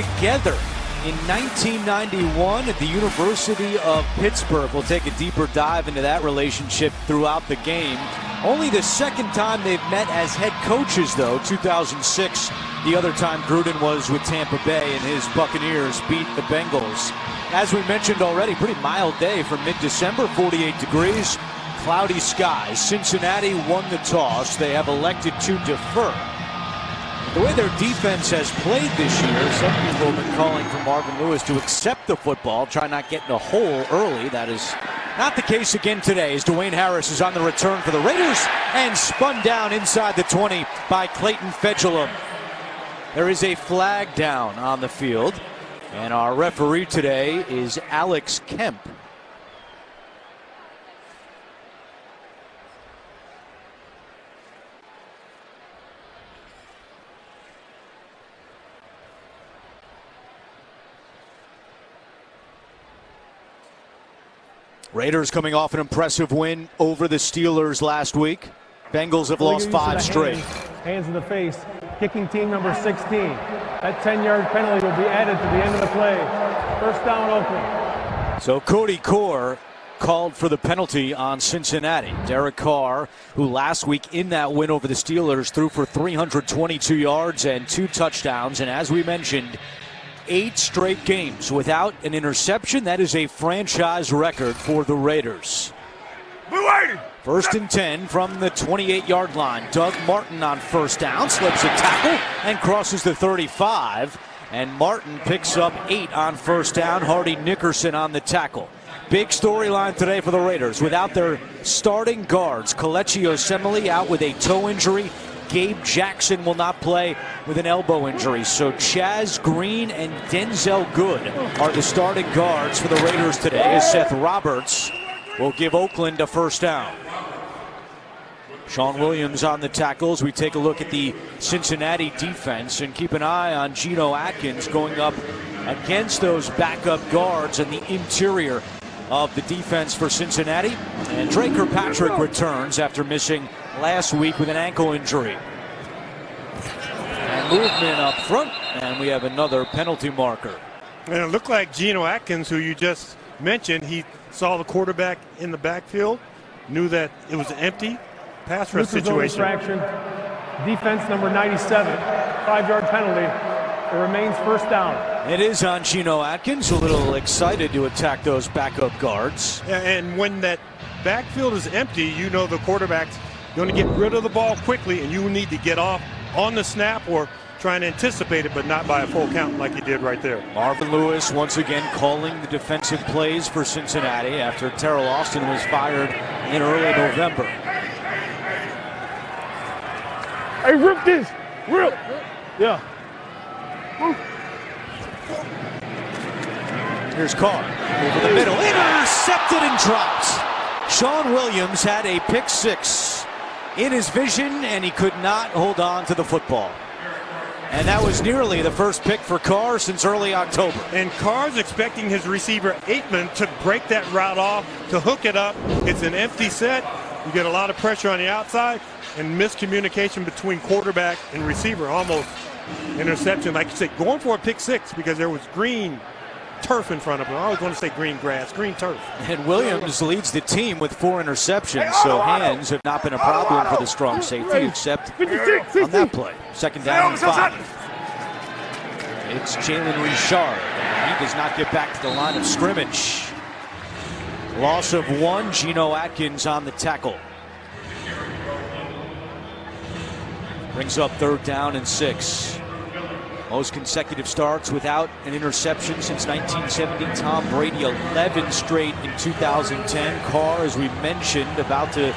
together in 1991 at the University of Pittsburgh. We'll take a deeper dive into that relationship throughout the game. Only the second time they've met as head coaches, though, 2006. The other time Gruden was with Tampa Bay and his Buccaneers beat the Bengals. As we mentioned already, pretty mild day for mid-December, 48 degrees, cloudy skies. Cincinnati won the toss. They have elected to defer. The way their defense has played this year, some people have been calling for Marvin Lewis to accept the football, try not get in a hole early. That is not the case again today, as Dwayne Harris is on the return for the Raiders and spun down inside the 20 by Clayton Fedulum. There is a flag down on the field, and our referee today is Alex Kemp. Raiders coming off an impressive win over the Steelers last week. Bengals have lost 5 straight. Hands in the face, kicking team number 16. That 10-yard penalty will be added to the end of the play. First down, Oakland. So Cody Core called for the penalty on Cincinnati. Derek Carr, who last week in that win over the Steelers threw for 322 yards and 2 touchdowns. And as we mentioned, 8 straight games without an interception. That is a franchise record for the Raiders. First and 10 from the 28-yard line. Doug Martin on first down, slips a tackle and crosses the 35. And Martin picks up 8 on first down. Hardy Nickerson on the tackle. Big storyline today for the Raiders. Without their starting guards, Kelechi Osemele out with a toe injury. Gabe Jackson will not play with an elbow injury. So Chaz Green and Denzel Good are the starting guards for the Raiders today, as Seth Roberts will give Oakland a first down. Sean Williams on the tackles. We take a look at the Cincinnati defense and keep an eye on Geno Atkins going up against those backup guards in the interior of the defense for Cincinnati. And Dre Kirkpatrick returns after missing last week with an ankle injury. And movement up front, and we have another penalty marker. And it looked like Geno Atkins, who you just mentioned, he saw the quarterback in the backfield, knew that it was an empty pass rush situation. Infraction. Defense number 97, 5-yard penalty. It remains first down. It is on Geno Atkins, a little excited to attack those backup guards. Yeah, and when that backfield is empty, you know the quarterback's going to get rid of the ball quickly, and you need to get off on the snap or trying to anticipate it, but not by a full count like he did right there. Marvin Lewis once again calling the defensive plays for Cincinnati after Terrell Austin was fired in early November. Hey, rip this! Rip! Yeah. Here's Carr over the middle, intercepted and dropped. Sean Williams had a pick 6 in his vision, and he could not hold on to the football. And that was nearly the first pick for Carr since early October. And Carr's expecting his receiver Aitman to break that route off, to hook it up. It's an empty set. You get a lot of pressure on the outside, and miscommunication between quarterback and receiver, almost interception. Like you said, going for a pick 6 because there was green turf in front of him. I always want to say green grass, green turf. And Williams leads the team with 4 interceptions, so hands have not been a problem for the strong safety, except on that play. Second down and 5. It's Jalen Richard. He does not get back to the line of scrimmage. Loss of 1. Geno Atkins on the tackle. Brings up third down and 6. Most consecutive starts without an interception since 1970. Tom Brady, 11 straight in 2010. Carr, as we mentioned, about to,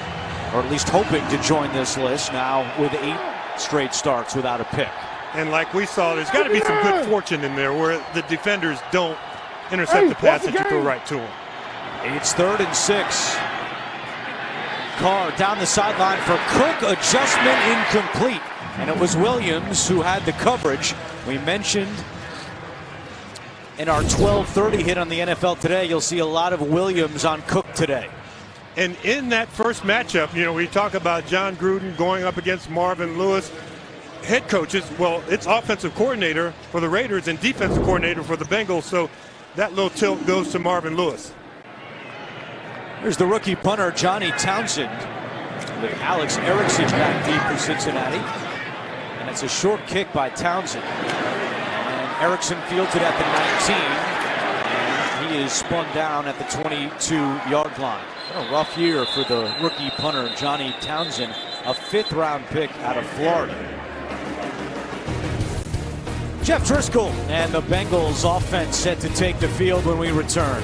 or at least hoping to join this list now with 8 straight starts without a pick. And like we saw, there's got to be some good fortune in there where the defenders don't intercept the pass that you throw right to them. It's third and 6. Carr down the sideline for Cook. Adjustment incomplete. And it was Williams who had the coverage. We mentioned in our 12:30 hit on the NFL Today, you'll see a lot of Williams on Cook today. And in that first matchup, you know, we talk about John Gruden going up against Marvin Lewis. head coaches. Well, it's offensive coordinator for the Raiders and defensive coordinator for the Bengals. So that little tilt goes to Marvin Lewis. Here's the rookie punter, Johnny Townsend, with Alex Erickson back deep for Cincinnati. And it's a short kick by Townsend. And Erickson fields it at the 19. And he is spun down at the 22-yard line. What a rough year for the rookie punter, Johnny Townsend, a 5th-round pick out of Florida. Jeff Driscoll and the Bengals offense set to take the field when we return.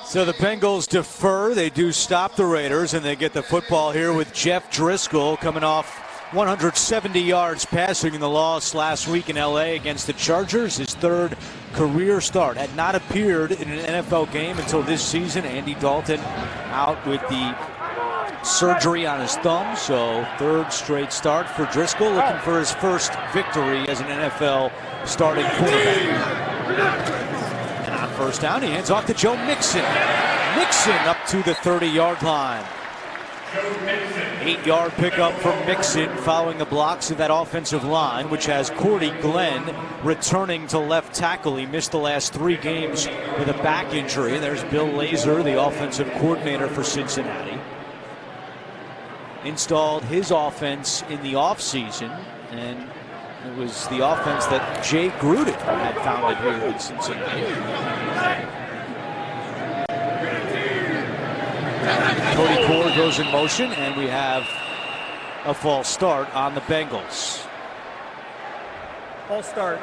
So the Bengals defer. They do stop the Raiders, and they get the football here with Jeff Driscoll coming off 170 yards passing in the loss last week in L.A. against the Chargers. His 3rd career start. Had not appeared in an NFL game until this season. Andy Dalton out with the surgery on his thumb, so 3rd straight start for Driscoll, looking for his first victory as an NFL starting quarterback. And on first down, he hands off to Joe Mixon. Mixon up to the 30-yard line. 8-yard pickup from Mixon following the blocks of that offensive line, which has Cordy Glenn returning to left tackle. He missed the last 3 games with a back injury. There's Bill Lazor, the offensive coordinator for Cincinnati. Installed his offense in the offseason, and it was the offense that Jay Gruden had founded here in Cincinnati. Cody Core goes in motion, and we have a false start on the Bengals. False start.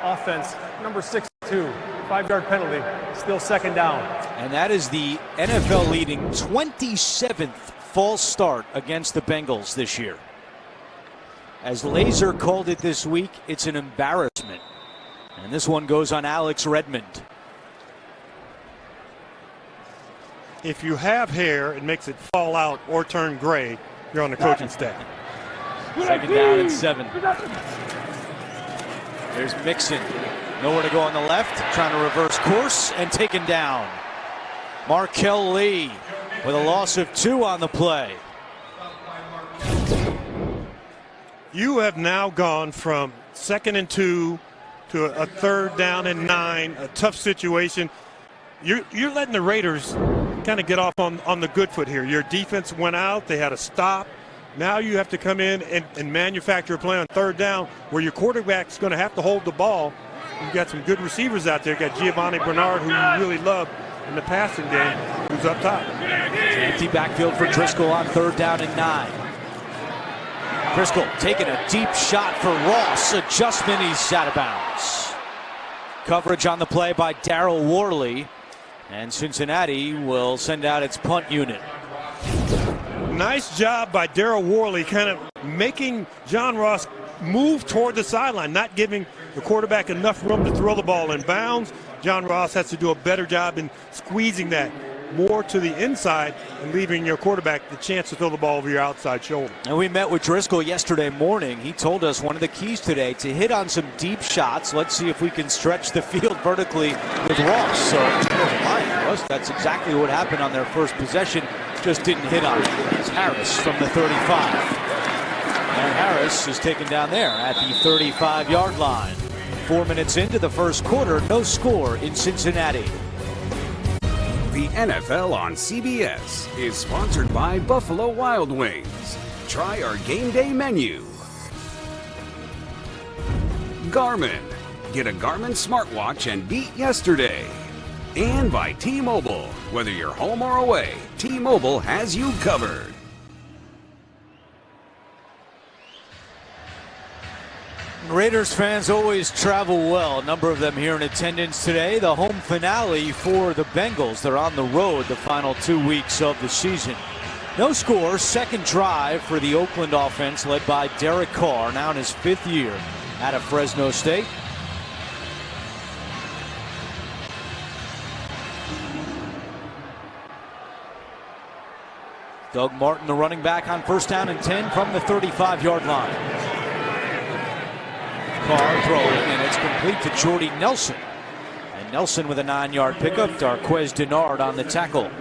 Offense, number 62. 5-yard penalty. Still 2nd down. And that is the NFL leading 27th false start against the Bengals this year. As Lazor called it this week, it's an embarrassment. And this one goes on Alex Redmond. If you have hair, it makes it fall out or turn gray. You're on the coaching staff. 2nd down and 7. There's Mixon. Nowhere to go on the left. Trying to reverse course and taken down. Markel Lee with a loss of 2 on the play. You have now gone from 2nd and 2 to a 3rd down and 9, a tough situation. You're letting the Raiders kind of get off on the good foot here. Your defense went out. They had a stop. Now you have to come in and manufacture a play on 3rd down where your quarterback's going to have to hold the ball. You've got some good receivers out there. You've got Giovanni Bernard, who you really love in the passing game, who's up top. Empty backfield for Driscoll on 3rd down and 9. Driscoll taking a deep shot for Ross. Adjustment, he's out of bounds. Coverage on the play by Darryl Worley. And Cincinnati will send out its punt unit. Nice job by Darryl Worley, kind of making John Ross move toward the sideline, not giving the quarterback enough room to throw the ball in bounds. John Ross has to do a better job in squeezing that more to the inside and leaving your quarterback the chance to throw the ball over your outside shoulder. And we met with Driscoll yesterday morning. He told us one of the keys today to hit on some deep shots. Let's see if we can stretch the field vertically with Ross. So that's exactly what happened on their first possession. Just didn't hit on it. It's Harris from the 35. And Harris is taken down there at the 35-yard line. 4 minutes into the first quarter, no score in Cincinnati. The NFL on CBS is sponsored by Buffalo Wild Wings. Try our game day menu. Garmin. Get a Garmin smartwatch and beat yesterday. And by T-Mobile. Whether you're home or away, T-Mobile has you covered. Raiders fans always travel well. A number of them here in attendance today. The home finale for the Bengals. They're on the road the final 2 weeks of the season. No score, 2nd drive for the Oakland offense led by Derek Carr, now in his 5th year out of Fresno State. Doug Martin, the running back, on 1st down and 10 from the 35-yard line. Carr throwing, and it's complete to Jordy Nelson. And Nelson with a 9-yard pickup. Darquez Denard on the tackle.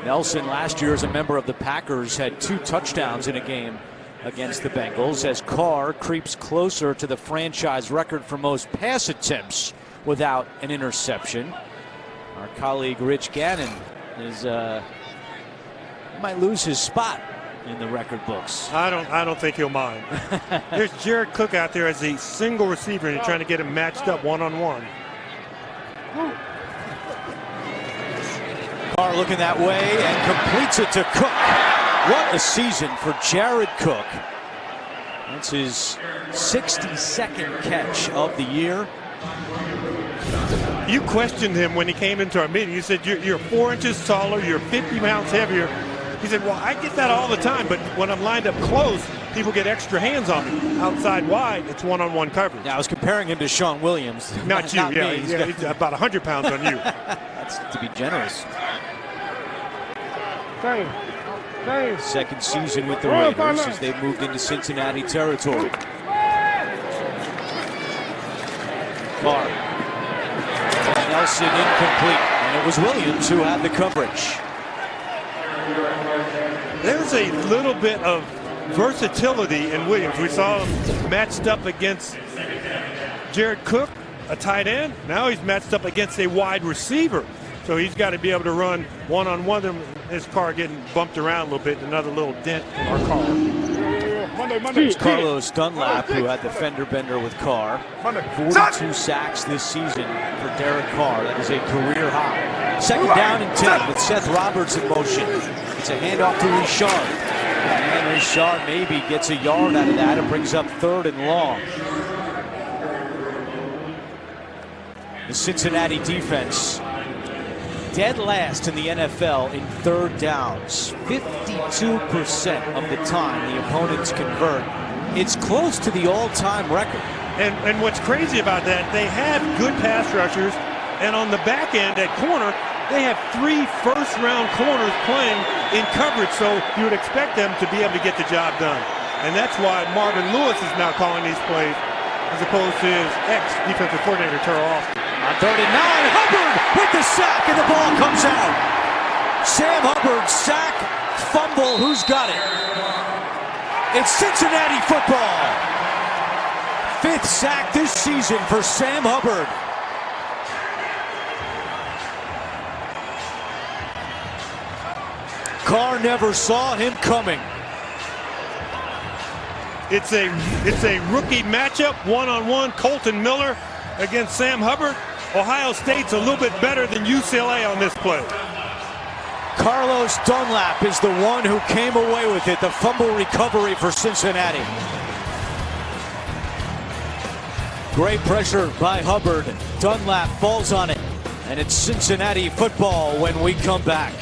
Nelson last year as a member of the Packers had 2 touchdowns in a game against the Bengals as Carr creeps closer to the franchise record for most pass attempts without an interception. Our colleague Rich Gannon is might lose his spot in the record books. I don't think he'll mind. There's Jared Cook out there as a single receiver and you're trying to get him matched up one-on-one. Carr looking that way and completes it to Cook. What a season for Jared Cook. That's his 62nd catch of the year. You questioned him when he came into our meeting. You said, you're 4 inches taller, you're 50 pounds heavier. He said, well, I get that all the time, but when I'm lined up close, people get extra hands on me. Outside wide, it's one-on-one coverage. Now, I was comparing him to Sean Williams. Not you, yeah. He's about 100 pounds on you. That's to be generous. Same. Second season with the Raiders as they've moved into Cincinnati territory. Carr. Nelson incomplete, and it was Williams who had the coverage. There's a little bit of versatility in Williams. We saw him matched up against Jared Cook, a tight end. Now he's matched up against a wide receiver. So he's got to be able to run one-on-one. His car getting bumped around a little bit. Another little dent in our car. There's Carlos Dunlap, who had the fender bender with Carr. 42 sacks this season for Derek Carr. That is a career high. Second down and 10 with Seth Roberts in motion. It's a handoff to Richard. And Richard maybe gets a yard out of that and brings up 3rd and long. The Cincinnati defense dead last in the NFL in 3rd downs. 52% of the time the opponents convert. It's close to the all-time record. And what's crazy about that, they have good pass rushers, and on the back end at corner, they have 3 first-round corners playing in coverage, so you would expect them to be able to get the job done. And that's why Marvin Lewis is now calling these plays as opposed to his ex-defensive coordinator, Terrell Austin. On 3rd and 9, Hubbard with the sack, and the ball comes out. Sam Hubbard, sack, fumble, who's got it? It's Cincinnati football. 5th sack this season for Sam Hubbard. Carr never saw him coming. It's a rookie matchup, one-on-one, Colton Miller against Sam Hubbard. Ohio State's a little bit better than UCLA on this play. Carlos Dunlap is the one who came away with it. The fumble recovery for Cincinnati. Great pressure by Hubbard. Dunlap falls on it. And it's Cincinnati football when we come back.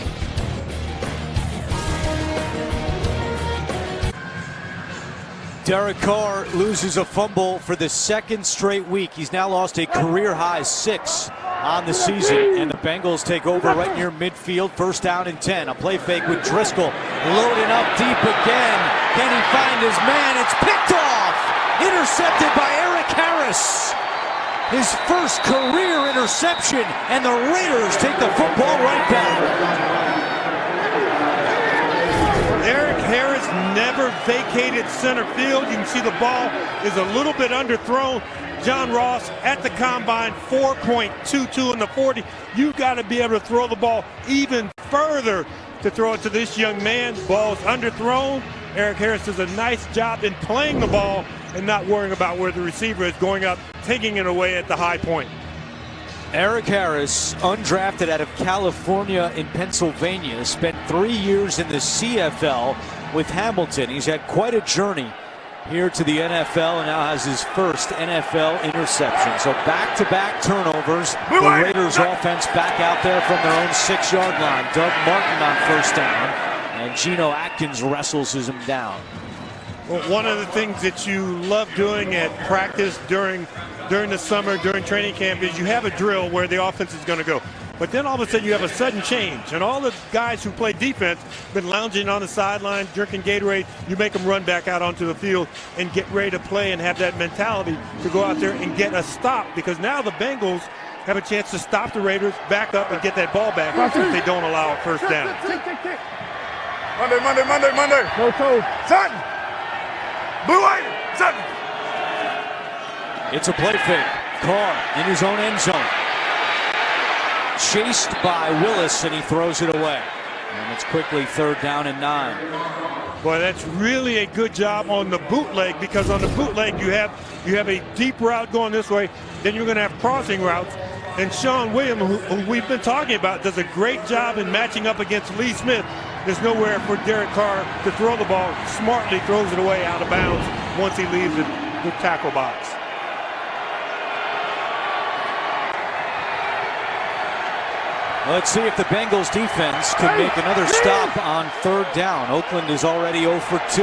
Derek Carr loses a fumble for the 2nd straight week. He's now lost a career-high 6 on the season, and the Bengals take over right near midfield. 1st down and 10. A play fake with Driscoll loading up deep again. Can he find his man? It's picked off. Intercepted by Eric Harris. His first career interception, and the Raiders take the football right back. Eric Harris never vacated center field. You can see the ball is a little bit underthrown. John Ross at the combine, 4.22 in the 40. You've got to be able to throw the ball even further to throw it to this young man. Ball's underthrown. Eric Harris does a nice job in playing the ball and not worrying about where the receiver is going up, taking it away at the high point. Eric Harris, undrafted out of California in Pennsylvania, spent 3 years in the CFL with Hamilton. He's had quite a journey here to the NFL and now has his first NFL interception. So back-to-back turnovers. The Raiders offense back out there from their own 6-yard line. Doug Martin on 1st down, and Geno Atkins wrestles him down. Well, one of the things that you love doing at practice during the summer, during training camp, is you have a drill where the offense is going to go. But then all of a sudden you have a sudden change. And all the guys who play defense have been lounging on the sideline, drinking Gatorade. You make them run back out onto the field and get ready to play and have that mentality to go out there and get a stop. Because now the Bengals have a chance to stop the Raiders, back up, and get that ball back if they don't allow a first down. Monday. No toe. Sutton. Blue white. Sutton. It's a play fake. Carr in his own end zone. Chased by Willis, and he throws it away. And it's quickly 3rd down and 9. Boy, that's really a good job on the bootleg, because on the bootleg you have a deep route going this way, then you're going to have crossing routes. And Sean Williams, who we've been talking about, does a great job in matching up against Lee Smith. There's nowhere for Derek Carr to throw the ball. Smartly throws it away out of bounds once he leaves the tackle box. Let's see if the Bengals defense can make another stop on 3rd down. Oakland is already 0 for 2.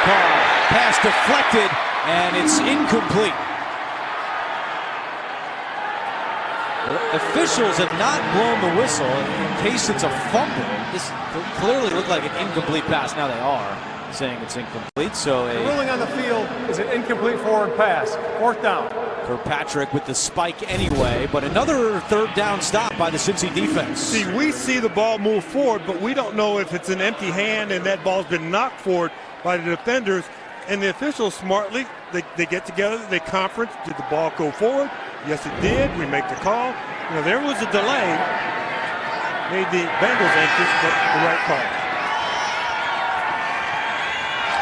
Carr, pass deflected, and it's incomplete. Officials have not blown the whistle in case it's a fumble. This clearly looked like an incomplete pass. Now they are saying it's incomplete. So The ruling on the field is an incomplete forward pass. 4th down. Kirkpatrick with the spike anyway, but another 3rd down stop by the Cincy defense. See, we see the ball move forward, but we don't know if it's an empty hand and that ball's been knocked forward by the defenders. And the officials smartly, they get together, they conference. Did the ball go forward? Yes, it did. We make the call. You know, there was a delay. Made the Bengals anxious, but the right call.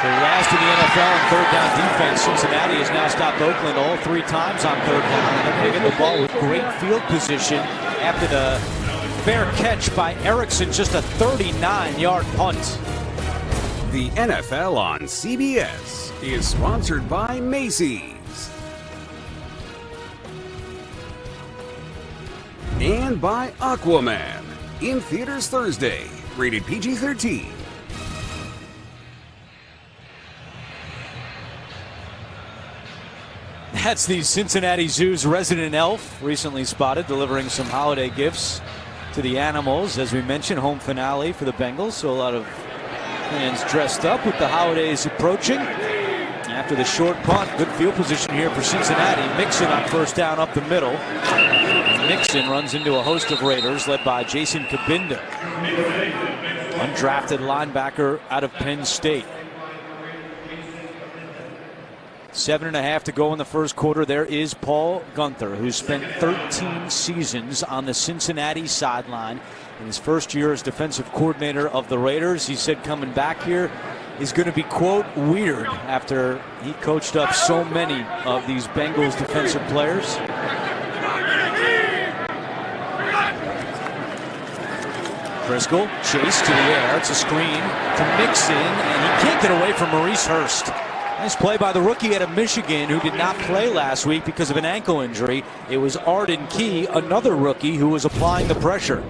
The last in the NFL in 3rd down defense. Cincinnati has now stopped Oakland all 3 times on 3rd down. They get the ball with great field position after the fair catch by Erickson, just a 39-yard punt. The NFL on CBS is sponsored by Macy's. And by Aquaman. In theaters Thursday. Rated PG-13. That's the Cincinnati Zoo's resident elf, recently spotted delivering some holiday gifts to the animals. As we mentioned, home finale for the Bengals, so a lot of fans dressed up with the holidays approaching. After the short punt, good field position here for Cincinnati. Mixon on 1st down up the middle. And Mixon runs into a host of Raiders led by Jason Kabinda, undrafted linebacker out of Penn State. 7.5 to go in the first quarter. There is Paul Gunther, who spent 13 seasons on the Cincinnati sideline. In his first year as defensive coordinator of the Raiders, he said coming back here is going to be, quote, weird after he coached up so many of these Bengals defensive players. Driscoll, chase to the air. It's a screen to Mixon, and he can't get away from Maurice Hurst. Nice play by the rookie out of Michigan who did not play last week because of an ankle injury. It was Arden Key, another rookie, who was applying the pressure.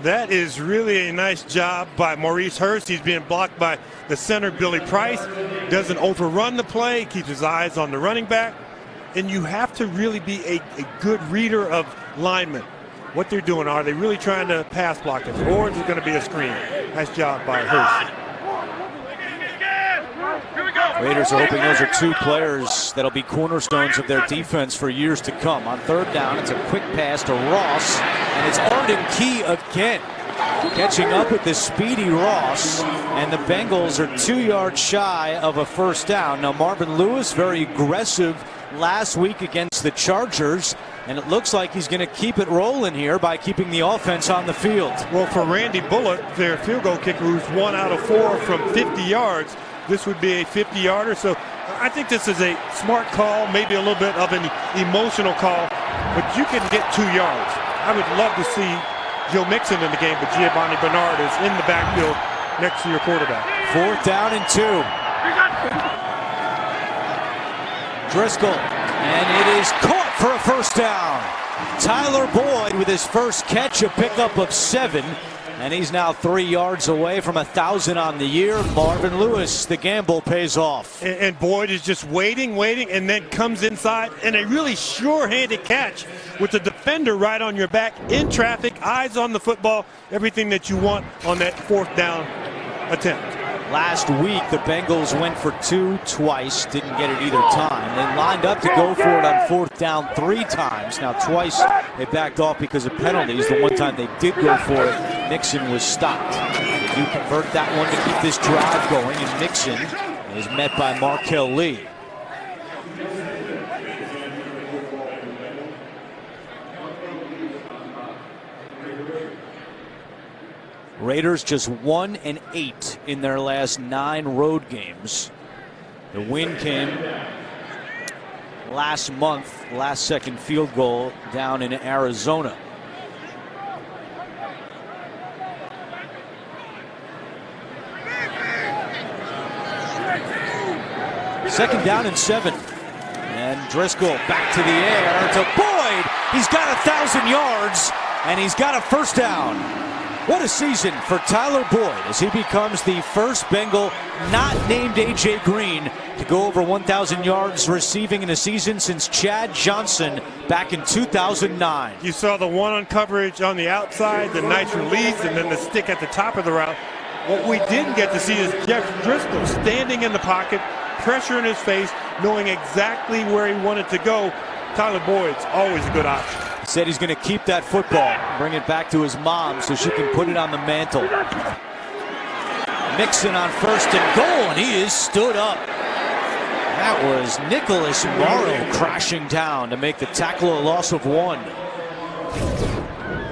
That is really a nice job by Maurice Hurst. He's being blocked by the center, Billy Price. Doesn't overrun the play, keeps his eyes on the running back. And you have to really be a good reader of linemen. What they're doing, are they really trying to pass block it, or is it going to be a screen? Nice job by Hurst. Raiders are hoping those are 2 players that'll be cornerstones of their defense for years to come. On 3rd down, it's a quick pass to Ross, and it's Arden Key again, catching up with the speedy Ross, and the Bengals are 2 yards shy of a 1st down. Now Marvin Lewis, very aggressive last week against the Chargers, and it looks like he's going to keep it rolling here by keeping the offense on the field. Well, for Randy Bullock, their field goal kicker, who's 1 out of 4 from 50 yards, this would be a 50-yarder. So I think this is a smart call, maybe a little bit of an emotional call, but you can get 2 yards. I would love to see Joe Mixon in the game, but Giovanni Bernard is in the backfield next to your quarterback. 4th down and 2. Driscoll, and it is caught for a 1st down. Tyler Boyd with his first catch, a pickup of 7. And he's now 3 yards away from 1,000 on the year. Marvin Lewis, the gamble pays off. And Boyd is just waiting, and then comes inside, and a really sure-handed catch with the defender right on your back, in traffic, eyes on the football, everything that you want on that 4th down attempt. Last week, the Bengals went for 2 twice, didn't get it either time. They lined up to go for it on 4th down 3 times. Now, twice they backed off because of penalties. The one time they did go for it, Mixon was stopped. They do convert that one to keep this drive going, and Mixon is met by Markel Lee. Raiders just 1-8 in their last 9 road games. The win came last month, last second field goal down in Arizona. Second down and 7. And Driscoll back to the air to Boyd. He's got 1,000 yards and he's got a first down. What a season for Tyler Boyd as he becomes the first Bengal not named A.J. Green to go over 1,000 yards receiving in a season since Chad Johnson back in 2009. You saw the one-on coverage on the outside, the nice release, and then the stick at the top of the route. What we didn't get to see is Jeff Driscoll standing in the pocket, pressure in his face, knowing exactly where he wanted to go. Tyler Boyd's always a good option. Said he's going to keep that football, bring it back to his mom so she can put it on the mantle. Mixon on 1st and goal, and he is stood up. That was Nicholas Morrow crashing down to make the tackle a loss of 1.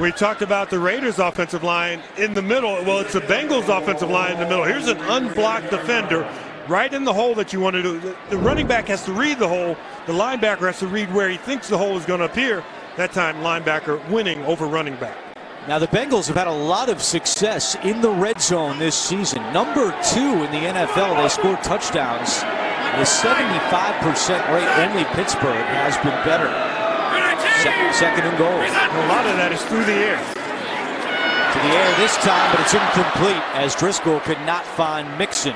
We talked about the Raiders offensive line in the middle. Well, it's the Bengals offensive line in the middle. Here's an unblocked defender right in the hole that you want to do. The running back has to read the hole. The linebacker has to read where he thinks the hole is going to appear. That time, linebacker winning over running back. Now, the Bengals have had a lot of success in the red zone this season. Number 2 in the NFL. They scored touchdowns at a 75% rate. Only Pittsburgh has been better. Second and goal. A lot of that is through the air. To the air this time, but it's incomplete as Driscoll could not find Mixon.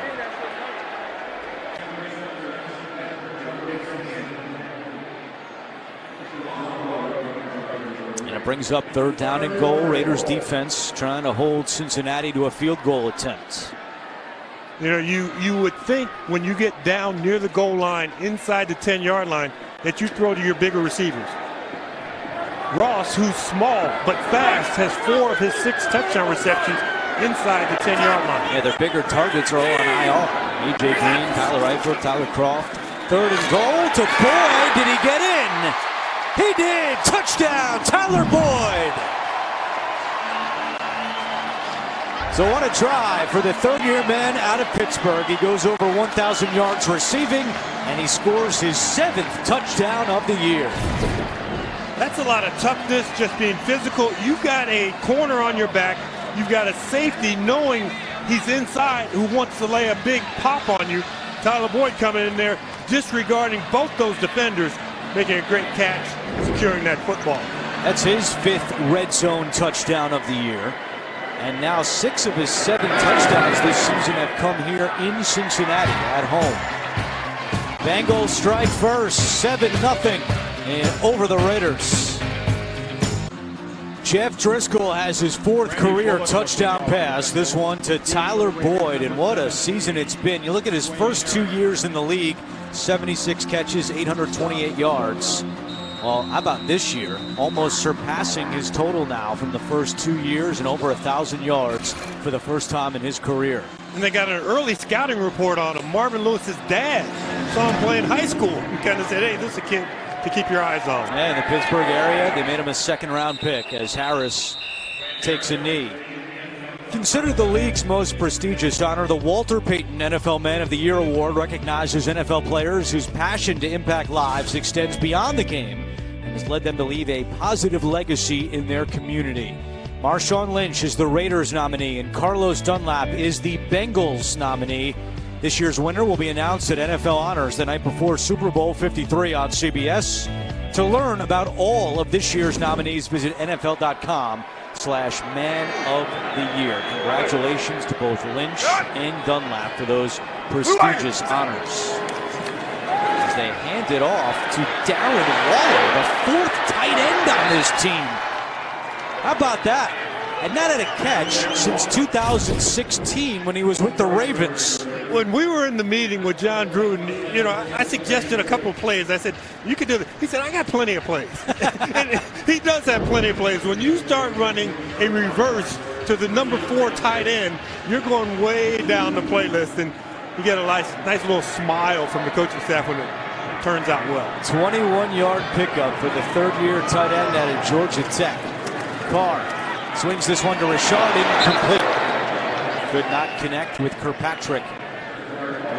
Brings up 3rd down and goal. Raiders defense trying to hold Cincinnati to a field goal attempt. You know, you would think when you get down near the goal line, inside the 10-yard line, that you throw to your bigger receivers. Ross, who's small but fast, has 4 of his 6 touchdown receptions inside the 10-yard line. Yeah, their bigger targets are all on IR. A.J. Green, Tyler Eifert, Tyler Croft. 3rd and goal to Boyd. Did he get in? He did! Touchdown, Tyler Boyd! So what a try for the 3rd-year man out of Pittsburgh. He goes over 1,000 yards receiving, and he scores his 7th touchdown of the year. That's a lot of toughness, just being physical. You've got a corner on your back. You've got a safety knowing he's inside who wants to lay a big pop on you. Tyler Boyd coming in there, disregarding both those defenders, making a great catch, securing that football. That's his 5th red zone touchdown of the year. And now 6 of his 7 touchdowns this season have come here in Cincinnati at home. Bengals strike first, 7-0 and over the Raiders. Jeff Driscoll has his 4th career touchdown pass, this one to Tyler Boyd, and what a season it's been. You look at his first 2 years in the league, 76 catches, 828 yards. Well, how about this year? Almost surpassing his total now from the first 2 years and over 1,000 yards for the first time in his career. And they got an early scouting report on him. Marvin Lewis's dad saw him play in high school and kind of said, hey, this is a kid to keep your eyes on. Yeah, in the Pittsburgh area, they made him a 2nd-round pick as Harris takes a knee. Considered the league's most prestigious honor, the Walter Payton NFL Man of the Year Award recognizes NFL players whose passion to impact lives extends beyond the game and has led them to leave a positive legacy in their community. Marshawn Lynch is the Raiders nominee and Carlos Dunlap is the Bengals nominee. This year's winner will be announced at NFL Honors the night before Super Bowl 53 on CBS. To learn about all of this year's nominees, visit NFL.com/Man of the Year. Congratulations to both Lynch and Dunlap for those prestigious honors. As they hand it off to Darren Waller, the 4th tight end on this team. How about that? had not had a catch since 2016 when he was with the Ravens. When we were in the meeting with John Gruden, you know, I suggested a couple of plays. I said, you could do this. He said, I got plenty of plays. And he does have plenty of plays. When you start running a reverse to the number 4 tight end, you're going way down the playlist, and you get a nice little smile from the coaching staff when it turns out well. 21-yard pickup for the third-year tight end out of Georgia Tech. Carr swings this one to Richard, incomplete. Could not connect with Kirkpatrick,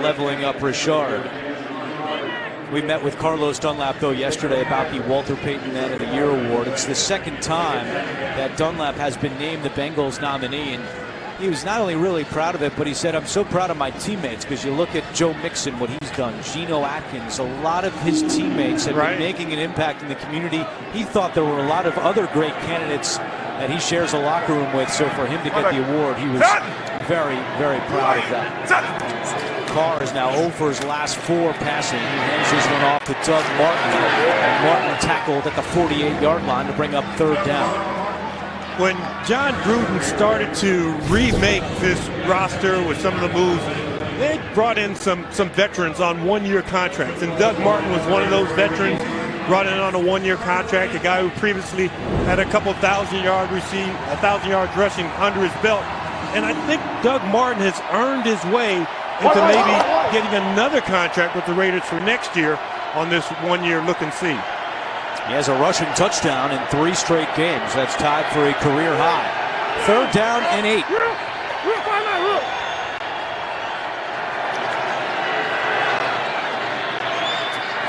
leveling up Richard. We met with Carlos Dunlap, though, yesterday about the Walter Payton Man of the Year award. It's the second time that Dunlap has been named the Bengals nominee, and he was not only really proud of it, but he said, I'm so proud of my teammates, because you look at Joe Mixon, what he's done, Geno Atkins, a lot of his teammates have been making an impact in the community. He thought there were a lot of other great candidates that he shares a locker room with, so for him to get the award, he was very, very proud of that. Carr is now 0 for his last 4 passing. He hands this one off to Doug Martin, and Martin tackled at the 48-yard line to bring up 3rd down. When John Gruden started to remake this roster with some of the moves, they brought in some veterans on 1-year contracts, and Doug Martin was one of those veterans brought in on a 1-year contract, a guy who previously had a couple 1,000-yard yards rushing under his belt. And I think Doug Martin has earned his way into maybe getting another contract with the Raiders for next year on this 1-year look and see. He has a rushing touchdown in 3 straight games. That's tied for a career high. 3rd down and 8.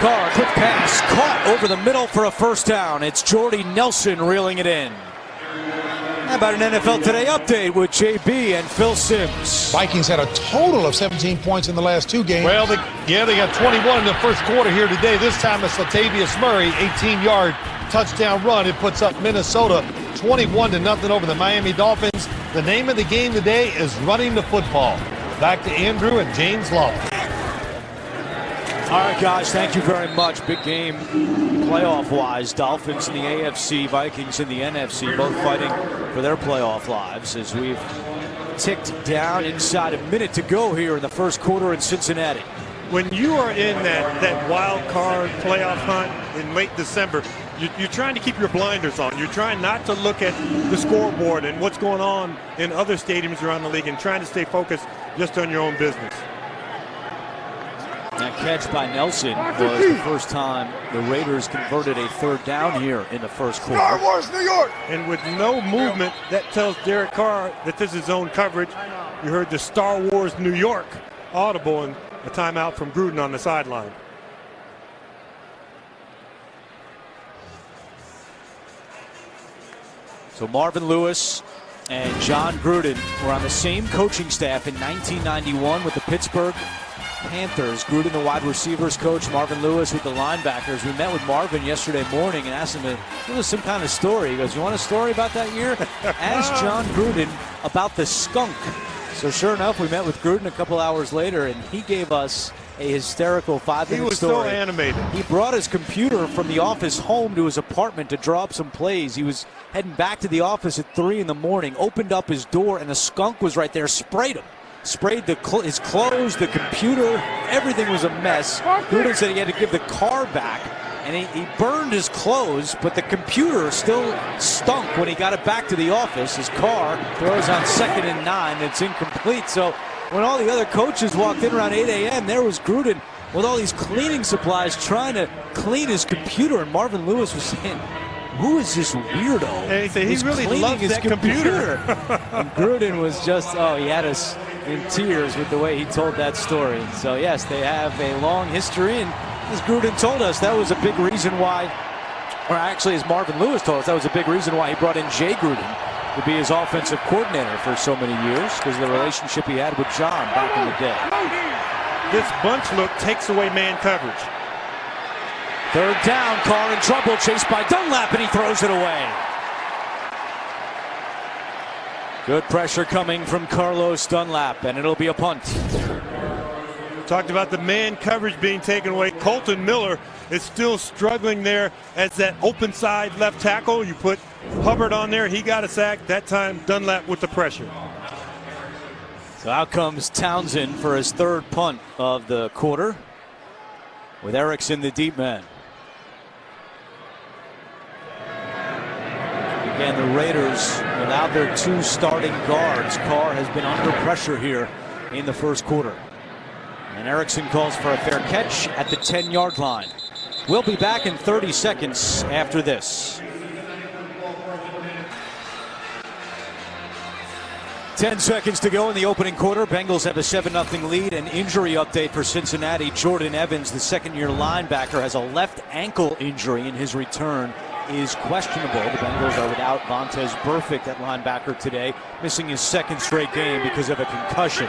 Carr, quick pass, caught over the middle for a 1st down. It's Jordy Nelson reeling it in. How about an NFL Today update with JB and Phil Simms? Vikings had a total of 17 points in the last 2 games. Well, they got 21 in the first quarter here today. This time it's Latavius Murray, 18-yard touchdown run. It puts up Minnesota 21-0 over the Miami Dolphins. The name of the game today is running the football. Back to Andrew and James Law. All right, guys, thank you very much. Big game playoff-wise. Dolphins in the AFC, Vikings in the NFC, both fighting for their playoff lives as we've ticked down inside a minute to go here in the first quarter in Cincinnati. When you are in that wild card playoff hunt in late December, you're trying to keep your blinders on. You're trying not to look at the scoreboard and what's going on in other stadiums around the league and trying to stay focused just on your own business. That catch by Nelson was the first time the Raiders converted a 3rd down here in the first quarter. Star Wars, New York! And with no movement, that tells Derek Carr that this is zone coverage. You heard the Star Wars, New York audible and a timeout from Gruden on the sideline. So Marvin Lewis and John Gruden were on the same coaching staff in 1991 with the Pittsburgh Panthers. Gruden, the wide receivers coach, Marvin Lewis with the linebackers. We met with Marvin yesterday morning and asked him to give us some kind of story. He goes, you want a story about that year? Ask John Gruden about the skunk. So sure enough, we met with Gruden a couple hours later, and he gave us a hysterical 5-minute story. He was so animated. He brought his computer from the office home to his apartment to draw up some plays. He was heading back to the office at 3 in the morning, opened up his door, and a skunk was right there, sprayed him. Sprayed his clothes, the computer, everything was a mess. Gruden said he had to give the car back, and he burned his clothes, but the computer still stunk when he got it back to the office. His car throws on 2nd and 9. It's incomplete. So when all the other coaches walked in around 8 a.m., there was Gruden with all these cleaning supplies trying to clean his computer, and Marvin Lewis was saying, who is this weirdo? And he said he really loves his computer. And Gruden was just, he had us in tears with the way he told that story. So yes, they have a long history, and as Gruden told us, that was a big reason why, or actually as Marvin Lewis told us, that was a big reason why he brought in Jay Gruden to be his offensive coordinator for so many years, because of the relationship he had with John back in the day. This bunch look takes away man coverage. 3rd down, Carr in trouble, chased by Dunlap, and he throws it away. Good pressure coming from Carlos Dunlap, and it'll be a punt. Talked about the man coverage being taken away. Colton Miller is still struggling there as that open side left tackle. You put Hubbard on there. He got a sack. That time, Dunlap with the pressure. So out comes Townsend for his third punt of the quarter, with Erickson the deep man. Again, the Raiders without their two starting guards. Carr has been under pressure here in the first quarter. And Erickson calls for a fair catch at the 10-yard line. We'll be back in 30 seconds after this. 10 seconds to go in the opening quarter. Bengals have a 7-0 lead. An injury update for Cincinnati. Jordan Evans, the second-year linebacker, has a left ankle injury, and his return is questionable. The Bengals are without Vontaze Burfict at linebacker today, missing his second straight game because of a concussion.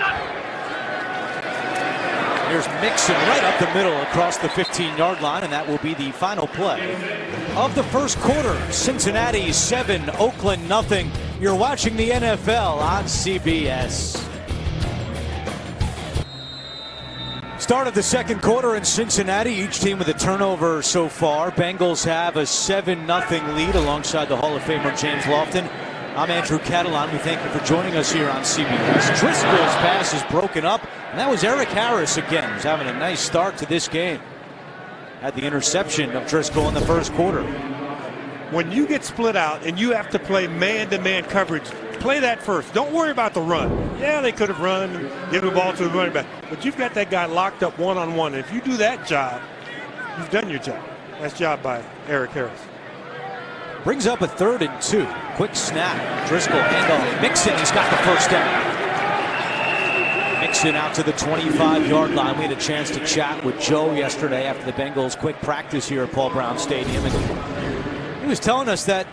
Here's Mixon right up the middle across the 15-yard line, and that will be the final play of the first quarter. Cincinnati 7, Oakland nothing. You're watching the NFL on CBS. Start of the second quarter in Cincinnati, each team with a turnover so far. Bengals have a 7-0 lead alongside the Hall of Famer James Lofton. I'm Andrew Catalan. We thank you for joining us here on CBS. Driscoll's pass is broken up, and that was Eric Harris again, who's having a nice start to this game. Had the interception of Driscoll in the first quarter. When you get split out and you have to play man-to-man coverage, play that first. Don't worry about the run. Yeah, they could have run and give the ball to the running back, but you've got that guy locked up one-on-one. If you do that job, you've done your job. Nice job by Eric Harris. Brings up a 3rd and 2. Quick snap. Driscoll handoff. Mixon, he's got the first down. Mixon out to the 25-yard line. We had a chance to chat with Joe yesterday after the Bengals' quick practice here at Paul Brown Stadium, and he was telling us that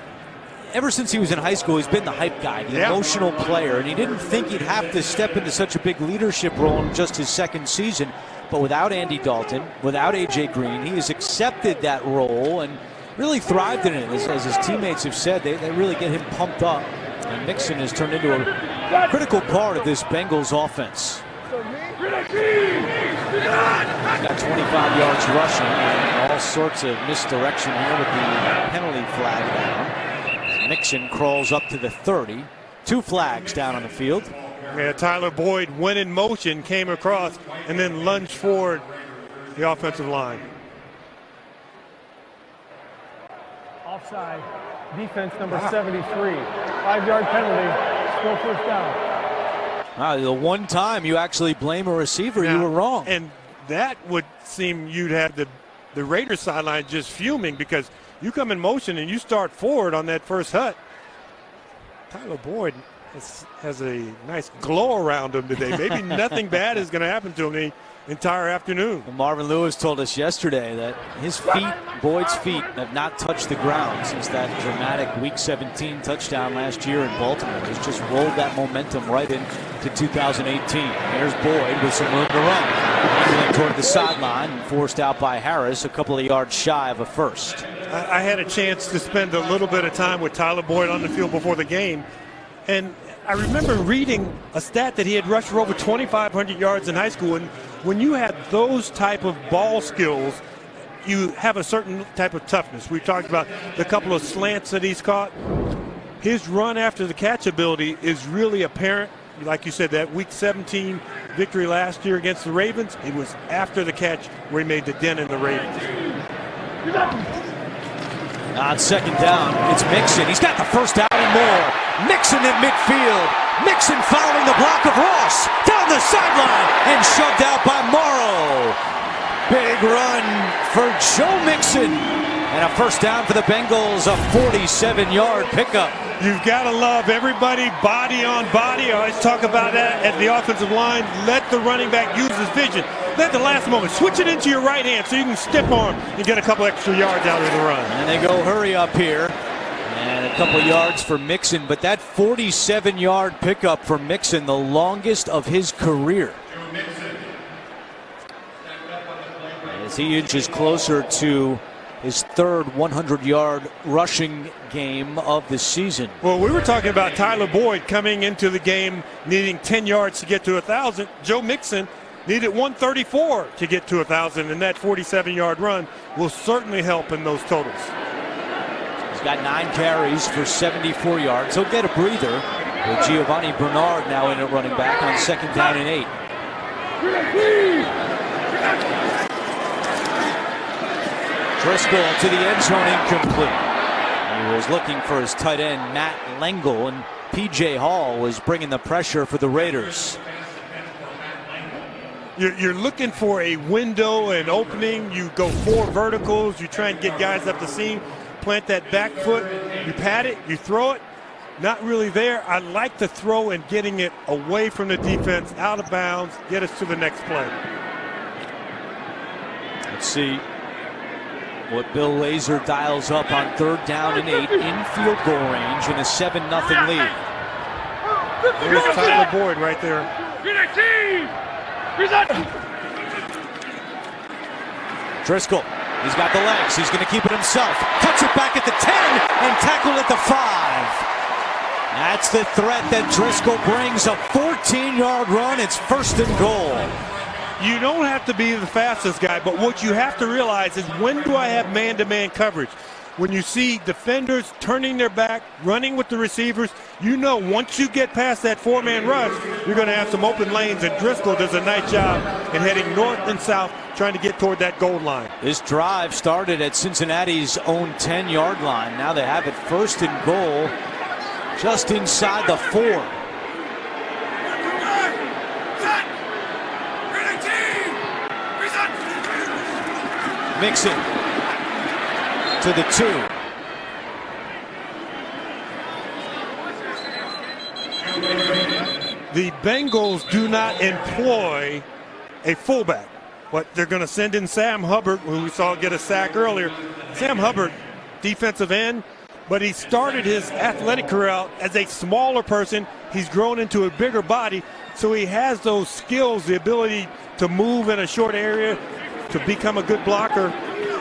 ever since he was in high school, he's been the hype guy, the emotional player, and he didn't think he'd have to step into such a big leadership role in just his second season. But without Andy Dalton, without A.J. Green, he has accepted that role and really thrived in it. As his teammates have said, they really get him pumped up. And Mixon has turned into a critical part of this Bengals offense. Got 25 yards rushing and all sorts of misdirection here with the penalty flag down. Mixon crawls up to the 30. 2 flags down on the field. Yeah, Tyler Boyd went in motion, came across, and then lunged forward the offensive line. Offside. Defense number 73. 5-yard penalty. Still first down. The one time you actually blame a receiver, you were wrong. And that would seem you'd have the Raiders sideline just fuming, because you come in motion and you start forward on that first hut. Tyler Boyd has a nice glow around him today. Maybe nothing bad is going to happen to him the entire afternoon. Well, Marvin Lewis told us yesterday that his feet, Boyd's feet, have not touched the ground since that dramatic Week 17 touchdown last year in Baltimore. He's just rolled that momentum right into 2018. There's Boyd with some room to run. Angling toward the sideline and forced out by Harris, a couple of yards shy of a first. I had a chance to spend a little bit of time with Tyler Boyd on the field before the game, and I remember reading a stat that he had rushed for over 2,500 yards in high school. And when you have those type of ball skills, you have a certain type of toughness. We talked about the couple of slants that he's caught. His run after the catch ability is really apparent. Like you said, that Week 17 victory last year against the Ravens, it was after the catch where he made the dent in the Ravens. On second down, it's Mixon. He's got the first down and more. Mixon at midfield. Mixon following the block of Ross. Down the sideline and shoved out by Morrow. Big run for Joe Mixon. And a first down for the Bengals, a 47-yard pickup. You've got to love everybody body on body. I always talk about that at the offensive line. Let the running back use his vision. At the last moment, switch it into your right hand so you can stiff arm and get a couple extra yards out of the run. And they go hurry up here. And a couple yards for Mixon, but that 47-yard pickup for Mixon, the longest of his career. As he inches closer to his third 100-yard rushing game of the season. Well, we were talking about Tyler Boyd coming into the game needing 10 yards to get to 1,000. Joe Mixon needed 134 to get to 1,000, and that 47-yard run will certainly help in those totals. He's got 9 carries for 74 yards. He'll get a breather with Giovanni Bernard now in at running back on 2nd down and 8. Driscoll to the end zone, incomplete. He was looking for his tight end, Matt Lengel, and P.J. Hall was bringing the pressure for the Raiders. You're looking for a window, an opening. You go 4 verticals. You try and get guys up the seam, plant that back foot. You pat it, you throw it. Not really there. I like the throw and getting it away from the defense, out of bounds, get us to the next play. Let's see what Bill Lazor dials up on 3rd down and 8 in field goal range in a 7-0 lead. There's Tyler Boyd right there. Driscoll, he's got the legs. He's going to keep it himself. Cuts it back at the 10 and tackled at the 5. That's the threat that Driscoll brings. A 14-yard run. It's 1st and goal. You don't have to be the fastest guy, but what you have to realize is, when do I have man-to-man coverage? When you see defenders turning their back, running with the receivers, you know once you get past that 4-man rush, you're going to have some open lanes, and Driscoll does a nice job in heading north and south, trying to get toward that goal line. This drive started at Cincinnati's own 10-yard line. Now they have it 1st and goal, just inside the 4. Mixon to the 2. The Bengals do not employ a fullback, but they're going to send in Sam Hubbard, who we saw get a sack earlier. Sam Hubbard, defensive end, but he started his athletic career out as a smaller person. He's grown into a bigger body, so he has those skills, the ability to move in a short area, to become a good blocker,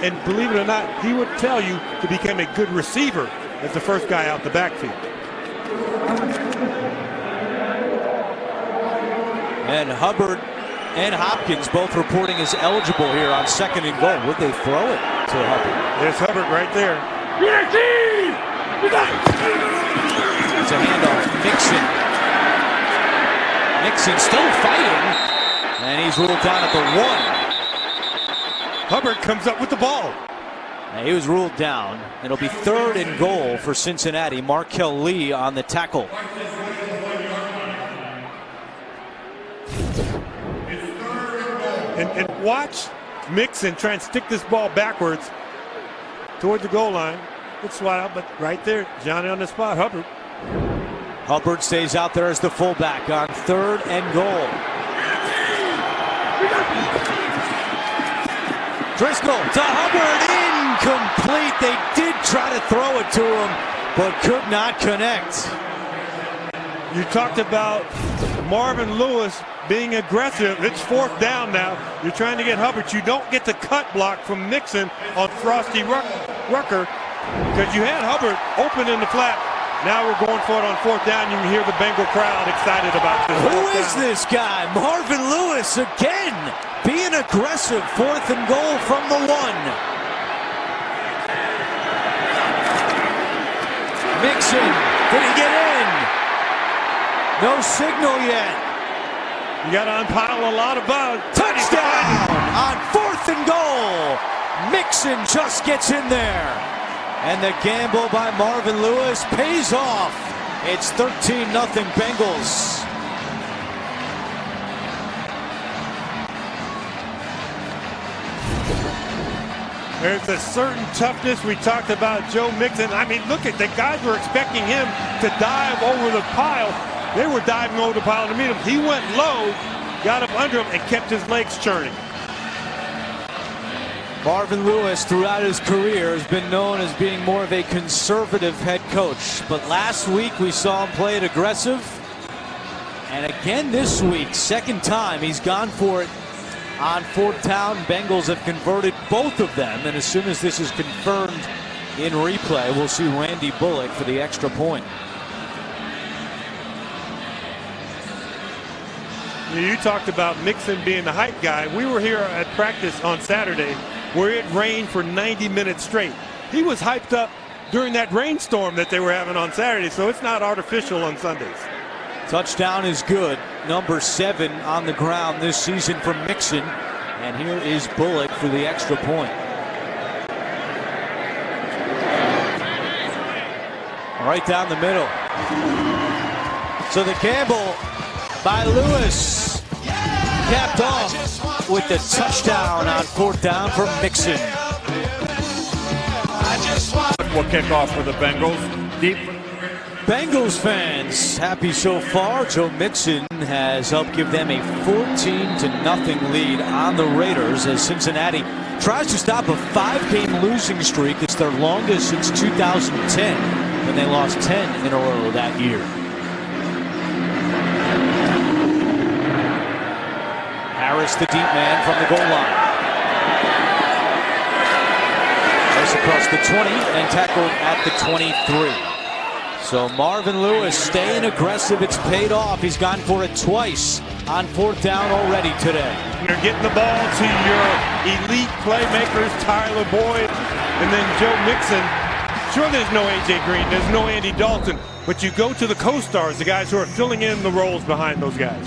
and believe it or not, he would tell you to become a good receiver as the first guy out the backfield. And Hubbard and Hopkins both reporting as eligible here on 2nd and goal. Would they throw it to Hubbard? There's Hubbard right there. It's a handoff. Mixon still fighting, and he's ruled down at the 1. Hubbard comes up with the ball. Now, he was ruled down. It'll be 3rd and goal for Cincinnati. Markel Lee on the tackle. And watch Mixon try and stick this ball backwards toward the goal line. Good swat out, but right there, Johnny on the spot, Hubbard. Hubbard stays out there as the fullback on 3rd and goal. Driscoll to Hubbard, incomplete. They did try to throw it to him, but could not connect. You talked about Marvin Lewis being aggressive. It's 4th down now. You're trying to get Hubbard. You don't get the cut block from Mixon on Frosty Rucker, because you had Hubbard open in the flat. Now we're going for it on 4th down. You can hear the Bengal crowd excited about this. Who is this guy? Marvin Lewis again, being aggressive. 4th and goal from the 1. Mixon, did he get in? No signal yet. You got to unpile a lot of bugs. Touchdown on 4th and goal. Mixon just gets in there. And the gamble by Marvin Lewis pays off. It's 13-0 Bengals. There's a certain toughness. We talked about Joe Mixon. I mean, look at the guys were expecting him to dive over the pile. They were diving over the pile to meet him. He went low, got up under him, and kept his legs churning. Marvin Lewis, throughout his career, has been known as being more of a conservative head coach. But last week, we saw him play it aggressive. And again this week, 2nd time, he's gone for it on 4th down. Bengals have converted both of them. And as soon as this is confirmed in replay, we'll see Randy Bullock for the extra point. You talked about Mixon being the hype guy. We were here at practice on Saturday where it rained for 90 minutes straight. He was hyped up during that rainstorm that they were having on Saturday, so it's not artificial on Sundays. Touchdown is good. Number 7 on the ground this season from Mixon. And here is Bullock for the extra point. Right down the middle. So the gamble by Lewis capped off with the touchdown on 4th down for Mixon. Will kick off for the Bengals. Deep. Bengals fans happy so far. Joe Mixon has helped give them a 14-0 lead on the Raiders as Cincinnati tries to stop a 5-game losing streak. It's their longest since 2010 when they lost 10 in a row that year. Harris, the deep man from the goal line. Goes across the 20 and tackled at the 23. So Marvin Lewis staying aggressive. It's paid off. He's gone for it twice on 4th down already today. You're getting the ball to your elite playmakers, Tyler Boyd, and then Joe Mixon. Sure, there's no A.J. Green, there's no Andy Dalton, but you go to the co-stars, the guys who are filling in the roles behind those guys.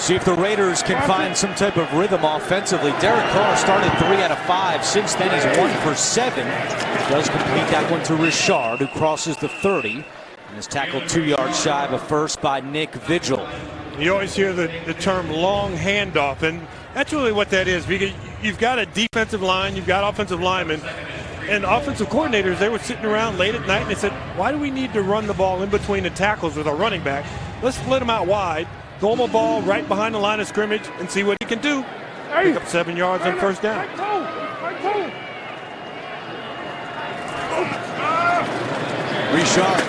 See if the Raiders can find some type of rhythm offensively. Derek Carr started 3 out of 5. Since then, he's 1 for 7. Does complete that one to Richard, who crosses the 30 and is tackled 2 yards shy of a first by Nick Vigil. You always hear the term long handoff, and that's really what that is. Because you've got a defensive line, you've got offensive linemen, and offensive coordinators, they were sitting around late at night and they said, why do we need to run the ball in between the tackles with our running back? Let's split them out wide. Throw him a ball right behind the line of scrimmage and see what he can do. Pick up 7 yards on 1st down. Richard.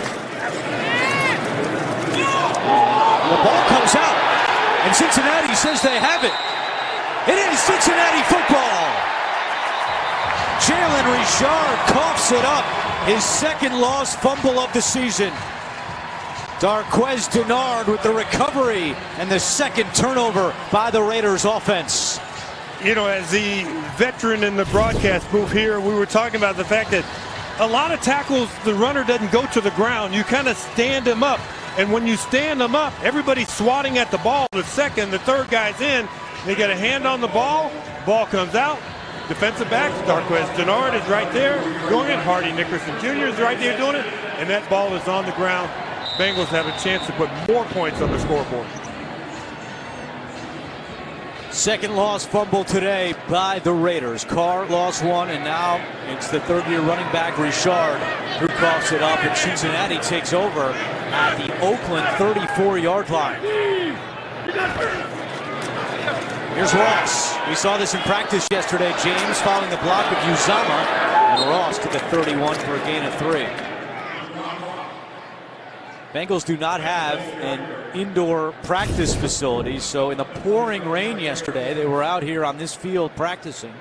The ball comes out, and Cincinnati says they have it. It is Cincinnati football. Jalen Richard coughs it up. His 2nd lost fumble of the season. Darquez Denard with the recovery and the 2nd turnover by the Raiders offense. You know, as the veteran in the broadcast booth here, we were talking about the fact that a lot of tackles, the runner doesn't go to the ground. You kind of stand him up. And when you stand them up, everybody's swatting at the ball. The 2nd, the 3rd guy's in. They get a hand on the ball. Ball comes out. Defensive backs, Darquez Denard is right there doing it. Hardy Nickerson Jr. is right there doing it. And that ball is on the ground. Bengals have a chance to put more points on the scoreboard. 2nd lost fumble today by the Raiders. Carr lost 1, and now it's the 3rd-year running back, Richard, who coughs it up, and Cincinnati takes over at the Oakland 34-yard line. Here's Ross. We saw this in practice yesterday. James following the block of Uzama, and Ross to the 31 for a gain of 3. Bengals do not have an indoor practice facility, so in the pouring rain yesterday, they were out here on this field practicing.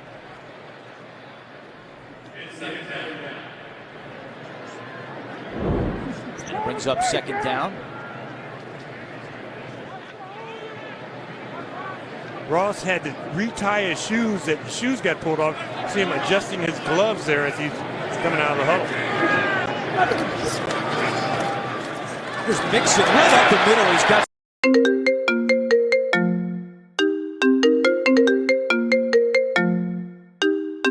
Brings up 2nd down. Ross had to retie his shoes. The shoes got pulled off. See him adjusting his gloves there as he's coming out of the huddle. Here's Mixon right up the middle. He's got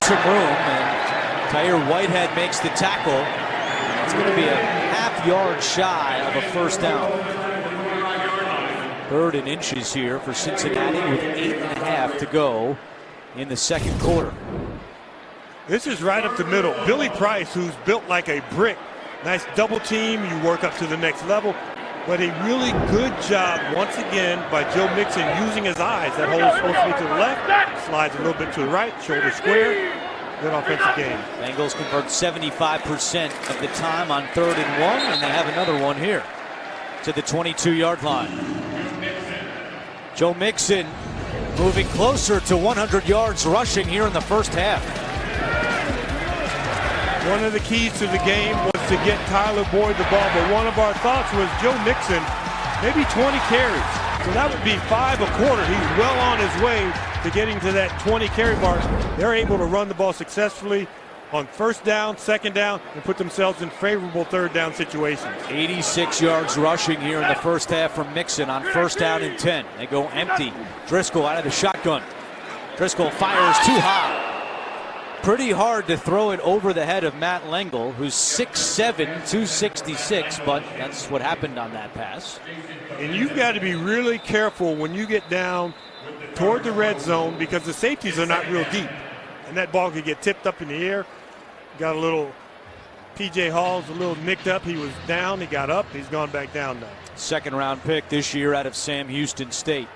some room, and Tyre Whitehead makes the tackle. It's going to be a half-yard shy of a 1st down. 3rd and inches here for Cincinnati with 8.5 to go in the 2nd quarter. This is right up the middle. Billy Price, who's built like a brick. Nice double team. You work up to the next level. But a really good job, once again, by Joe Mixon using his eyes. That hole is supposed to be to the left. Slides a little bit to the right. Shoulder square. Good offensive game. Bengals convert 75% of the time on 3rd and 1, and they have another one here to the 22-yard line. Joe Mixon moving closer to 100 yards rushing here in the 1st half. One of the keys to the game was to get Tyler Boyd the ball, but one of our thoughts was Joe Mixon, maybe 20 carries. So that would be 5 a quarter. He's well on his way to getting to that 20 carry mark. They're able to run the ball successfully on first down, second down, and put themselves in favorable third down situations. 86 yards rushing here in the first half from Mixon on first down and 10. They go empty. Driscoll out of the shotgun. Driscoll fires too high. Pretty hard to throw it over the head of Matt Lengel, who's 6'7", 266, but that's what happened on that pass. And you've got to be really careful when you get down toward the red zone because the safeties are not real deep. And that ball could get tipped up in the air. Got a little, P.J. Hall's a little nicked up. He was down, he got up, he's gone back down now. Second round pick this year out of Sam Houston State.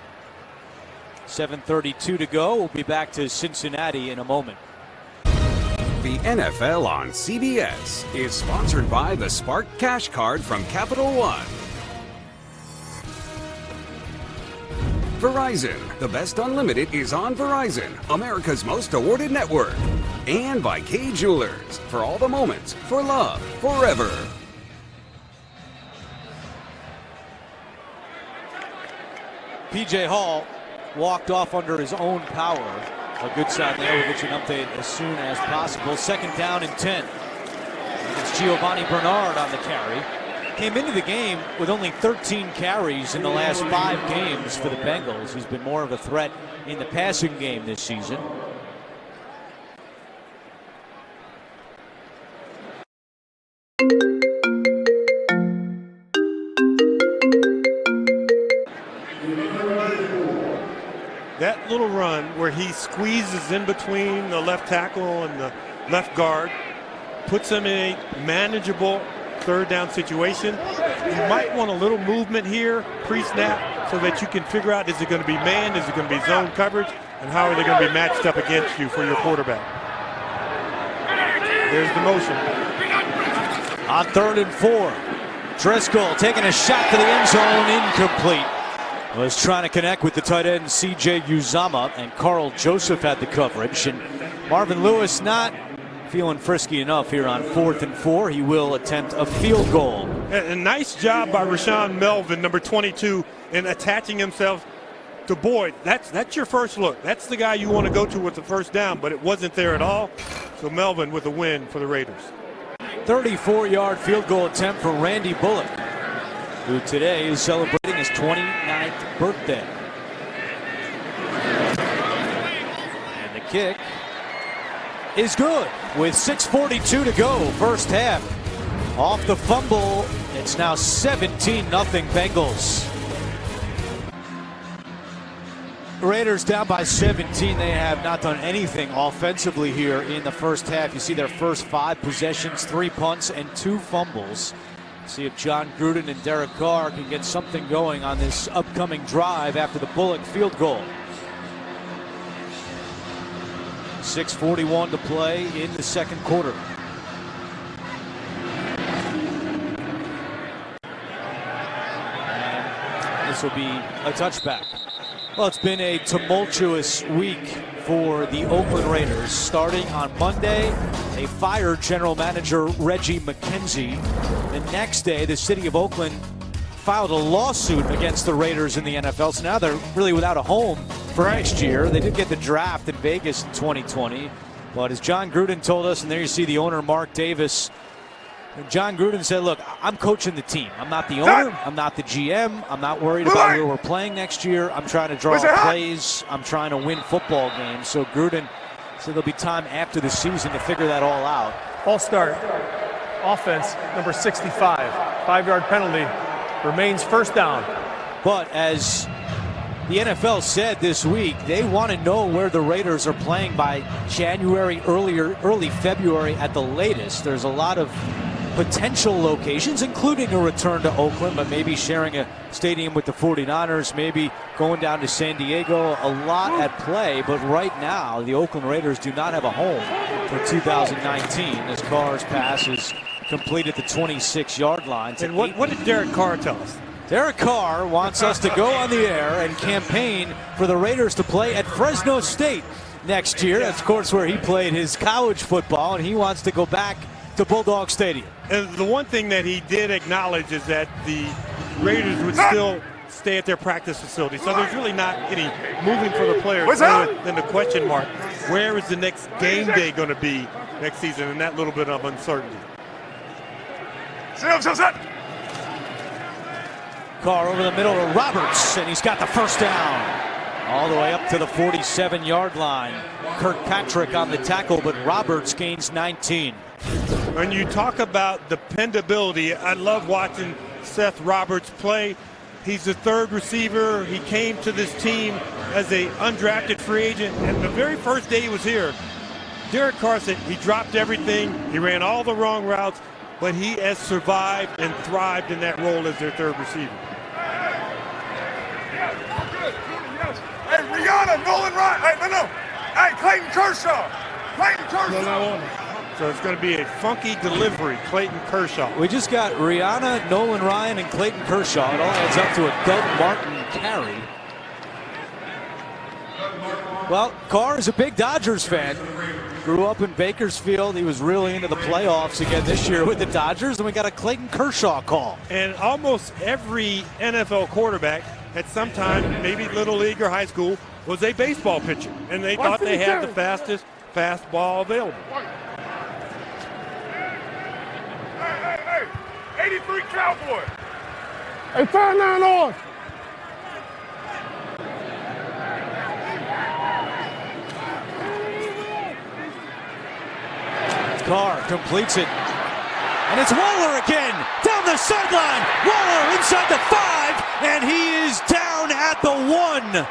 7:32 to go. We'll be back to Cincinnati in a moment. The NFL on CBS is sponsored by the Spark Cash Card from Capital One. Verizon, the best unlimited is on Verizon, America's most awarded network. And by Kay Jewelers, for all the moments, for love, forever. P.J. Hall walked off under his own power. A good sign there. We'll get you an update as soon as possible. Second down and 10. It's Giovanni Bernard on the carry. Came into the game with only 13 carries in the last 5 games for the Bengals. He's been more of a threat in the passing game this season. That little run where he squeezes in between the left tackle and the left guard puts him in a manageable third down situation. You might want a little movement here pre-snap so that you can figure out, is it going to be man, is it going to be zone coverage, and how are they going to be matched up against you for your quarterback. There's the motion. On 3rd and 4, Driscoll taking a shot to the end zone, incomplete. Was trying to connect with the tight end C.J. Uzama, and Carl Joseph had the coverage. And Marvin Lewis not feeling frisky enough here on 4th and 4. He will attempt a field goal. A nice job by Rashawn Melvin, number 22, in attaching himself to Boyd. That's your first look. That's the guy you want to go to with the first down, but it wasn't there at all. So Melvin with a win for the Raiders. 34-yard field goal attempt from Randy Bullock, who today is celebrating his 29th birthday. And the kick is good with 6:42 to go, first half. Off the fumble, it's now 17-0 Bengals. Raiders down by 17. They have not done anything offensively here in the first half. You see their first 5 possessions, 3 punts and 2 fumbles. See if John Gruden and Derek Carr can get something going on this upcoming drive after the Bullock field goal. 6:41 to play in the second quarter. And this will be a touchback. Well, it's been a tumultuous week for the Oakland Raiders. Starting on Monday, they fired general manager Reggie McKenzie. The next day, the city of Oakland filed a lawsuit against the Raiders in the NFL. So now they're really without a home for next year. They did get the draft in Vegas in 2020. But as John Gruden told us, and there you see the owner, Mark Davis, John Gruden said, look, I'm coaching the team. I'm not the owner. I'm not the GM. I'm not worried about where we're playing next year. I'm trying to draw plays. I'm trying to win football games. So Gruden said there'll be time after the season to figure that all out. All start. Offense, number 65. 5-yard penalty. Remains first down. But as the NFL said this week, they want to know where the Raiders are playing by January, early February at the latest. There's a lot of potential locations, including a return to Oakland, but maybe sharing a stadium with the 49ers, maybe going down to San Diego. A lot at play, but right now the Oakland Raiders do not have a home for 2019 as Carr's pass is complete at the 26-yard line. And what did Derek Carr tell us? Derek Carr wants us to go on the air and campaign for the Raiders to play at Fresno State next year. That's, of course, where he played his college football, and he wants to go back to Bulldog Stadium. And the one thing that he did acknowledge is that the Raiders would still stay at their practice facility. So there's really not any moving for the players other than the question mark. Where is the next game day going to be next season? And that little bit of uncertainty. Carr over the middle to Roberts, and he's got the first down. All the way up to the 47-yard line. Kirkpatrick on the tackle, but Roberts gains 19. When you talk about dependability, I love watching Seth Roberts play. He's the third receiver. He came to this team as an undrafted free agent, and the very first day he was here, Derek Carr said he dropped everything. He ran all the wrong routes, but he has survived and thrived in that role as their third receiver. Hey, Rihanna, Nolan Ryan. Hey, no. Hey, Clayton Kershaw. Clayton Kershaw. So it's going to be a funky delivery, Clayton Kershaw. We just got Rihanna, Nolan Ryan, and Clayton Kershaw. It all adds up to a Doug Martin carry. Well, Carr is a big Dodgers fan. Grew up in Bakersfield. He was really into the playoffs again this year with the Dodgers, and we got a Clayton Kershaw call. And almost every NFL quarterback at some time, maybe little league or high school, was a baseball pitcher, and they thought they had the fastest fastball available. Hey, 83 Cowboy. Hey, 5-9 on. Carr completes it. And it's Waller again, down the sideline. Waller inside the 5, and he is down at the 1.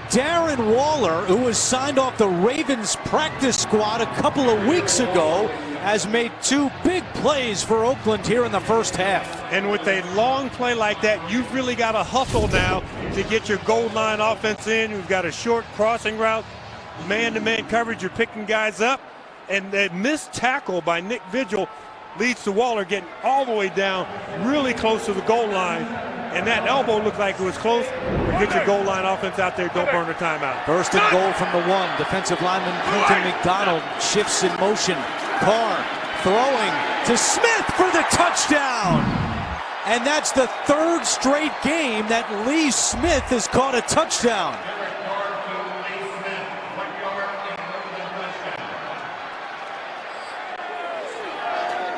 Darren Waller, who was signed off the Ravens practice squad a couple of weeks ago, has made 2 big plays for Oakland here in the first half. And with a long play like that, you've really got to hustle now to get your goal line offense in. You've got a short crossing route, man-to-man coverage, you're picking guys up, and that missed tackle by Nick Vigil leads to Waller getting all the way down really close to the goal line, and that elbow looked like it was close. Get your goal line offense out there, don't burn the timeout. First and goal from the 1. Defensive lineman Clinton McDonald shifts in motion. Carr throwing to Smith for the touchdown. And that's the 3rd straight game that Lee Smith has caught a touchdown.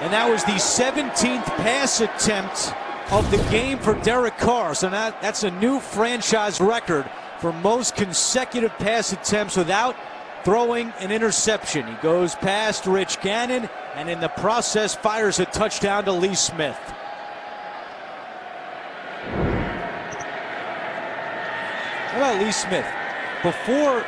And that was the 17th pass attempt of the game for Derek Carr. So that's a new franchise record for most consecutive pass attempts without throwing an interception. He goes past Rich Gannon and in the process fires a touchdown to Lee Smith. How about Lee Smith? Before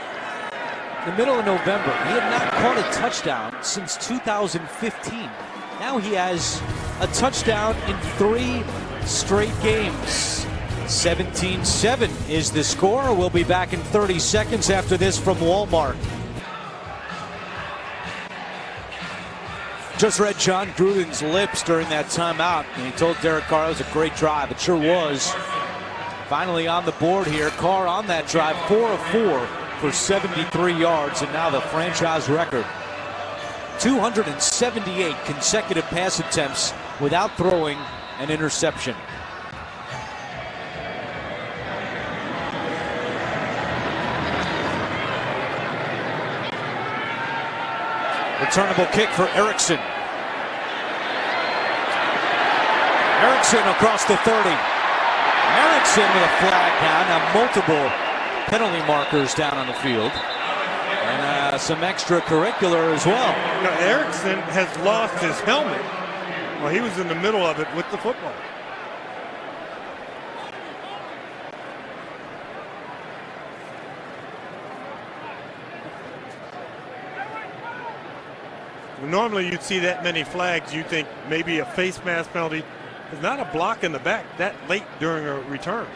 the middle of November, he had not caught a touchdown since 2015. Now he has a touchdown in 3 straight games. 17-7 is the score. We'll be back in 30 seconds after this from Walmart. Just read John Gruden's lips during that timeout, and he told Derek Carr it was a great drive. It sure was. Finally on the board here. Carr on that drive, 4 of 4 for 73 yards, and now the franchise record. 278 consecutive pass attempts without throwing an interception. Returnable kick for Erickson. Erickson across the 30. Erickson with a flag down. Now multiple penalty markers down on the field. And some extracurricular as well. You know, Erickson has lost his helmet. Well, he was in the middle of it with the football. Normally you'd see that many flags, you'd think maybe a face mask penalty. It's not a block in the back that late during a return.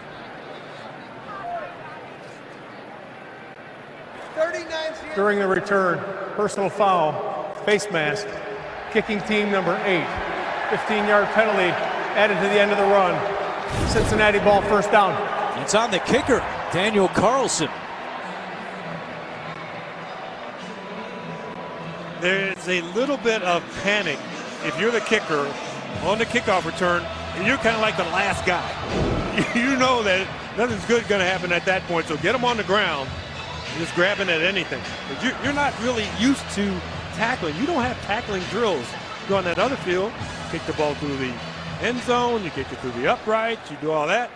39. During the return, personal foul, face mask, kicking team number 8. 15-yard penalty added to the end of the run. Cincinnati ball, first down. It's on the kicker, Daniel Carlson. There's a little bit of panic if you're the kicker on the kickoff return, and you're kind of like the last guy. You know that nothing's good going to happen at that point, so get them on the ground, just grabbing at anything. But you're not really used to tackling. You don't have tackling drills. You go on that other field, kick the ball through the end zone, you kick it through the uprights, you do all that.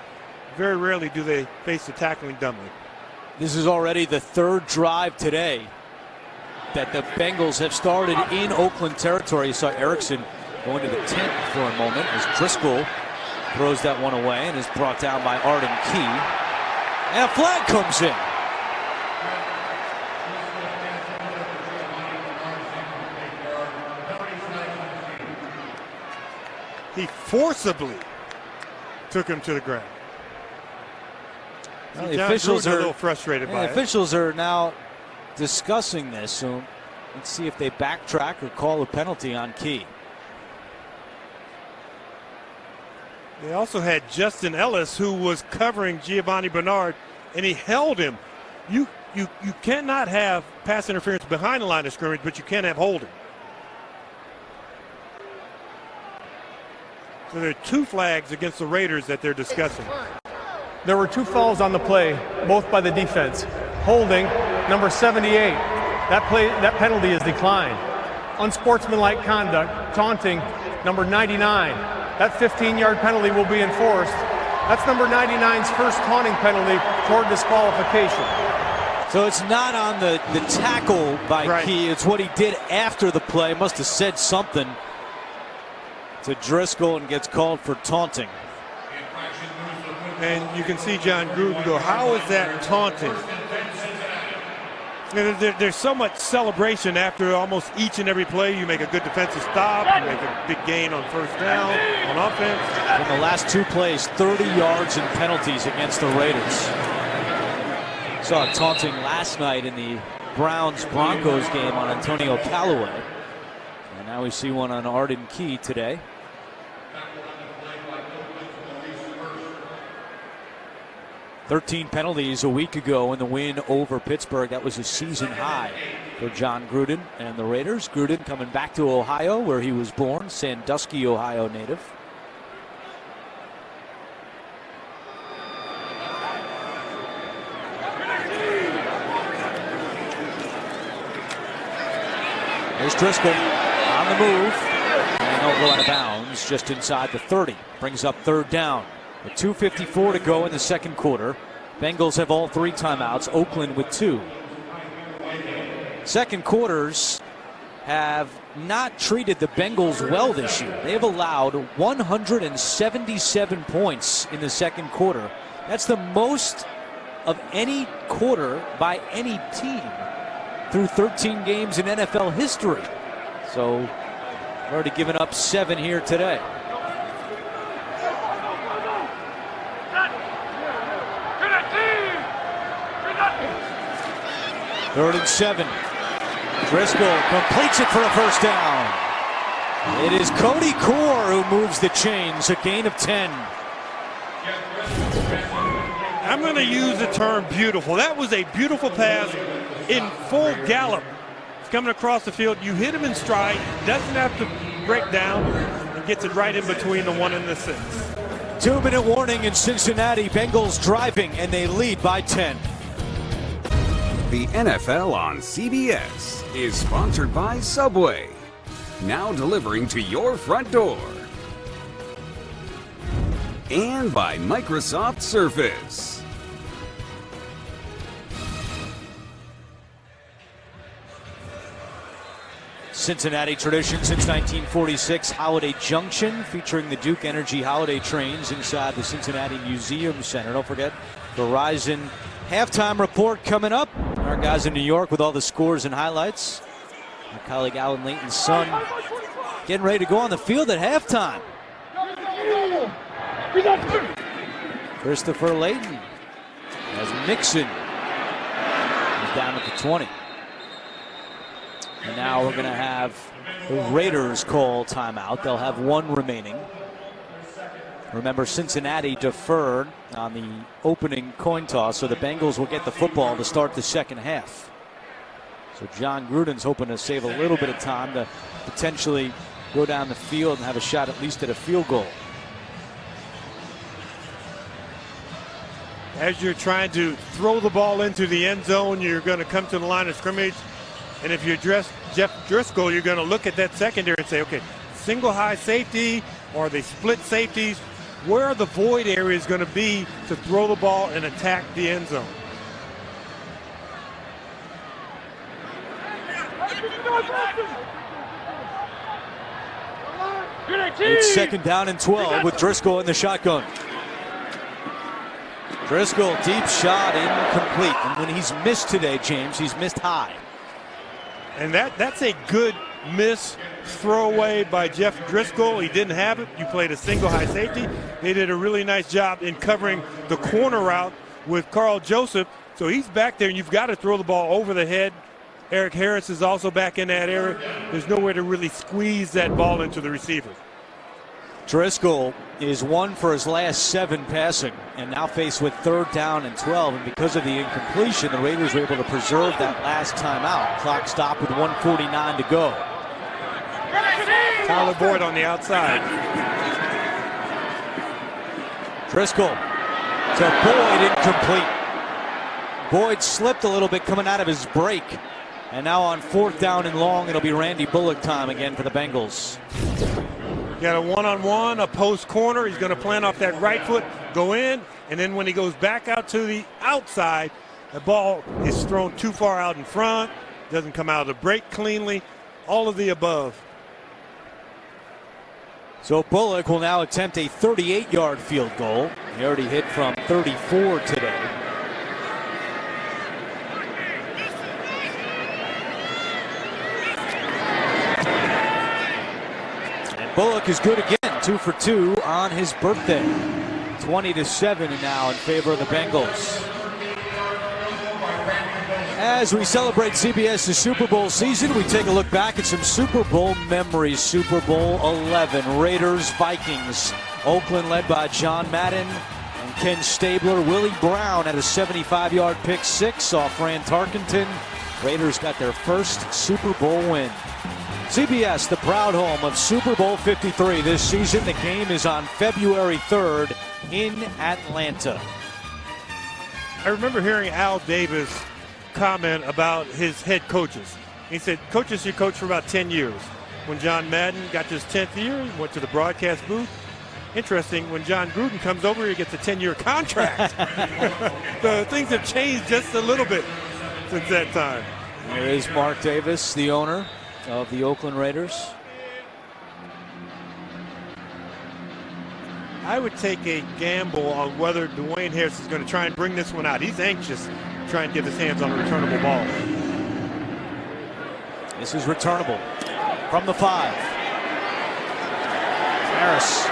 Very rarely do they face the tackling dummy. This is already the third drive today that the Bengals have started in Oakland territory. You saw Erickson going to the 10th for a moment as Driscoll throws that one away and is brought down by Arden Key. And a flag comes in. He forcibly took him to the ground. Well, the officials are a little frustrated by it. Officials are now discussing this, so let's see if they backtrack or call a penalty on Key. They also had Justin Ellis, who was covering Giovanni Bernard, and he held him. You cannot have pass interference behind the line of scrimmage, but you can have holding. So there are two flags against the Raiders that they're discussing. There were 2 fouls on the play, both by the defense. Holding, number 78. That penalty is declined. Unsportsmanlike conduct, taunting, number 99. That 15-yard penalty will be enforced. That's number 99's first taunting penalty toward disqualification. So it's not on the tackle by Key. It's what he did after the play. Must have said something to Driscoll and gets called for taunting. And you can see John Gruden go, how is that taunting? There's so much celebration after almost each and every play. You make a good defensive stop, you make a big gain on first down, on offense. In the last 2 plays, 30 yards and penalties against the Raiders. Saw taunting last night in the Browns-Broncos game on Antonio Callaway. And now we see one on Arden Key today. "13 penalties a week ago in the win over Pittsburgh. That was a season high for John Gruden and the Raiders. Gruden coming back to Ohio, where he was born, Sandusky, Ohio native. There's Driscoll on the move, and they'll go out of bounds just inside the 30. Brings up 3rd down. With 2:54 to go in the second quarter. Bengals have all 3 timeouts, Oakland with 2. Second quarters have not treated the Bengals well this year. They have allowed 177 points in the second quarter. That's the most of any quarter by any team through 13 games in NFL history. So, they've already given up 7 here today. 3rd and 7. Driscoll completes it for a first down. It is Cody Core who moves the chains, a gain of 10. I'm going to use the term beautiful. That was a beautiful pass in full gallop. It's coming across the field. You hit him in stride, doesn't have to break down, and gets it right in between the 1 and the 6. 2-minute warning in Cincinnati. Bengals driving, and they lead by 10. The NFL on CBS is sponsored by Subway, now delivering to your front door. And by Microsoft Surface. Cincinnati tradition since 1946, Holiday Junction, featuring the Duke Energy Holiday Trains inside the Cincinnati Museum Center. Don't forget, Verizon halftime report coming up. Our guys in New York with all the scores and highlights. My colleague Alan Layton's son getting ready to go on the field at halftime. Christopher Layton as Mixon is down at the 20. And now we're going to have the Raiders call timeout. They'll have 1 remaining. Remember, Cincinnati deferred on the opening coin toss, so the Bengals will get the football to start the second half. So John Gruden's hoping to save a little bit of time to potentially go down the field and have a shot at least at a field goal. As you're trying to throw the ball into the end zone, you're going to come to the line of scrimmage. And if you address Jeff Driscoll, you're going to look at that secondary and say, okay, single high safety or they split safeties. Where are the void areas going to be to throw the ball and attack the end zone? It's 2nd down and 12 with Driscoll in the shotgun. Driscoll, deep shot, incomplete. And when he's missed today, James, he's missed high. And that's a good miss throwaway by Jeff Driscoll. He didn't have it. You played a single high safety. They did a really nice job in covering the corner route with Carl Joseph. So he's back there, and you've got to throw the ball over the head. Eric Harris is also back in that area. There's nowhere to really squeeze that ball into the receiver. Driscoll is 1 for his last 7 passing, and now faced with 3rd down and 12. And because of the incompletion, the Raiders were able to preserve that last timeout. Clock stopped with 1:49 to go. Tyler Boyd on the outside. Driscoll to Boyd, incomplete. Boyd slipped a little bit coming out of his break. And now on 4th down and long, it'll be Randy Bullock time again for the Bengals. Got a one-on-one, a post corner. He's going to plant off that right foot, go in, and then when he goes back out to the outside, the ball is thrown too far out in front, doesn't come out of the break cleanly, all of the above. So Bullock will now attempt a 38-yard field goal. He already hit from 34 today. Bullock is good again, 2 for 2 on his birthday. 20-7 now in favor of the Bengals. As we celebrate CBS's Super Bowl season, we take a look back at some Super Bowl memories. Super Bowl 11, Raiders, Vikings. Oakland led by John Madden and Ken Stabler. Willie Brown had a 75-yard pick six off Fran Tarkenton. Raiders got their first Super Bowl win. CBS, the proud home of Super Bowl 53 this season. The game is on February 3rd in Atlanta. I remember hearing Al Davis comment about his head coaches. He said, coaches should coach for about 10 years. When John Madden got to his 10th year, he went to the broadcast booth. Interesting, when John Gruden comes over, he gets a 10-year contract. So things have changed just a little bit since that time. There is Mark Davis, the owner of the Oakland Raiders. I would take a gamble on whether Dwayne Harris is going to try and bring this one out. He's anxious to try and get his hands on a returnable ball. This is returnable from the 5. Harris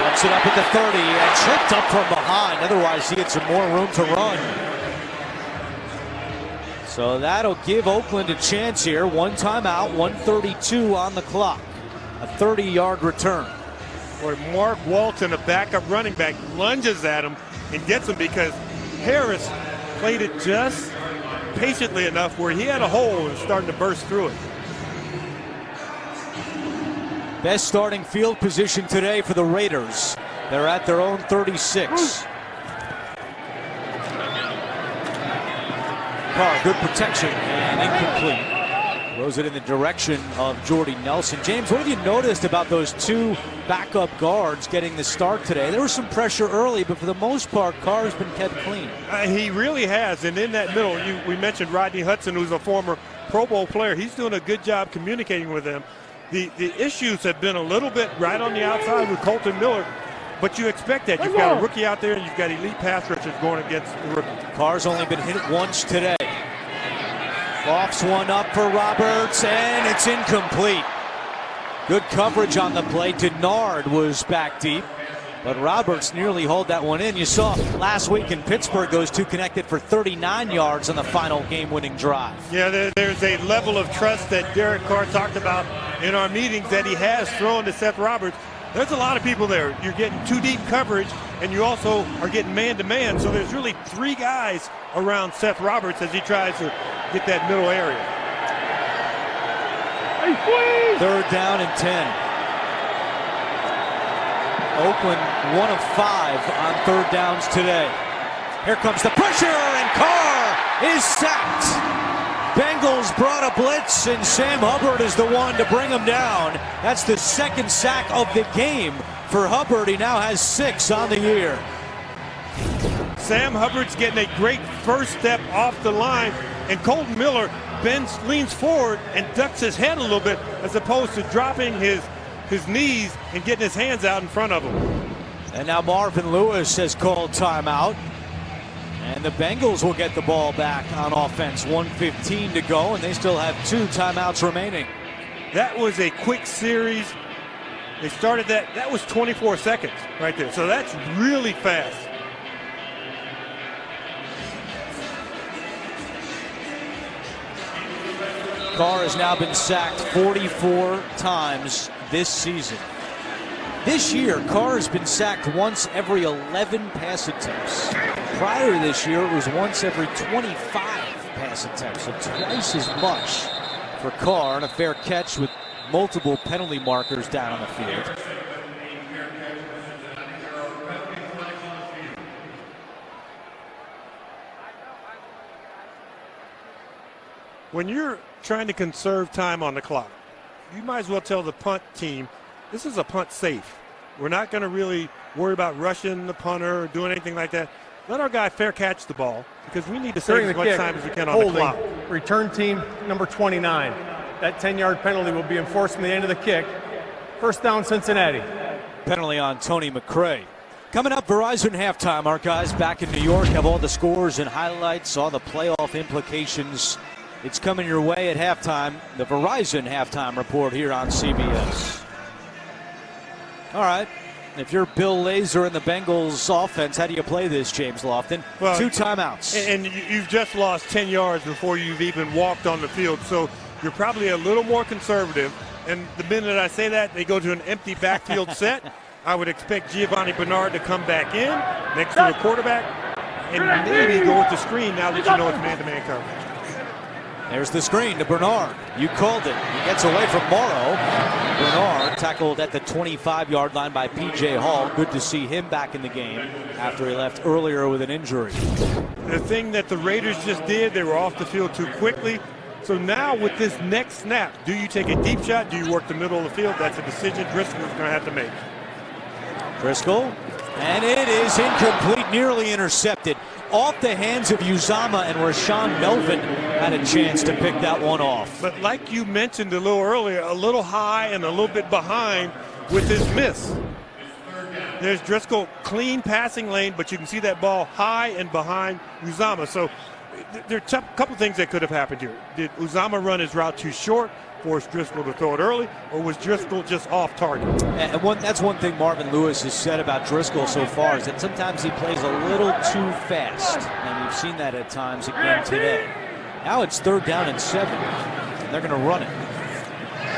puts it up at the 30 and tripped up from behind. Otherwise, he had some more room to run. So that'll give Oakland a chance here. One timeout, 1:32 on the clock. A 30-yard return. Or Mark Walton, a backup running back, lunges at him and gets him because Harris played it just patiently enough where he had a hole and starting to burst through it. Best starting field position today for the Raiders. They're at their own 36. Carr, good protection and incomplete. Throws it in the direction of Jordy Nelson. James, what have you noticed about those two backup guards getting the start today? There was some pressure early, but for the most part, Carr's been kept clean. He really has, and in that middle, we mentioned Rodney Hudson, who's a former Pro Bowl player. He's doing a good job communicating with them. The issues have been a little bit right on the outside with Colton Miller, but you expect that. You've got a rookie out there, and you've got elite pass rushers going against the rookie. Carr's only been hit once today. Lofts one up for Roberts, and it's incomplete. Good coverage on the play. Denard was back deep, but Roberts nearly hauled that one in. You saw last week in Pittsburgh, those two connected for 39 yards on the final game-winning drive. Yeah, there's a level of trust that Derek Carr talked about in our meetings that he has thrown to Seth Roberts. There's a lot of people there. You're getting too deep coverage, and you also are getting man-to-man. So there's really three guys around Seth Roberts as he tries to get that middle area. Third down and 10. Oakland 1 of 5 on third downs today. Here comes the pressure, and Carr is sacked. Bengals brought a blitz, and Sam Hubbard is the one to bring him down. That's the second sack of the game for Hubbard. He now has 6 on the year. Sam Hubbard's getting a great first step off the line, and Colton Miller leans forward and ducks his head a little bit as opposed to dropping his knees and getting his hands out in front of him. And now Marvin Lewis has called timeout. And the Bengals will get the ball back on offense. 1:15 to go, and they still have 2 timeouts remaining. That was a quick series. They started that. That was 24 seconds right there. So that's really fast. Carr has now been sacked 44 times this season. This year, Carr has been sacked once every 11 pass attempts. Prior to this year, it was once every 25 pass attempts, so twice as much for Carr, and a fair catch with multiple penalty markers down on the field. When you're trying to conserve time on the clock, you might as well tell the punt team, this is a punt safe. We're not going to really worry about rushing the punter or doing anything like that. Let our guy fair catch the ball because we need to save as much time as we can on the clock. Return team number 29. That 10-yard penalty will be enforced from the end of the kick. First down, Cincinnati. Penalty on Tony McRae. Coming up, Verizon halftime. Our guys back in New York have all the scores and highlights, all the playoff implications. It's coming your way at halftime. The Verizon halftime report here on CBS. All right. If you're Bill Lazor and the Bengals offense, how do you play this, James Lofton? Well, 2 timeouts. And you've just lost 10 yards before you've even walked on the field. So you're probably a little more conservative. And the minute I say that, they go to an empty backfield set. I would expect Giovanni Bernard to come back in next to the quarterback and maybe go with the screen now that you know it's man-to-man coverage. There's the screen to Bernard. You called it. He gets away from Morrow. Bernard tackled at the 25-yard line by P.J. Hall. Good to see him back in the game after he left earlier with an injury. The thing that the Raiders just did, they were off the field too quickly. So now with this next snap, do you take a deep shot? Do you work the middle of the field? That's a decision Driscoll's going to have to make. Driscoll, and it is incomplete, nearly intercepted. Off the hands of Uzama, and Rashawn Melvin had a chance to pick that one off. But like you mentioned a little earlier, a little high and a little bit behind with his miss. There's Driscoll, clean passing lane, but you can see that ball high and behind Uzama. So there are a couple things that could have happened here. Did Uzama run his route too short, force Driscoll to throw it early, or was Driscoll just off target? And that's one thing Marvin Lewis has said about Driscoll so far, is that sometimes he plays a little too fast. And we've seen that at times again today. Now it's 3rd down and 7, and they're going to run it.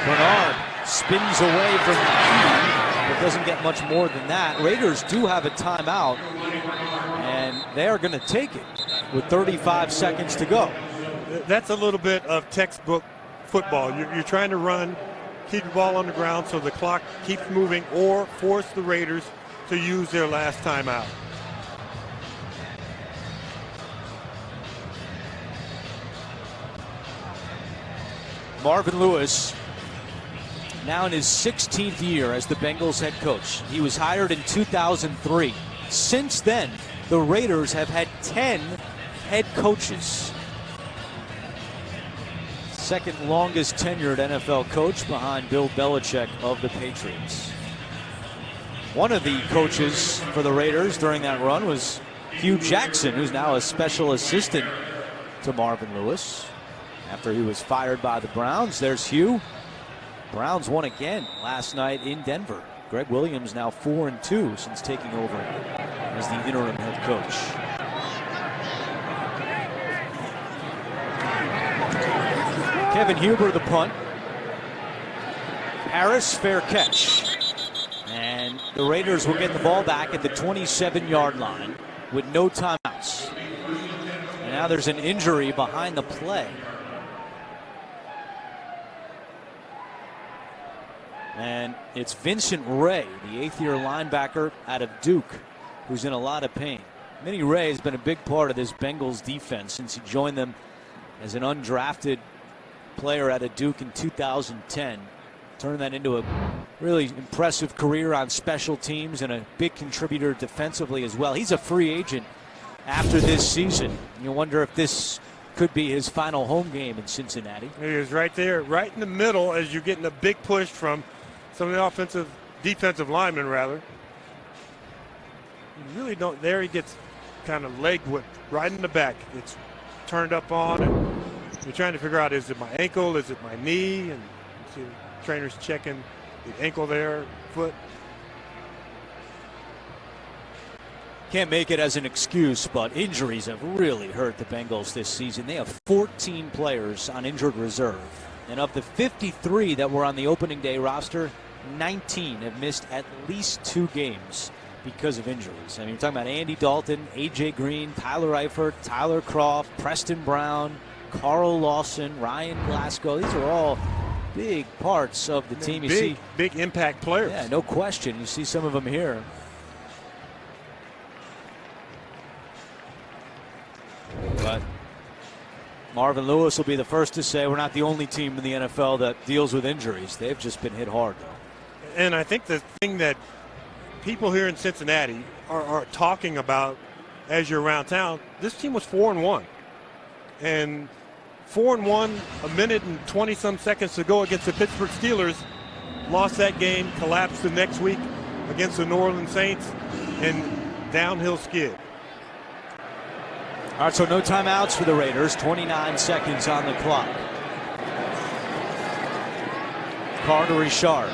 Bernard spins away from the key, but doesn't get much more than that. Raiders do have a timeout, and they are going to take it with 35 seconds to go. That's a little bit of textbook football. You're trying to run, keep the ball on the ground so the clock keeps moving, or force the Raiders to use their last timeout. Marvin Lewis, now in his 16th year as the Bengals head coach. He was hired in 2003. Since then, the Raiders have had 10 head coaches. Second longest tenured NFL coach behind Bill Belichick of the Patriots. One of the coaches for the Raiders during that run was Hugh Jackson, who's now a special assistant to Marvin Lewis after he was fired by the Browns. There's Hugh. Browns won again last night in Denver. Greg Williams now 4-2 since taking over as the interim head coach. Kevin Huber, the punt. Harris, fair catch. And the Raiders will get the ball back at the 27-yard line with no timeouts. And now there's an injury behind the play. And it's Vincent Ray, the 8th-year linebacker out of Duke, who's in a lot of pain. Vinny Ray has been a big part of this Bengals defense since he joined them as an undrafted player out of Duke in 2010. Turned that into a really impressive career on special teams and a big contributor defensively as well. He's a free agent after this season. You wonder if this could be his final home game in Cincinnati. He is right there, right in the middle as you're getting a big push from some of the defensive linemen, rather. You really don't, there he gets kind of leg whipped right in the back. It's turned up on, and you're trying to figure out, is it my ankle, is it my knee? And see trainers checking the ankle there, foot. Can't make it as an excuse, but injuries have really hurt the Bengals this season. They have 14 players on injured reserve. And of the 53 that were on the opening day roster, 19 have missed at least 2 games because of injuries. I mean, you're talking about Andy Dalton, A.J. Green, Tyler Eifert, Tyler Croft, Preston Brown, Carl Lawson, Ryan Glasgow. These are all big parts of the team. You see big impact players. Yeah, no question. You see some of them here. But Marvin Lewis will be the first to say we're not the only team in the NFL that deals with injuries. They've just been hit hard, though. And I think the thing that people here in Cincinnati are talking about as you're around town, this team was 4-1. And 4-1, a minute and 20-some seconds to go against the Pittsburgh Steelers. Lost that game, collapsed the next week against the New Orleans Saints, and downhill skid. All right, so no timeouts for the Raiders. 29 seconds on the clock. Carr to Richard.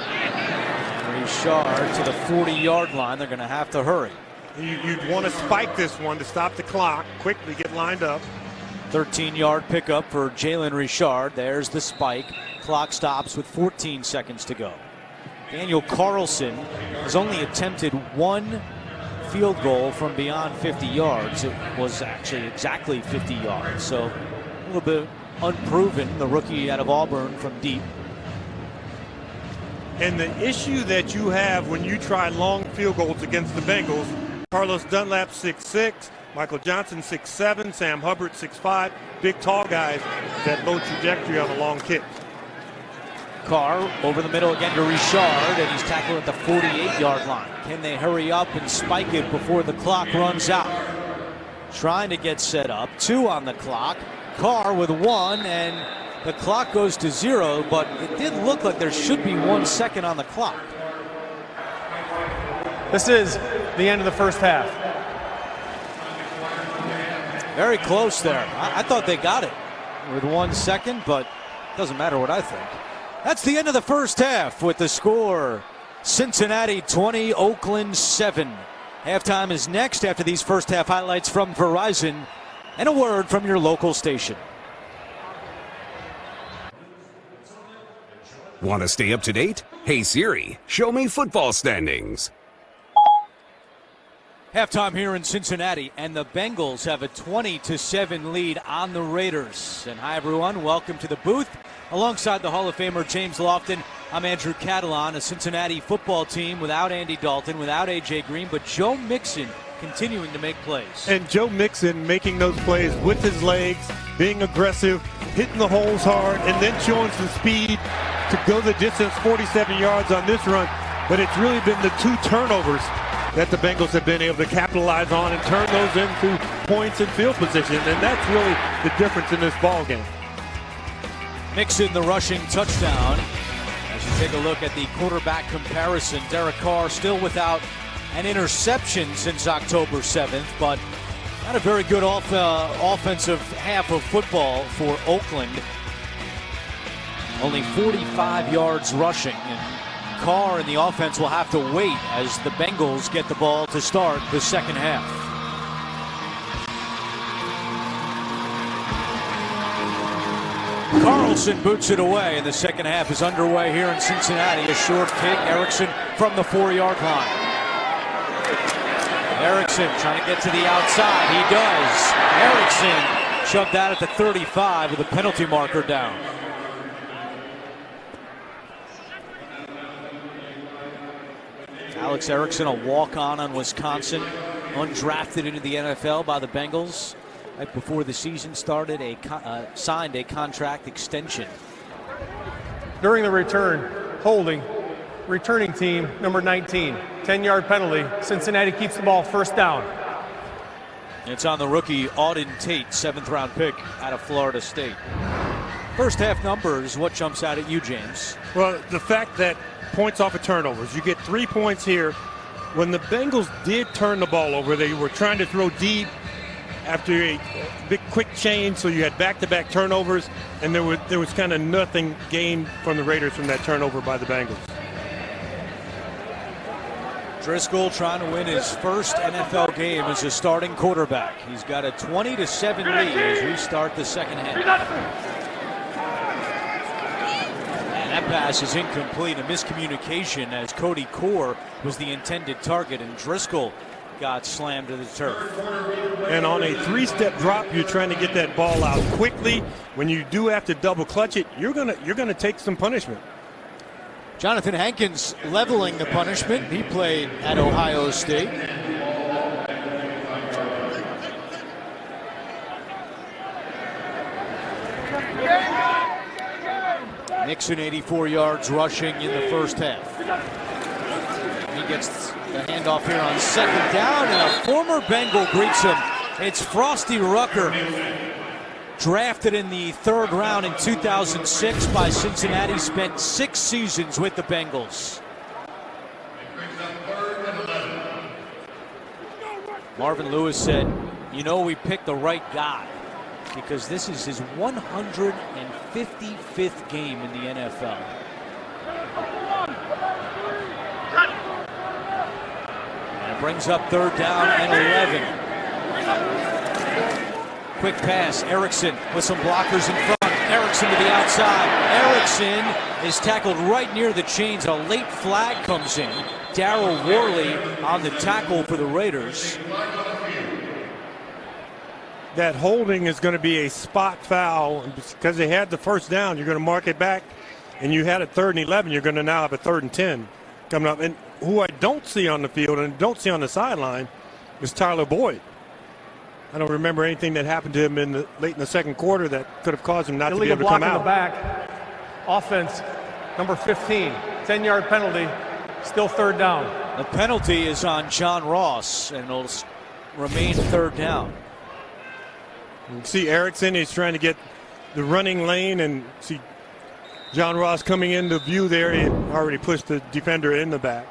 Richard to the 40-yard line. They're going to have to hurry. You'd want to spike this one to stop the clock, quickly get lined up. 13-yard pickup for Jalen Richard. There's the spike. Clock stops with 14 seconds to go. Daniel Carlson has only attempted 1 field goal from beyond 50 yards. It was actually exactly 50 yards, so a little bit unproven, the rookie out of Auburn from deep. And the issue that you have when you try long field goals against the Bengals, Carlos Dunlap 6'6", Michael Johnson 6'7", Sam Hubbard 6'5", big tall guys, that low trajectory on a long kick. Carr over the middle again to Richard, and he's tackled at the 48-yard line. Can they hurry up and spike it before the clock runs out? Trying to get set up. 2 on the clock. Carr with 1, and the clock goes to 0, but it did look like there should be 1 second on the clock. This is the end of the first half. Very close there. I thought they got it with 1 second, but it doesn't matter what I think. That's the end of the first half with the score Cincinnati 20, Oakland 7. Halftime is next after these first half highlights from Verizon and a word from your local station. Want to stay up to date? Hey Siri, show me football standings. Halftime here in Cincinnati, and the Bengals have a 20-7 lead on the Raiders. And hi everyone, welcome to the booth. Alongside the Hall of Famer James Lofton, I'm Andrew Catalan. A Cincinnati football team without Andy Dalton, without A.J. Green, but Joe Mixon continuing to make plays. And Joe Mixon making those plays with his legs, being aggressive, hitting the holes hard, and then showing some speed to go the distance, 47 yards on this run. But it's really been the 2 turnovers that the Bengals have been able to capitalize on and turn those into points and field position. And that's really the difference in this ball game. Mixon, the rushing touchdown. As you take a look at the quarterback comparison, Derek Carr still without an interception since October 7th, but not a very good offensive half of football for Oakland. Only 45 yards rushing, and Carr and the offense will have to wait as the Bengals get the ball to start the second half. Carlson boots it away, and the second half is underway here in Cincinnati. A short kick, Erickson from the 4-yard line. Erickson trying to get to the outside. He does. Erickson shoved out at the 35 with a penalty marker down. Alex Erickson, a walk-on on Wisconsin, undrafted into the NFL by the Bengals. Right before the season started, signed a contract extension. During the return, holding, returning team, number 19, 10-yard penalty. Cincinnati keeps the ball, first down. It's on the rookie Auden Tate, 7th-round pick out of Florida State. First half numbers, what jumps out at you, James? Well, the fact that points off of turnovers. You get 3 points here. When the Bengals did turn the ball over, they were trying to throw deep after a big quick change, so you had back-to-back turnovers, and there was kind of nothing gained from the Raiders from that turnover by the Bengals. Driscoll trying to win his first NFL game as a starting quarterback. He's got a 20-7 lead as we start the second half. And that pass is incomplete, a miscommunication as Cody Core was the intended target and Driscoll got slammed to the turf. And on a 3-step drop, you're trying to get that ball out quickly. When you do have to double clutch it, you're gonna take some punishment. Jonathan Hankins leveling the punishment. He played at Ohio State. Nixon 84 yards rushing in the first half. He gets the handoff here on second down, and a former Bengal greets him. It's Frosty Rucker, drafted in the 3rd round in 2006 by Cincinnati, spent 6 seasons with the Bengals. Marvin Lewis said, you know, we picked the right guy because this is his 155th game in the NFL. And it brings up 3rd down and 11. Quick pass, Erickson with some blockers in front. Erickson to the outside. Erickson is tackled right near the chains. A late flag comes in. Darryl Worley on the tackle for the Raiders. That holding is going to be a spot foul because they had the first down. You're going to mark it back, and you had a 3rd and 11. You're going to now have a 3rd and 10 coming up. And who I don't see on the field and don't see on the sideline is Tyler Boyd. I don't remember anything that happened to him late in the second quarter that could have caused him not to be able to come out. Illegal block in the back. Offense, number 15, 10-yard penalty, still 3rd down. The penalty is on John Ross, and it'll remain 3rd down. You see Erickson, he's trying to get the running lane, and see John Ross coming into view there. He already pushed the defender in the back.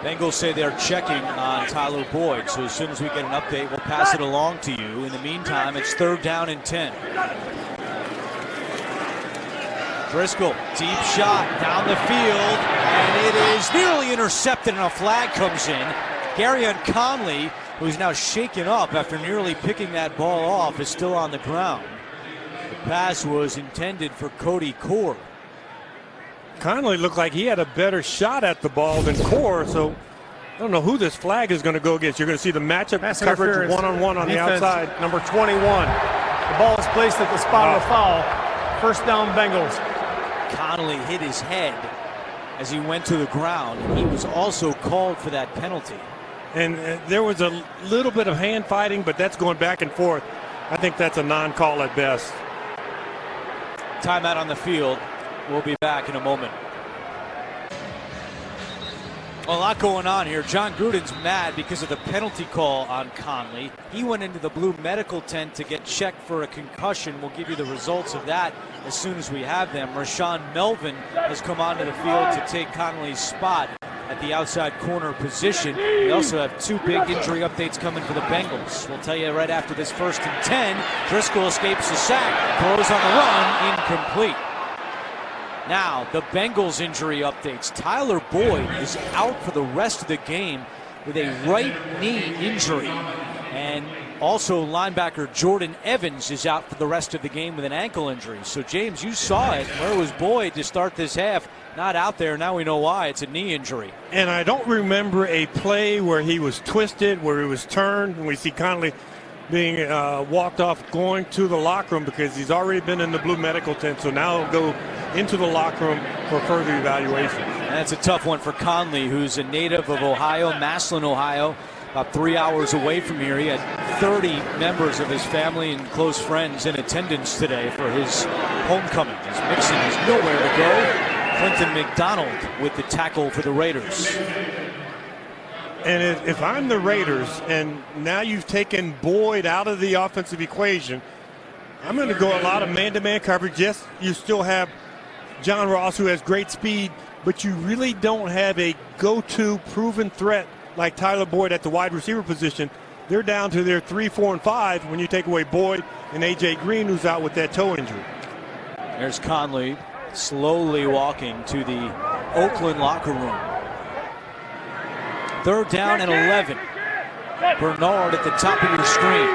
Bengals say they're checking on Tyler Boyd, so as soon as we get an update, we'll pass it along to you. In the meantime, it's 3rd down and 10. Driscoll, deep shot down the field, and it is nearly intercepted, and a flag comes in. Garyon Conley, who's now shaken up after nearly picking that ball off, is still on the ground. The pass was intended for Cody Core. Conley looked like he had a better shot at the ball than Core, so I don't know who this flag is going to go against. You're going to see the matchup coverage one-on-one on the outside. Number 21. The ball is placed at the spot of the foul. First down, Bengals. Conley hit his head as he went to the ground. He was also called for that penalty. And there was a little bit of hand fighting, but that's going back and forth. I think that's a non-call at best. Timeout on the field. We'll be back in a moment. A lot going on here. John Gruden's mad because of the penalty call on Conley. He went into the blue medical tent to get checked for a concussion. We'll give you the results of that as soon as we have them. Rashawn Melvin has come onto the field to take Conley's spot at the outside corner position. We also have 2 big injury updates coming for the Bengals. We'll tell you right after this 1st and 10. Driscoll escapes the sack, throws on the run, incomplete. Now, the Bengals injury updates. Tyler Boyd is out for the rest of the game with a right knee injury. And also linebacker Jordan Evans is out for the rest of the game with an ankle injury. So, James, you saw it. Where was Boyd to start this half? Not out there. Now we know why. It's a knee injury. And I don't remember a play where he was twisted, where he was turned. And we see Conley being walked off going to the locker room because he's already been in the blue medical tent. So now he'll go into the locker room for further evaluation. That's a tough one for Conley, who's a native of Ohio, Massillon, Ohio, about 3 hours away from here. He had 30 members of his family and close friends in attendance today for his homecoming. As Mixon is nowhere to go. Clinton McDonald with the tackle for the Raiders. And if I'm the Raiders and now you've taken Boyd out of the offensive equation, I'm going to go a lot of man-to-man coverage. Yes, you still have John Ross, who has great speed, but you really don't have a go-to proven threat like Tyler Boyd at the wide receiver position. They're down to their 3, 4, and 5 when you take away Boyd and A.J. Green, who's out with that toe injury. There's Conley slowly walking to the Oakland locker room. 3rd down and 11. Bernard at the top of your screen.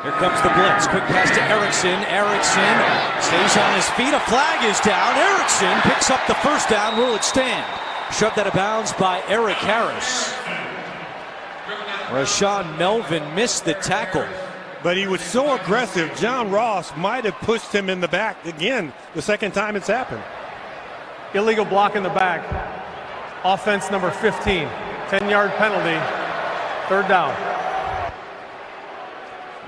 Here comes the blitz. Quick pass to Erickson. Erickson stays on his feet. A flag is down. Erickson picks up the 1st down. Will it stand? Shoved out of bounds by Eric Harris. Rashawn Melvin missed the tackle. But he was so aggressive, John Ross might have pushed him in the back again the second time it's happened. Illegal block in the back. Offense number 15. 10-yard penalty. 3rd down.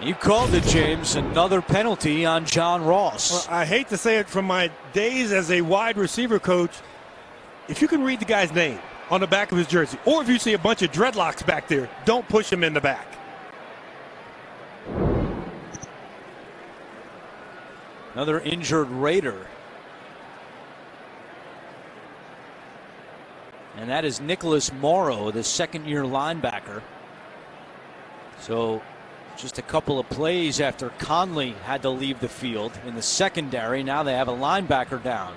You called it, James. Another penalty on John Ross. Well, I hate to say it, from my days as a wide receiver coach, if you can read the guy's name on the back of his jersey, or if you see a bunch of dreadlocks back there, don't push him in the back. Another injured Raider. And that is Nicholas Morrow, the 2nd-year linebacker. So just a couple of plays after Conley had to leave the field in the secondary. Now they have a linebacker down.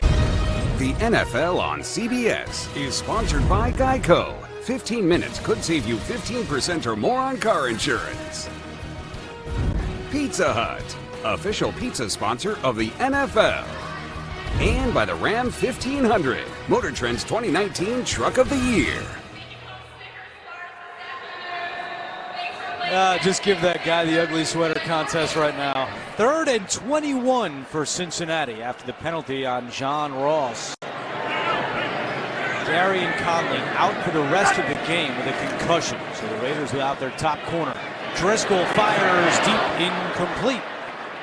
The NFL on CBS is sponsored by Geico. 15 minutes could save you 15% or more on car insurance. Pizza Hut, official pizza sponsor of the NFL. And by the Ram 1500, Motor Trend's 2019 Truck of the Year. Just give that guy the ugly sweater contest right now. 3rd and 21 for Cincinnati after the penalty on John Ross. Gary and Conley out for the rest of the game with a concussion. So the Raiders without their top corner. Driscoll fires deep, incomplete.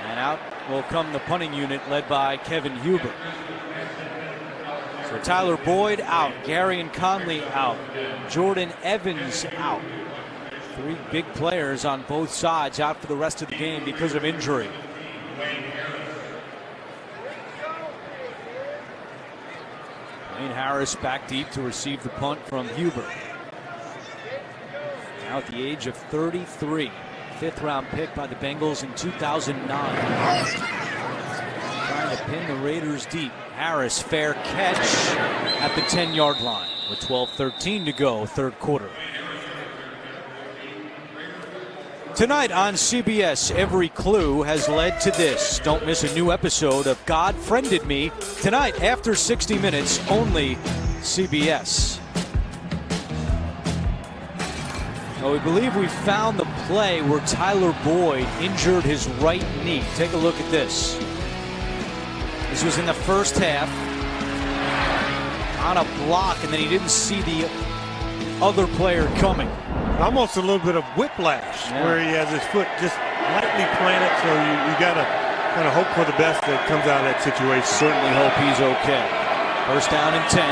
And out will come the punting unit led by Kevin Huber. So Tyler Boyd out, Gary and Conley out, Jordan Evans out. 3 big players on both sides out for the rest of the game because of injury. Wayne Harris back deep to receive the punt from Huber. Now at the age of 33, 5th-round pick by the Bengals in 2009. Trying to pin the Raiders deep. Harris, fair catch at the 10-yard line with 12:13 to go, 3rd quarter. Tonight on CBS, every clue has led to this. Don't miss a new episode of God Friended Me tonight after 60 minutes, only CBS. Well, we believe we found the play where Tyler Boyd injured his right knee. Take a look at this. This was in the 1st half on a block, and then he didn't see the other player coming. Almost a little bit of whiplash, where he has his foot just lightly planted, so you got to kind of hope for the best that comes out of that situation. Certainly hope he's okay. 1st down and 10.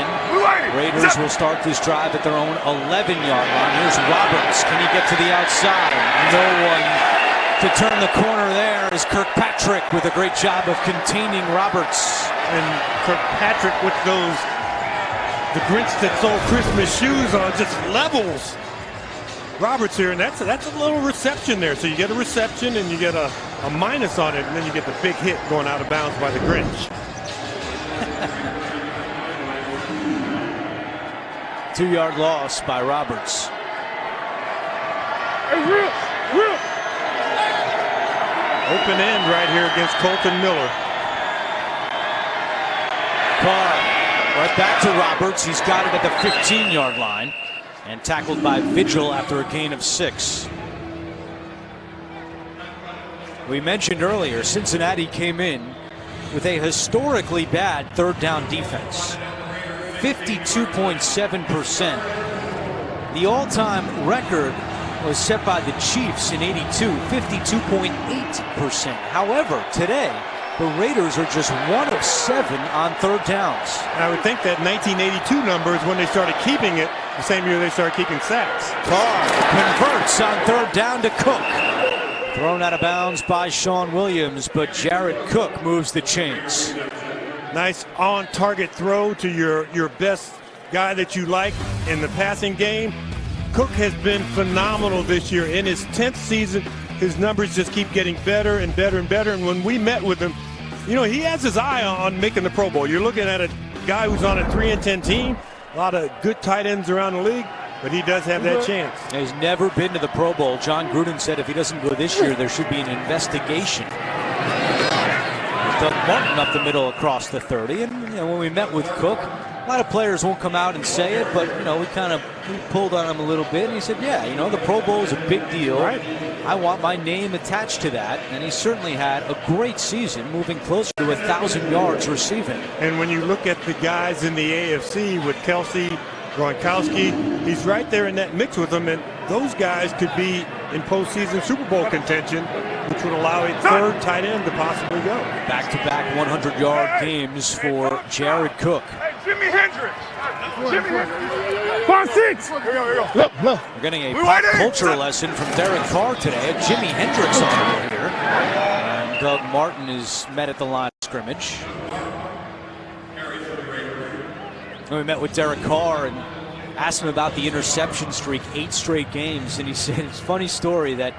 Raiders will start this drive at their own 11-yard line. Here's Roberts. Can he get to the outside? No one to turn the corner there is Kirkpatrick with a great job of containing Roberts. And Kirkpatrick with those, the Grinch that sold Christmas shoes on, just levels Roberts here, and that's a little reception there. So you get a reception and you get a minus on it, and then you get the big hit going out of bounds by the Grinch. 2-yard loss by Roberts. Open end right here against Colton Miller. Carr right back to Roberts. He's got it at the 15-yard line. And tackled by Vigil after a gain of 6. We mentioned earlier, Cincinnati came in with a historically bad third down defense. 52.7%. The all-time record was set by the Chiefs in '82, 52.8%. However, today, the Raiders are just 1 of 7 on third downs. I would think that 1982 number is when they started keeping it, the same year they started keeping sacks. Carr converts on third down to Cook. Thrown out of bounds by Sean Williams, but Jared Cook moves the chains. Nice on-target throw to your best guy that you like in the passing game. Cook has been phenomenal this year. In his 10th season, his numbers just keep getting better and better and better. And when we met with him, you know, he has his eye on making the Pro Bowl. You're looking at a guy who's on a 3-10 team, a lot of good tight ends around the league, but he does have that chance. He's never been to the Pro Bowl. John Gruden said if he doesn't go this year, there should be an investigation. Doug Martin up the middle across the 30. And you know, when we met with Cook, a lot of players won't come out and say it, but you know, we pulled on him a little bit, and he said, yeah, you know, the Pro Bowl is a big deal. Right. I want my name attached to that. And he certainly had a great season, moving closer to 1,000 yards receiving. And when you look at the guys in the AFC with Kelsey, Gronkowski, he's right there in that mix with them, and those guys could be in postseason Super Bowl contention, which would allow a third tight end to possibly go. Back-to-back 100-yard games for Jared Cook. Hey, Jimi Hendrix. Jimi Hendrix. 5-6. Here we go. We're getting a pop culture lesson from Derek Carr today. Jimi Hendrix on here. And Doug Martin is met at the line of scrimmage. And we met with Derek Carr and asked him about the interception streak, 8 straight games. And he said it's a funny story that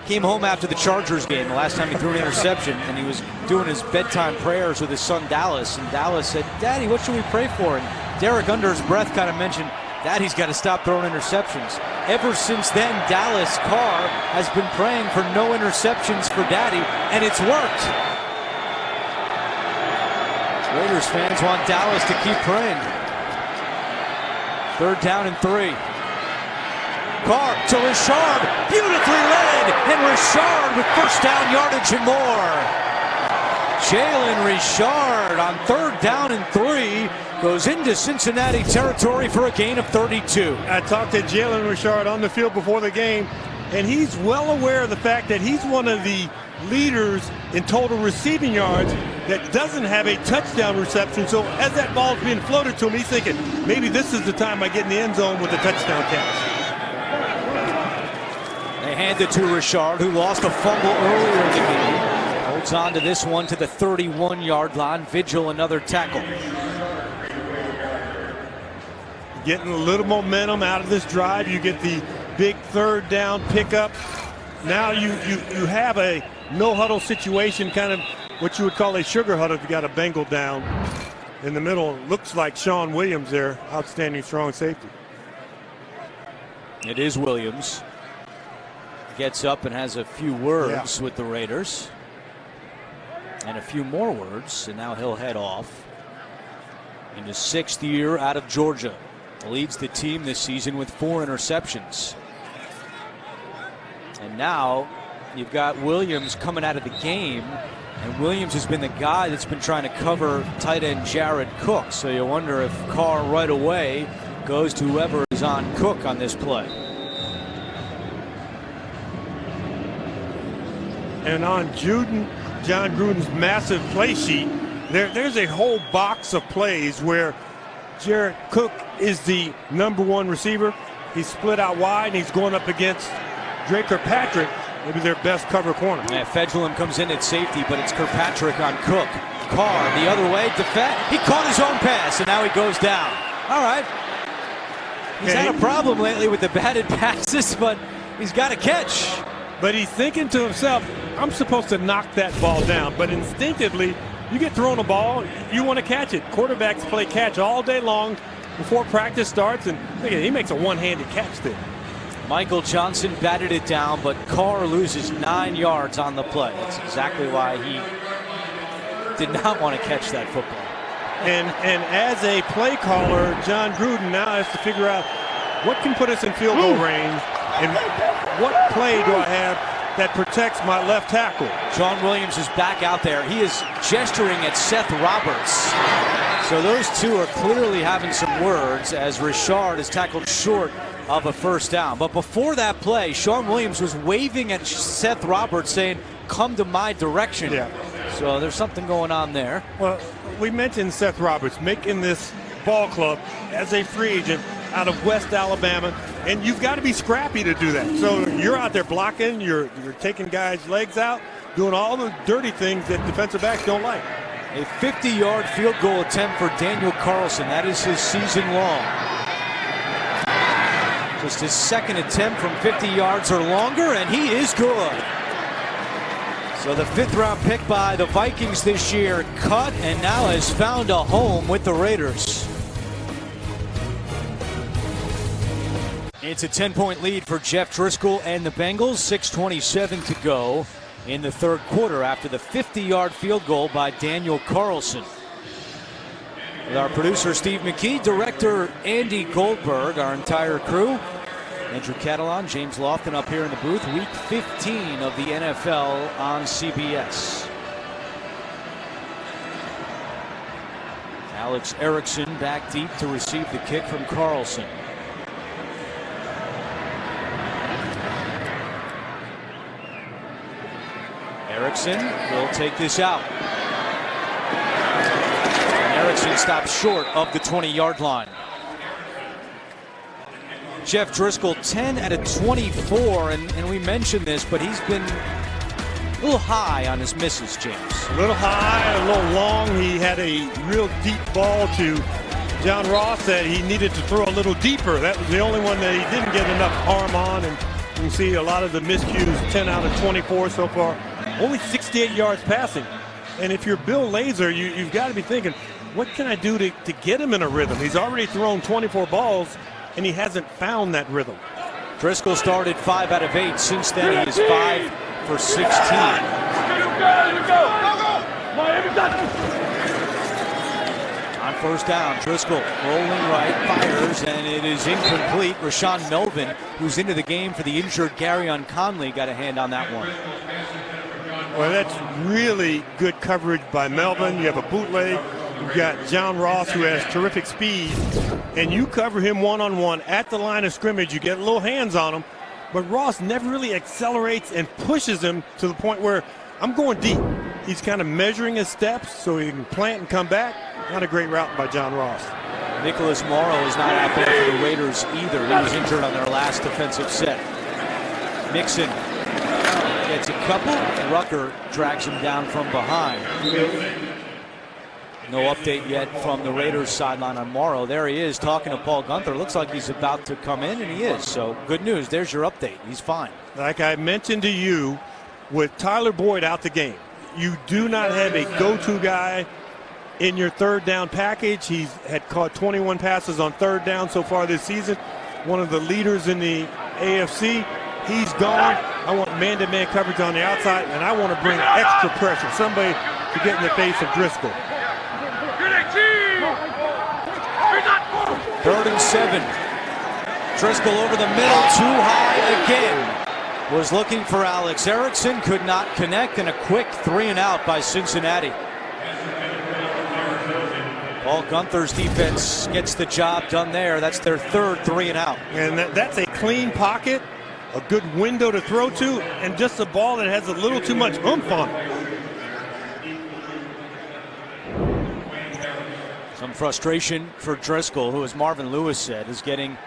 came home after the Chargers game, the last time he threw an interception, and he was doing his bedtime prayers with his son Dallas. And Dallas said, Daddy, what should we pray for? And Derek, under his breath, kind of mentioned, Daddy's got to stop throwing interceptions. Ever since then, Dallas Carr has been praying for no interceptions for Daddy, and it's worked. Raiders fans want Dallas to keep praying. Third down and 3. Carr to Richard, beautifully led, and Richard with first down yardage and more. Jalen Richard on third down and 3 goes into Cincinnati territory for a gain of 32. I talked to Jalen Richard on the field before the game, and he's well aware of the fact that he's one of the leaders in total receiving yards that doesn't have a touchdown reception. So as that ball's being floated to him, he's thinking, maybe this is the time I get in the end zone with a touchdown catch. They hand it to Richard, who lost a fumble earlier in the game. Holds on to this one to the 31-yard line. Vigil, another tackle. Getting a little momentum out of this drive. You get the big third down pickup. Now you have a no-huddle situation, kind of what you would call a sugar huddle if you got a Bengal down in the middle. Looks like Sean Williams there, outstanding strong safety. It is Williams. Gets up and has a few words with the Raiders. And a few more words, and now he'll head off. In his 6th year out of Georgia. Leads the team this season with 4 interceptions. And now you've got Williams coming out of the game, and Williams has been the guy that's been trying to cover tight end Jared Cook. So you wonder if Carr right away goes to whoever is on Cook on this play. And on John Gruden's massive play sheet, there's a whole box of plays where Jared Cook is the #1 receiver. He's split out wide, and he's going up against Drake Kirkpatrick, maybe their best cover corner. Yeah, Fedulum comes in at safety, but it's Kirkpatrick on Cook. Carr the other way, he caught his own pass, and now he goes down. All right. He's had a problem lately with the batted passes, but he's got a catch. But he's thinking to himself, I'm supposed to knock that ball down. But instinctively, you get thrown a ball, you want to catch it. Quarterbacks play catch all day long before practice starts, and he makes a one-handed catch there. Michael Johnson batted it down, but Carr loses 9 yards on the play. That's exactly why he did not want to catch that football. And as a play caller, John Gruden now has to figure out what can put us in field goal range, and what play do I have that protects my left tackle? Sean Williams is back out there. He is gesturing at Seth Roberts. So those two are clearly having some words as Richard is tackled short of a first down. But before that play, Sean Williams was waving at Seth Roberts saying, "Come to my direction." Yeah. So there's something going on there. Well, we mentioned Seth Roberts making this ball club as a free agent out of West Alabama, and you've got to be scrappy to do that. So you're out there blocking, you're taking guys' legs out, doing all the dirty things that defensive backs don't like. A 50-yard field goal attempt for Daniel Carlson. That is his season long. Just his second attempt from 50 yards or longer, and he is good. So the 5th-round pick by the Vikings this year cut and now has found a home with the Raiders. It's a 10-point lead for Jeff Driscoll and the Bengals. 6:27 to go in the third quarter after the 50-yard field goal by Daniel Carlson. With our producer Steve McKee, director Andy Goldberg, our entire crew, Andrew Catalan, James Lofton up here in the booth. Week 15 of the NFL on CBS. Alex Erickson back deep to receive the kick from Carlson. Erickson will take this out. And Erickson stops short of the 20-yard line. Jeff Driscoll 10 out of 24, and we mentioned this, but he's been a little high on his misses, James. A little high, a little long. He had a real deep ball to John Ross that he needed to throw a little deeper. That was the only one that he didn't get enough arm on, and you can see a lot of the miscues, 10 out of 24 so far. Only 68 yards passing. And if you're Bill Lazor, you've got to be thinking, what can I do to get him in a rhythm? He's already thrown 24 balls, and he hasn't found that rhythm. Driscoll started 5 out of 8. Since then, he is 5 for 16. On first down, Driscoll rolling right, fires, and it is incomplete. Rashawn Melvin, who's into the game for the injured Garyon Conley, got a hand on that one. Well, that's really good coverage by Melvin. You have a bootleg. You've got John Ross, who has terrific speed, and you cover him one-on-one at the line of scrimmage. You get little hands on him, but Ross never really accelerates and pushes him to the point where I'm going deep. He's kind of measuring his steps so he can plant and come back. Not a great route by John Ross. Nicholas Morrow is not out there for the Raiders either. He was injured on their last defensive set. Mixon gets a couple. Rucker drags him down from behind. No update yet from the Raiders sideline on Morrow. There he is talking to Paul Gunther. Looks like he's about to come in, and he is. So good news. There's your update. He's fine. Like I mentioned to you, with Tyler Boyd out the game, you do not have a go-to guy in your third down package. He's had caught 21 passes on third down so far this season. One of the leaders in the AFC. He's gone. I want man-to-man coverage on the outside, and I want to bring extra pressure. Somebody to get in the face of Driscoll. 3rd and 7. Driscoll over the middle, too high again. Was looking for Alex Erickson, could not connect, and a quick 3 and out by Cincinnati. Paul Gunther's defense gets the job done there. That's their 3rd 3 and out. And that's a clean pocket, a good window to throw to, and just a ball that has a little too much oomph on it. Some frustration for Driscoll, who, as Marvin Lewis said, is getting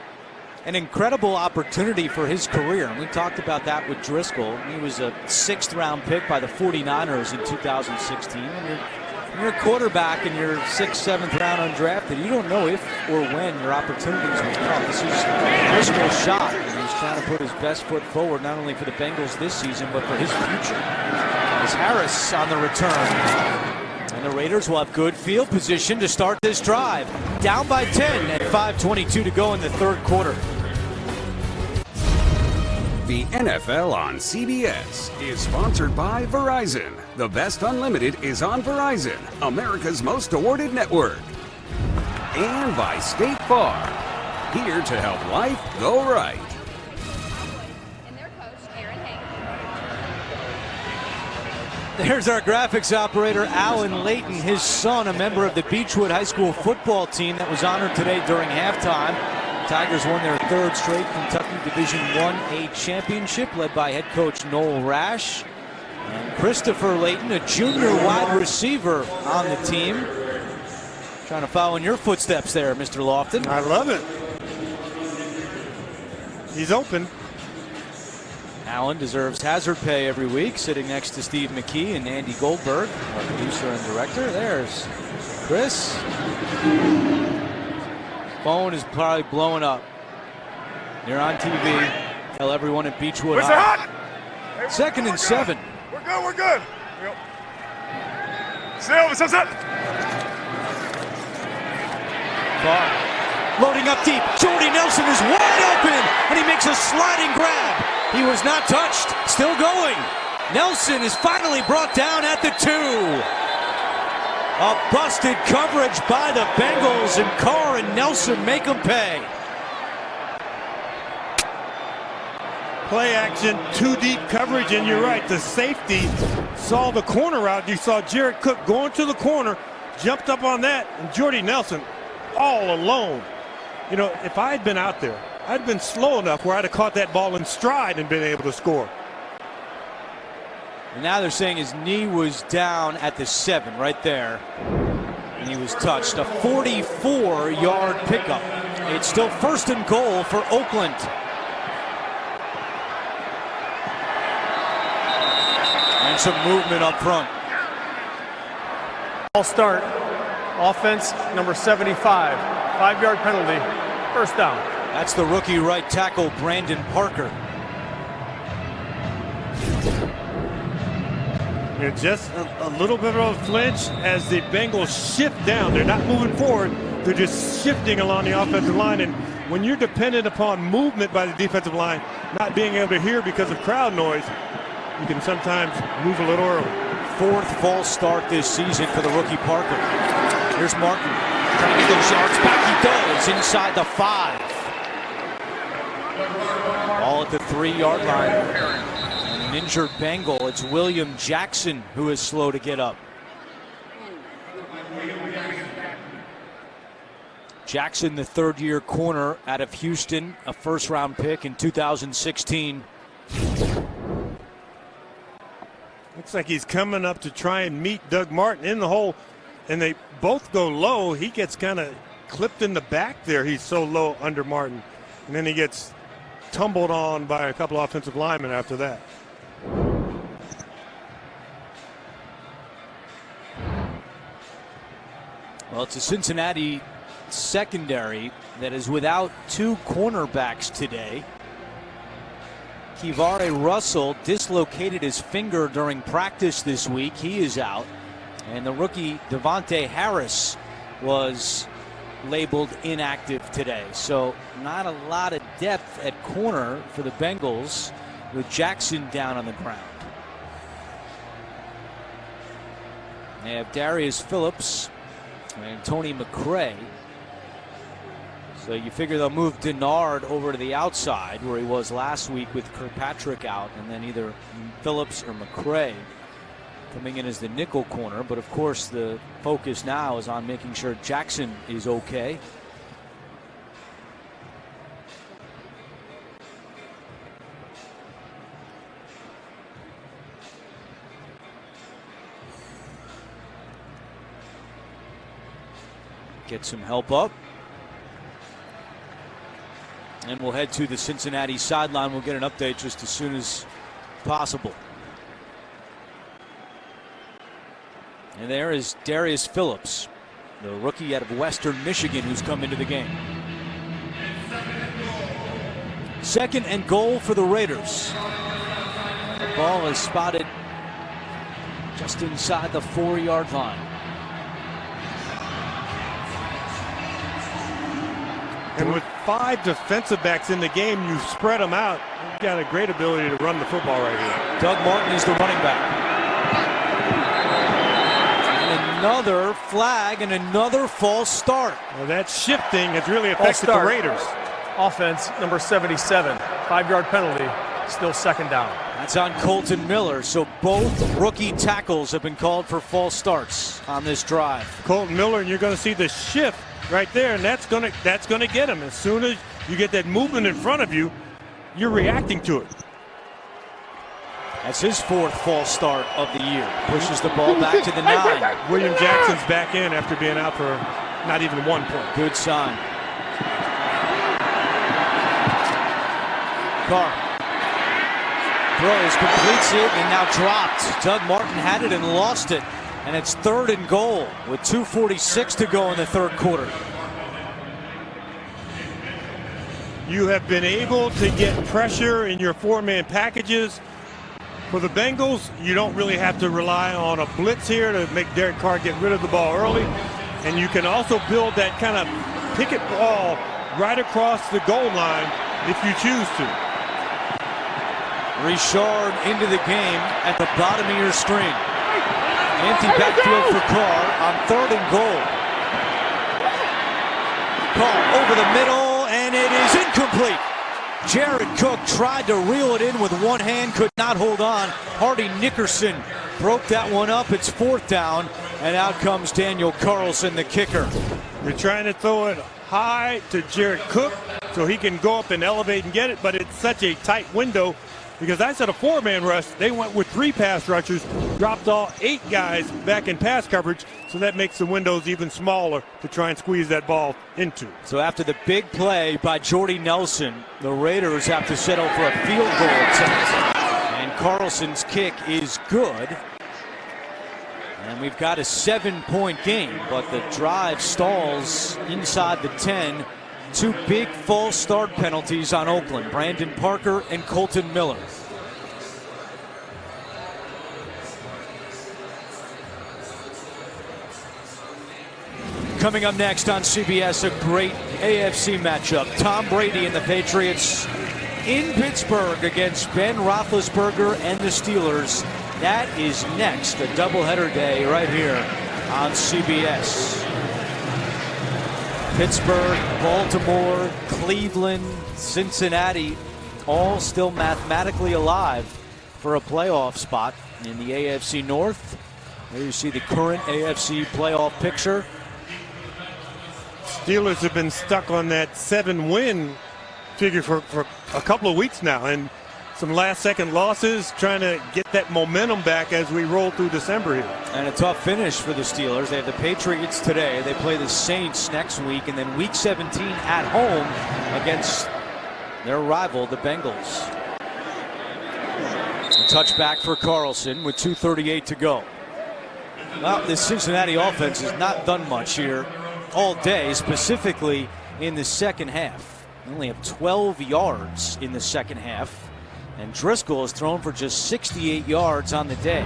an incredible opportunity for his career. And we talked about that with Driscoll. He was a 6th-round pick by the 49ers in 2016. When you're a quarterback and you're 6th, 7th round undrafted, you don't know if or when your opportunities will come. This is Driscoll's shot. And he's trying to put his best foot forward, not only for the Bengals this season, but for his future. As Harris on the return. And the Raiders will have good field position to start this drive. Down by 10 at 5:22 to go in the third quarter. The NFL on CBS is sponsored by Verizon. The best unlimited is on Verizon, America's most awarded network. And by State Farm. here to help life go right. There's our graphics operator, Alan Layton, his son, a member of the Beechwood High School football team that was honored today during halftime. Tigers won their third straight Kentucky Division I-A championship, led by head coach Noel Rash. And Christopher Layton, a junior wide receiver on the team. Trying to follow in your footsteps there, Mr. Lofton. I love it. He's open. Allen deserves hazard pay every week, sitting next to Steve McKee and Andy Goldberg, our producer and director. There's Chris. Phone is probably blowing up. You're on TV. Tell everyone at Beechwood High. Hey, 2nd and 7. We're good, we're good. Set. Clark loading up deep. Jordy Nelson is wide open, and he makes a sliding grab. He was not touched. Still going. Nelson is finally brought down at the 2. A busted coverage by the Bengals, and Carr and Nelson make them pay. Play action, 2 deep coverage, and you're right. The safety saw the corner route. You saw Jared Cook going to the corner, jumped up on that, and Jordy Nelson all alone. You know, if I had been out there, I'd been slow enough where I'd have caught that ball in stride and been able to score. And now they're saying his knee was down at the 7, right there. And he was touched. A 44-yard pickup. It's still 1st and goal for Oakland. And some movement up front. Ball start. Offense, number 75. 5-yard penalty. 1st down. That's the rookie right tackle, Brandon Parker. You know, just a little bit of a flinch as the Bengals shift down. They're not moving forward. They're just shifting along the offensive line. And when you're dependent upon movement by the defensive line, not being able to hear because of crowd noise, you can sometimes move a little early. 4th false start this season for the rookie Parker. Here's Martin. Trying to get those yards back. He does inside the 5. All at the 3-yard line. An injured Bengal. It's William Jackson who is slow to get up. Jackson, the 3rd-year corner out of Houston, a 1st-round pick in 2016. Looks like he's coming up to try and meet Doug Martin in the hole, and they both go low. He gets kind of clipped in the back there. He's so low under Martin, and then he gets tumbled on by a couple offensive linemen after that. Well, it's a Cincinnati secondary that is without 2 cornerbacks today. Kivare Russell dislocated his finger during practice this week. He is out. And the rookie Devontae Harris was labeled inactive today. So not a lot of depth at corner for the Bengals with Jackson down on the ground. They have Darius Phillips and Tony McCray. So you figure they'll move Denard over to the outside where he was last week with Kirkpatrick out, and then either Phillips or McCray coming in as the nickel corner. But of course the focus now is on making sure Jackson is okay. Get some help up. And we'll head to the Cincinnati sideline. We'll get an update just as soon as possible. And there is Darius Phillips, the rookie out of Western Michigan who's come into the game. 2nd and goal for the Raiders. The ball is spotted just inside the 4-yard line. And with 5 defensive backs in the game, you spread them out. You've got a great ability to run the football right here. Doug Martin is the running back. And another flag and another false start. Well, that shifting has really affected the Raiders. Offense, number 77. 5-yard penalty, still second down. That's on Colton Miller. So both rookie tackles have been called for false starts on this drive. Colton Miller, and you're going to see the shift right there, and that's going to get him. As soon as you get that movement in front of you, you're reacting to it. That's his 4th false start of the year. Pushes the ball back to the 9. William Jackson's back in after being out for not even 1 point. Good sign. Carr throws, completes it, and now dropped. Doug Martin had it and lost it. And it's 3rd and goal with 2:46 to go in the 3rd quarter. You have been able to get pressure in your 4-man packages. For the Bengals, you don't really have to rely on a blitz here to make Derek Carr get rid of the ball early. And you can also build that kind of picket ball right across the goal line if you choose to. Richard into the game at the bottom of your screen. Empty backfield for Carr on 3rd and goal. Carr over the middle, and it is incomplete. Jared Cook tried to reel it in with one hand, could not hold on. Hardy Nickerson broke that one up. It's 4th down, and out comes Daniel Carlson, the kicker. You're trying to throw it high to Jared Cook so he can go up and elevate and get it, but it's such a tight window because I said a 4-man rush. They went with 3 pass rushers, dropped all 8 guys back in pass coverage, so that makes the windows even smaller to try and squeeze that ball into. So after the big play by Jordy Nelson, the Raiders have to settle for a field goal attempt. And Carlson's kick is good. And we've got a 7-point game, but the drive stalls inside the 10. 2 big false start penalties on Oakland, Brandon Parker and Colton Miller. Coming up next on CBS, a great AFC matchup. Tom Brady and the Patriots in Pittsburgh against Ben Roethlisberger and the Steelers. That is next, a doubleheader day right here on CBS. Pittsburgh, Baltimore, Cleveland, Cincinnati, all still mathematically alive for a playoff spot in the AFC North. There you see the current AFC playoff picture. Steelers have been stuck on that 7-win figure for a couple of weeks now, and some last-second losses, trying to get that momentum back as we roll through December here. And a tough finish for the Steelers. They have the Patriots today. They play the Saints next week, and then Week 17 at home against their rival, the Bengals. A touchback for Carlson with 2:38 to go. Well, this Cincinnati offense has not done much here all day, specifically in the second half. They only have 12 yards in the second half. And Driscoll has thrown for just 68 yards on the day.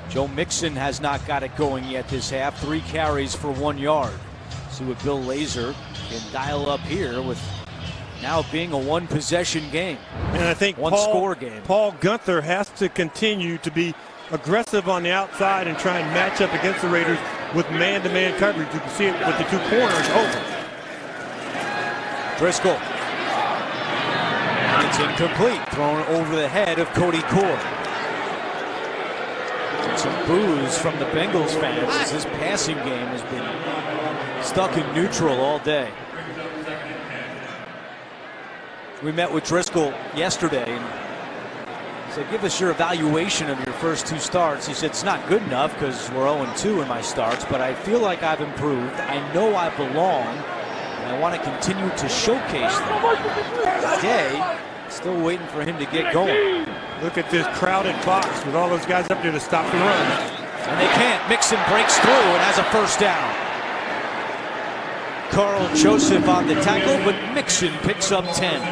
Joe Mixon has not got it going yet this half. 3 carries for 1 yard. See what Bill Lazor can dial up here with now being a 1-possession game. And I think one-score game. Paul Gunther has to continue to be aggressive on the outside and try and match up against the Raiders with man-to-man coverage. You can see it with the 2 corners open. Driscoll. It's incomplete. Thrown over the head of Cody Core. And some boos from the Bengals fans as his passing game has been stuck in neutral all day. We met with Driscoll yesterday and said, give us your evaluation of your first 2 starts. He said, it's not good enough because we're 0-2 in my starts, but I feel like I've improved. I know I belong, and I want to continue to showcase them. Today, still waiting for him to get going. Look at this crowded box with all those guys up there to stop the run. And they can't. Mixon breaks through and has a first down. Carl Joseph on the tackle, but Mixon picks up 10.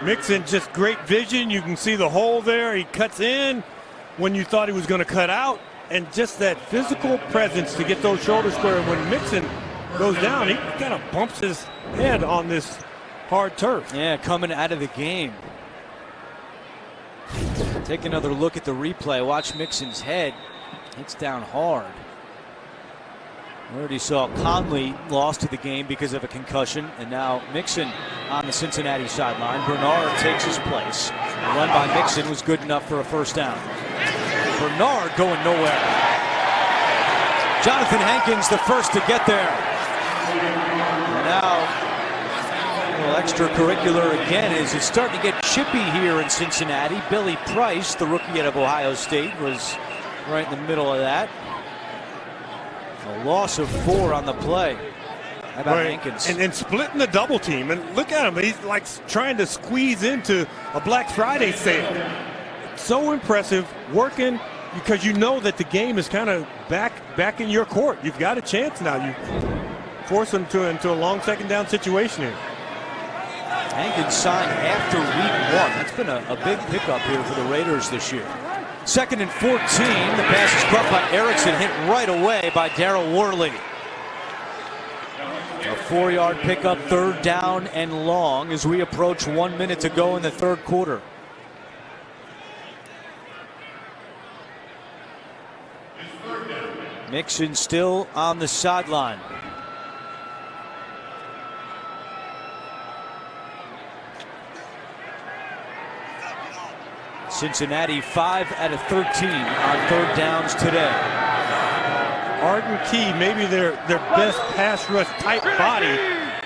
Mixon, just great vision. You can see the hole there. He cuts in when you thought he was going to cut out. And just that physical presence to get those shoulders square. And when Mixon goes down, he kind of bumps his head on this hard turf. Yeah, coming out of the game. Take another look at the replay. Watch Mixon's head Hits down hard. We already saw Conley lost to the game because of a concussion, and now Mixon on the Cincinnati sideline. Bernard takes his place. The run by Mixon was good enough for a first down. Bernard going nowhere. Jonathan Hankins the first to get there. And now a little extracurricular again as it's starting to get chippy here in Cincinnati. Billy Price, the rookie out of Ohio State, was right in the middle of that. A loss of 4 on the play. How about Hankins? And splitting the double team. And look at him. He's like trying to squeeze into a Black Friday sale. So impressive. Working because you know that the game is kind of back in your court. You've got a chance now. You force them into a long second down situation here. Hankins signed after week 1. That's been a big pickup here for the Raiders this year. 2nd and 14. The pass is caught by Erickson, hit right away by Darryl Worley. A 4-yard pickup, 3rd down and long as we approach 1 minute to go in the 3rd quarter. Mixon still on the sideline. Cincinnati 5 out of 13 on 3rd downs today. Arden Key, maybe their best pass rush type body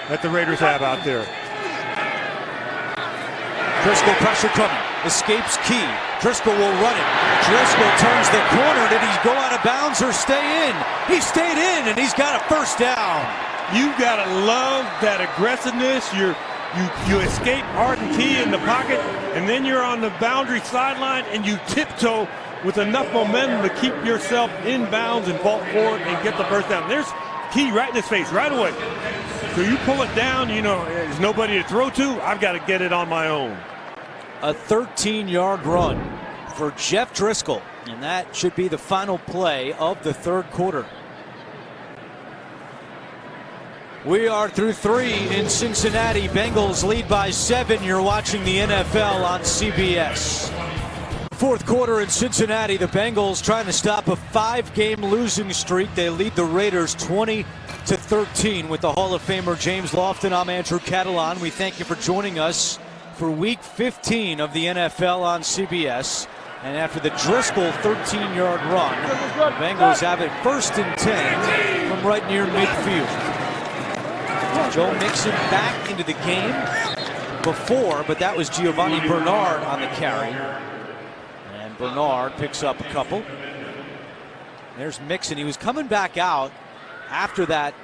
that the Raiders have out there. Driscoll pressure coming. Escapes Key. Driscoll will run it. Driscoll turns the corner. Did he go out of bounds or stay in? He stayed in and he's got a first down. You've got to love that aggressiveness. You escape Arden Key in the pocket, and then you're on the boundary sideline, and you tiptoe with enough momentum to keep yourself in bounds and vault forward and get the first down. There's Key right in his face right away. So you pull it down, you know, there's nobody to throw to. I've got to get it on my own. A 13-yard run for Jeff Driscoll, and that should be the final play of the 3rd quarter. We are through 3 in Cincinnati. Bengals lead by 7. You're watching the NFL on CBS. 4th quarter in Cincinnati. The Bengals trying to stop a 5-game losing streak. They lead the Raiders 20-13 with the Hall of Famer James Lofton. I'm Andrew Catalan. We thank you for joining us for Week 15 of the NFL on CBS. And after the Driscoll 13-yard run, the Bengals have it 1st and 10 from right near midfield. Joe Mixon back into the game before, but that was Giovanni Bernard on the carry. And Bernard picks up a couple. There's Mixon. He was coming back out after that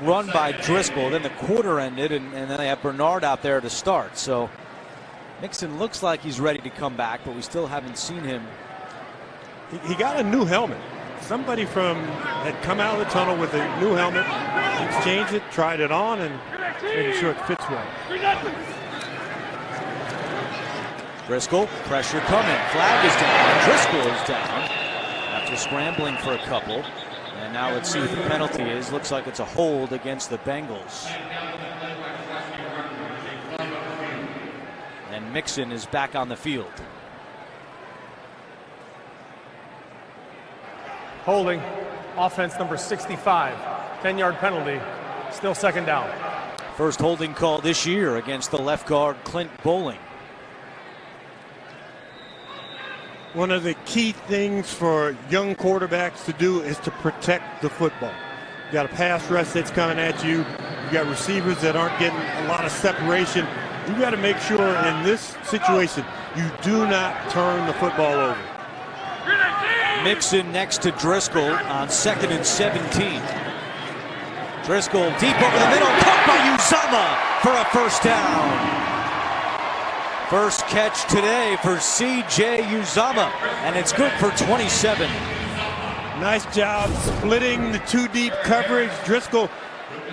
run by Driscoll. Then the quarter ended, and then they have Bernard out there to start. So Mixon looks like he's ready to come back, but we still haven't seen him. He got a new helmet. Somebody had come out of the tunnel with a new helmet, exchanged it, tried it on, and making sure it fits well. Driscoll, pressure coming. Flag is down. Driscoll is down after scrambling for a couple. And now let's see what the penalty is. Looks like it's a hold against the Bengals. And Mixon is back on the field. Holding, offense number 65, 10-yard penalty, still 2nd down. First holding call this year against the left guard Clint Bowling. One of the key things for young quarterbacks to do is to protect the football. You got a pass rush that's coming at you. You got receivers that aren't getting a lot of separation. You got to make sure in this situation you do not turn the football over. Mixon next to Driscoll on 2nd and 17. Driscoll deep over the middle, caught by Uzomah for a first down. First catch today for C.J. Uzomah, and it's good for 27. Nice job splitting the 2 deep coverage. Driscoll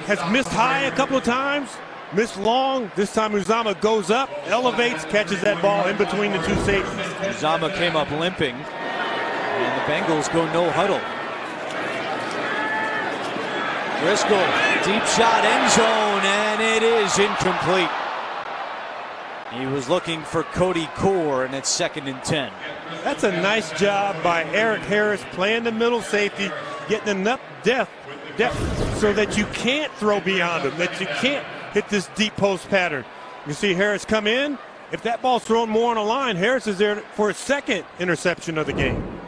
has missed high a couple of times, missed long. This time Uzomah goes up, elevates, catches that ball in between the 2 safeties. Uzomah came up limping. And the Bengals go no huddle. Driscoll, deep shot, end zone, and it is incomplete. He was looking for Cody Core, and it's 2nd and 10. That's a nice job by Eric Harris playing the middle safety, getting enough depth so that you can't throw beyond him, that you can't hit this deep post pattern. You see Harris come in. If that ball's thrown more on a line, Harris is there for his 2nd interception of the game.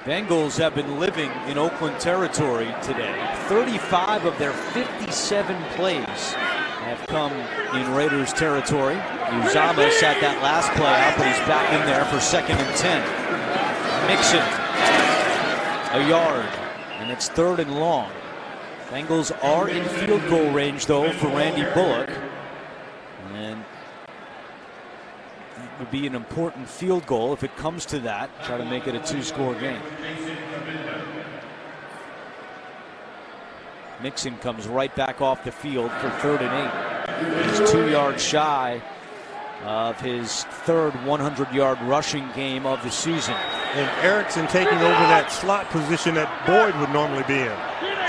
Bengals have been living in Oakland territory today. 35 of their 57 plays have come in Raiders territory. Uzama sat that last play out, but he's back in there for 2nd and 10. Mixon, a yard, and it's 3rd and long. Bengals are in field goal range, though, for Randy Bullock. And that would be an important field goal if it comes to that. Try to make it a 2-score game. Mixon comes right back off the field for 3rd and 8. He's 2 yards shy of his 3rd 100-yard rushing game of the season. And Erickson taking over that slot position that Boyd would normally be in.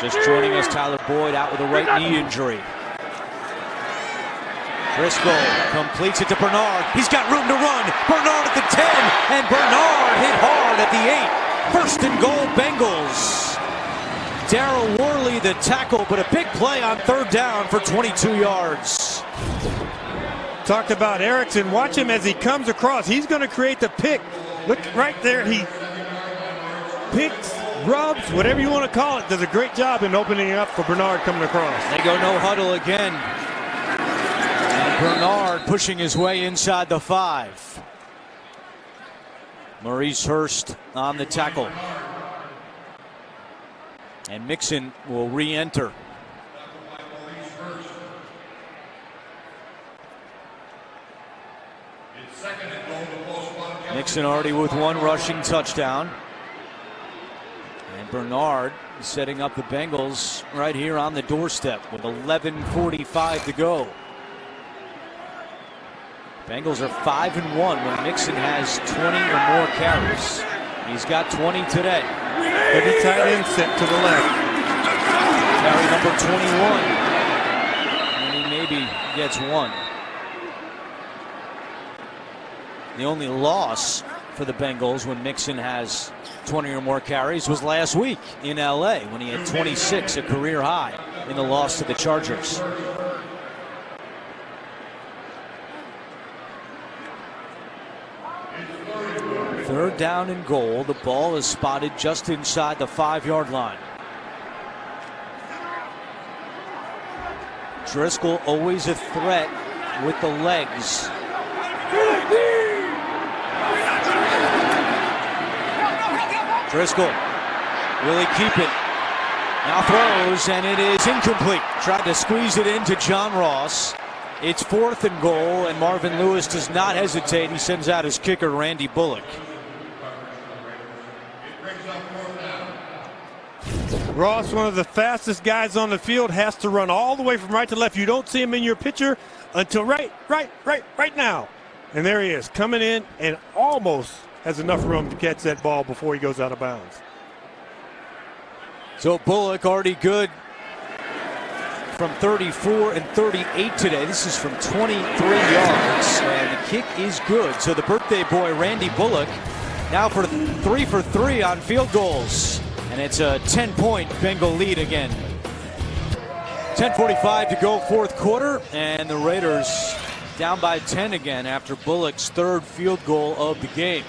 Just joining us, Tyler Boyd out with a right knee injury. Driscoll completes it to Bernard. He's got room to run. Bernard at the 10, and Bernard hit hard at the 8. 1st and goal, Bengals. Darryl Worley the tackle, but a big play on 3rd down for 22 yards. Talked about Erickson. Watch him as he comes across. He's going to create the pick. Look right there. He picks, rubs, whatever you want to call it. Does a great job in opening up for Bernard coming across. They go no huddle again. And Bernard pushing his way inside the 5. Maurice Hurst on the tackle. And Mixon will re-enter. Mixon already with 1 rushing touchdown. And Bernard setting up the Bengals right here on the doorstep with 11:45 to go. Bengals are 5-1 when Mixon has 20 or more carries. He's got 20 today. Heavy tight end set to the left. Carry number 21. And he maybe gets 1. The only loss for the Bengals when Mixon has 20 or more carries was last week in LA when he had 26, a career high, in the loss to the Chargers. Third down and goal. The ball is spotted just inside the 5-yard line. Driscoll always a threat with the legs. Driscoll, will he keep it? Now throws, and it is incomplete. Tried to squeeze it into John Ross. It's 4th and goal, and Marvin Lewis does not hesitate. He sends out his kicker, Randy Bullock. Ross, one of the fastest guys on the field, has to run all the way from right to left. You don't see him in your picture until right now. And there he is, coming in and almost has enough room to catch that ball before he goes out of bounds. So Bullock already good from 34 and 38 today. This is from 23 yards, and the kick is good. So the birthday boy, Randy Bullock, now for 3 for 3 on field goals. And it's a 10-point Bengal lead again. 10:45 to go, 4th quarter, and the Raiders down by 10 again after Bullock's 3rd field goal of the game.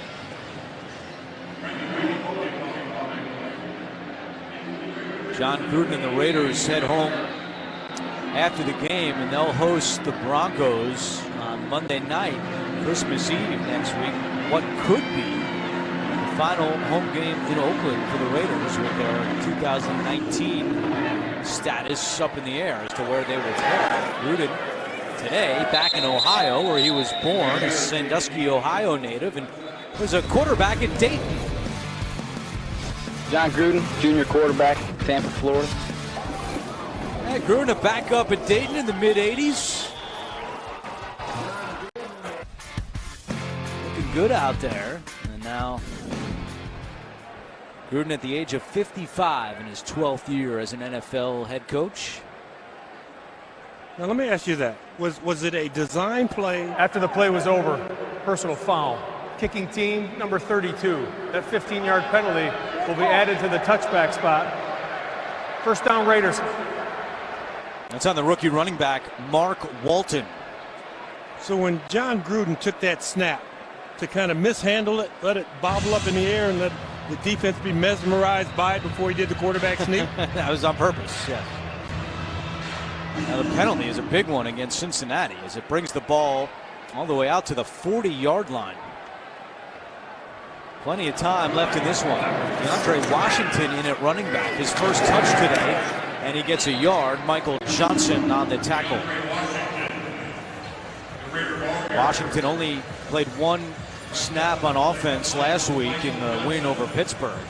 John Gruden and the Raiders head home after the game, and they'll host the Broncos on Monday night, Christmas Eve next week. What could be the final home game in Oakland for the Raiders with their 2019 status up in the air as to where they will play. Gruden today back in Ohio, where he was born, a Sandusky, Ohio native, and was a quarterback at Dayton. John Gruden, junior quarterback, Tampa, Florida. Yeah, Gruden a backup at Dayton in the mid-'80s. Looking good out there. And now Gruden at the age of 55 in his 12th year as an NFL head coach. Now let me ask you that. Was it a design play? After the play was over, personal foul. Kicking team number 32. That 15-yard penalty will be added to the touchback spot. First down, Raiders. That's on the rookie running back, Mark Walton. So when John Gruden took that snap to kind of mishandle it, let it bobble up in the air and let the defense be mesmerized by it before he did the quarterback sneak? That was on purpose, yeah. Now the penalty is a big one against Cincinnati as it brings the ball all the way out to the 40-yard line. Plenty of time left in this one. DeAndre Washington in at running back, his first touch today, and he gets a yard. Michael Johnson on the tackle. Washington only played one snap on offense last week in the win over Pittsburgh.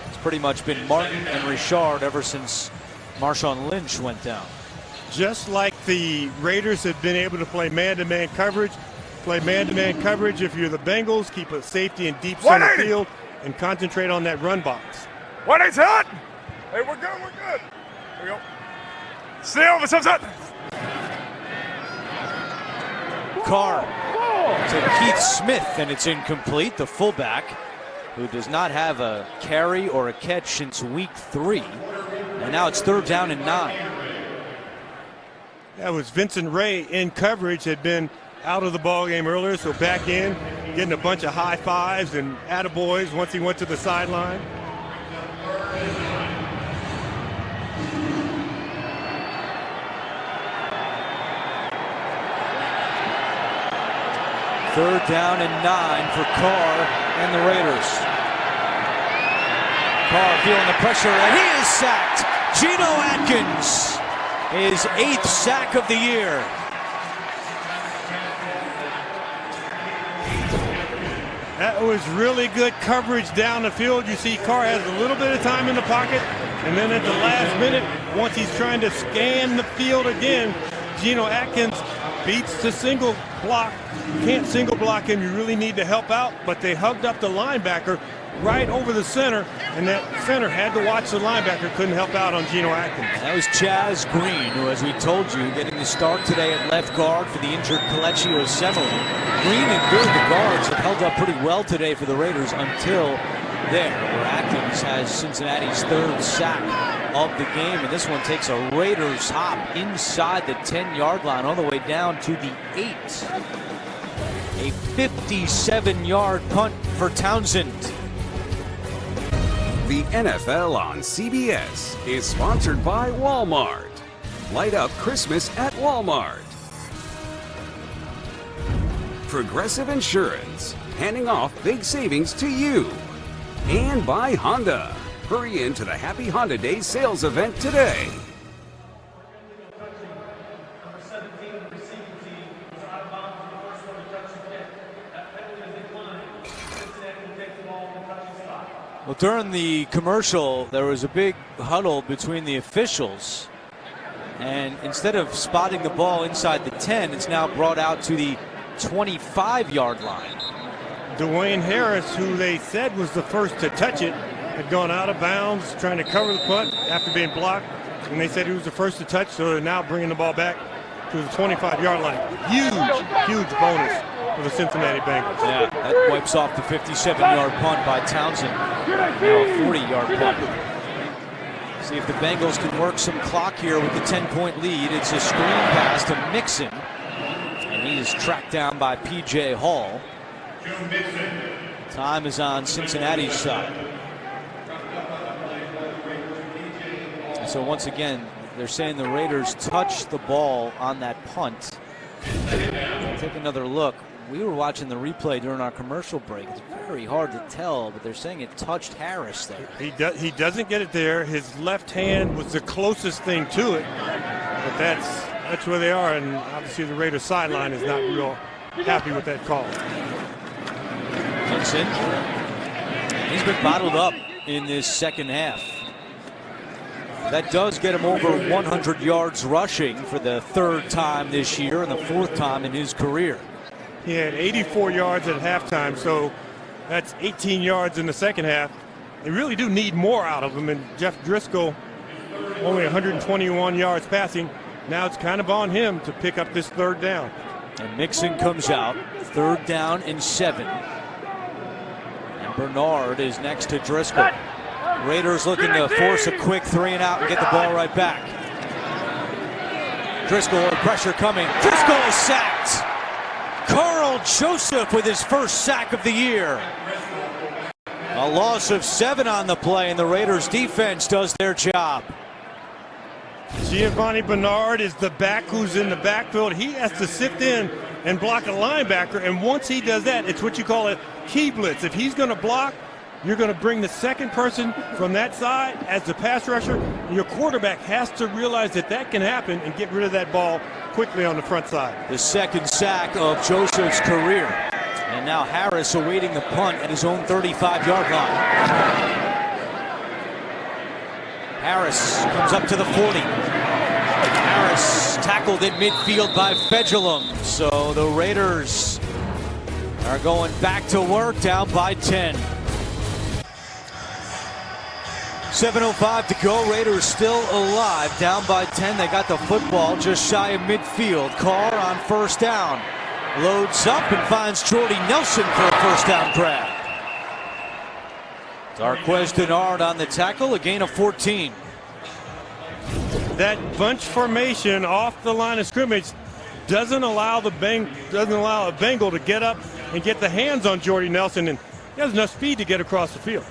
It's pretty much been Martin and Richard ever since Marshawn Lynch went down. Just like the Raiders have been able to play man-to-man coverage, play man-to-man coverage if you're the Bengals, keep a safety in deep center field, and concentrate on that run box. 180 hot. Hey, we're good, we're good. Here we go. Stay over, sunset. Carr to Keith Smith, and it's incomplete. The fullback, who does not have a carry or a catch since week 3. And now it's 3rd down and 9. That was Vincent Ray in coverage, had been out of the ball game earlier, so back in, getting a bunch of high fives and attaboys once he went to the sideline. Third down and 9 for Carr and the Raiders. Carr feeling the pressure, and he is sacked. Geno Atkins, his 8th sack of the year. That was really good coverage down the field. You see Carr has a little bit of time in the pocket, and then at the last minute, once he's trying to scan the field again, Geno Atkins beats the single block. You can't single block him. You really need to help out, but they hugged up the linebacker right over the center, and that center had to watch the linebacker, couldn't help out on Geno Atkins. That was Chaz Green, who, as we told you, getting the start today at left guard for the injured Kelechi Osemele. Green and Good, the guards, have held up pretty well today for the Raiders until there, where Atkins has Cincinnati's 3rd sack of the game, and this one takes a Raiders hop inside the 10-yard line all the way down to the 8. A 57-yard punt for Townsend. The NFL on CBS is sponsored by Walmart. Light up Christmas at Walmart. Progressive Insurance, handing off big savings to you. And by Honda. Hurry into the Happy Honda Days sales event today. Well, during the commercial, there was a big huddle between the officials. And instead of spotting the ball inside the 10, it's now brought out to the 25-yard line. Dwayne Harris, who they said was the first to touch it, had gone out of bounds trying to cover the punt after being blocked. And they said he was the first to touch, so they're now bringing the ball back to the 25-yard line. Huge bonus for the Cincinnati Bengals. Yeah, that wipes off the 57-yard punt by Townsend. Now a 40-yard punt. See if the Bengals can work some clock here with the 10-point lead. It's a screen pass to Mixon, and he is tracked down by P.J. Hall. Time is on Cincinnati's side. So once again, they're saying the Raiders touched the ball on that punt. Take another look. We were watching the replay during our commercial break. It's very hard to tell, but they're saying it touched Harris there. He doesn't get it there. His left hand was the closest thing to it, but that's where they are, and obviously the Raiders sideline is not real happy with that call. Johnson, he's been bottled up in this second half. That does get him over 100 yards rushing for the 3rd time this year and the 4th time in his career. He had 84 yards at halftime, so that's 18 yards in the second half. They really do need more out of him, and Jeff Driscoll only 121 yards passing. Now it's kind of on him to pick up this third down. And Mixon comes out. 3rd down and 7. And Bernard is next to Driscoll. Raiders looking to force a quick 3 and out and get the ball right back. Driscoll, pressure coming. Driscoll is sacked. Carl Joseph with his first sack of the year. A loss of 7 on the play, and the Raiders defense does their job. Giovanni Bernard is the back who's in the backfield. He has to sift in and block a linebacker, and once he does that, it's what you call a key blitz. If he's going to block, you're going to bring the second person from that side as the pass rusher. Your quarterback has to realize that that can happen and get rid of that ball quickly on the front side. The second sack of Joseph's career. And now Harris awaiting the punt at his own 35-yard line. Harris comes up to the 40. Harris tackled in midfield by Fedulum. So the Raiders are going back to work, down by 10. 7:05 to go. Raiders still alive, down by 10. They got the football just shy of midfield. Carr on 1st down. Loads up and finds Jordy Nelson for a 1st down grab. Darquez Denard on the tackle, a gain of 14. That bunch formation off the line of scrimmage doesn't allow a Bengal to get up and get the hands on Jordy Nelson, and he has enough speed to get across the field.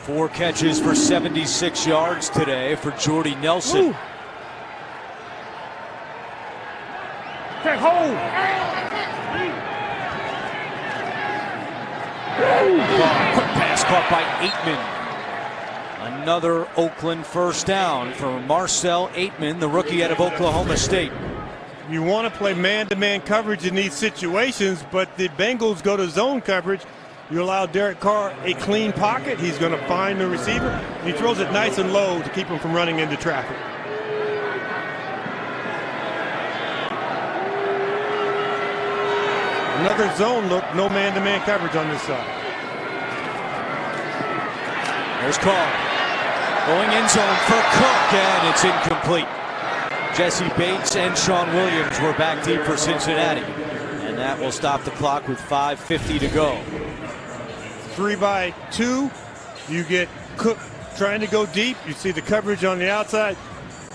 4 catches for 76 yards today for Jordy Nelson. Take hold. Quick pass caught by Aitman. Another Oakland 1st down for Marcel Aitman, the rookie out of Oklahoma State. You want to play man-to-man coverage in these situations, but the Bengals go to zone coverage. You allow Derek Carr a clean pocket. He's going to find the receiver. He throws it nice and low to keep him from running into traffic. Another zone look, no man-to-man coverage on this side. There's Carr. Going end zone for Cook, and it's incomplete. Jesse Bates and Sean Williams were back deep for Cincinnati. And that will stop the clock with 5:50 to go. 3-by-2. You get Cook trying to go deep. You see the coverage on the outside.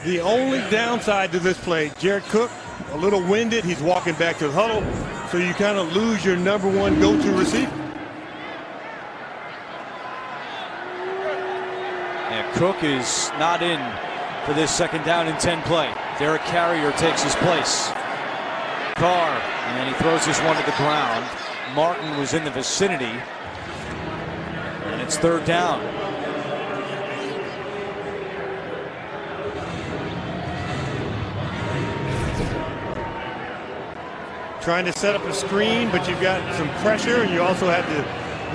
The only downside to this play, Jared Cook, a little winded. He's walking back to the huddle. So you kind of lose your number 1 go-to receiver. Yeah, Cook is not in for this 2nd down and 10 play. Derek Carrier takes his place. Carr, and he throws this one to the ground. Martin was in the vicinity. And it's 3rd down. Trying to set up a screen, but you've got some pressure, and you also have the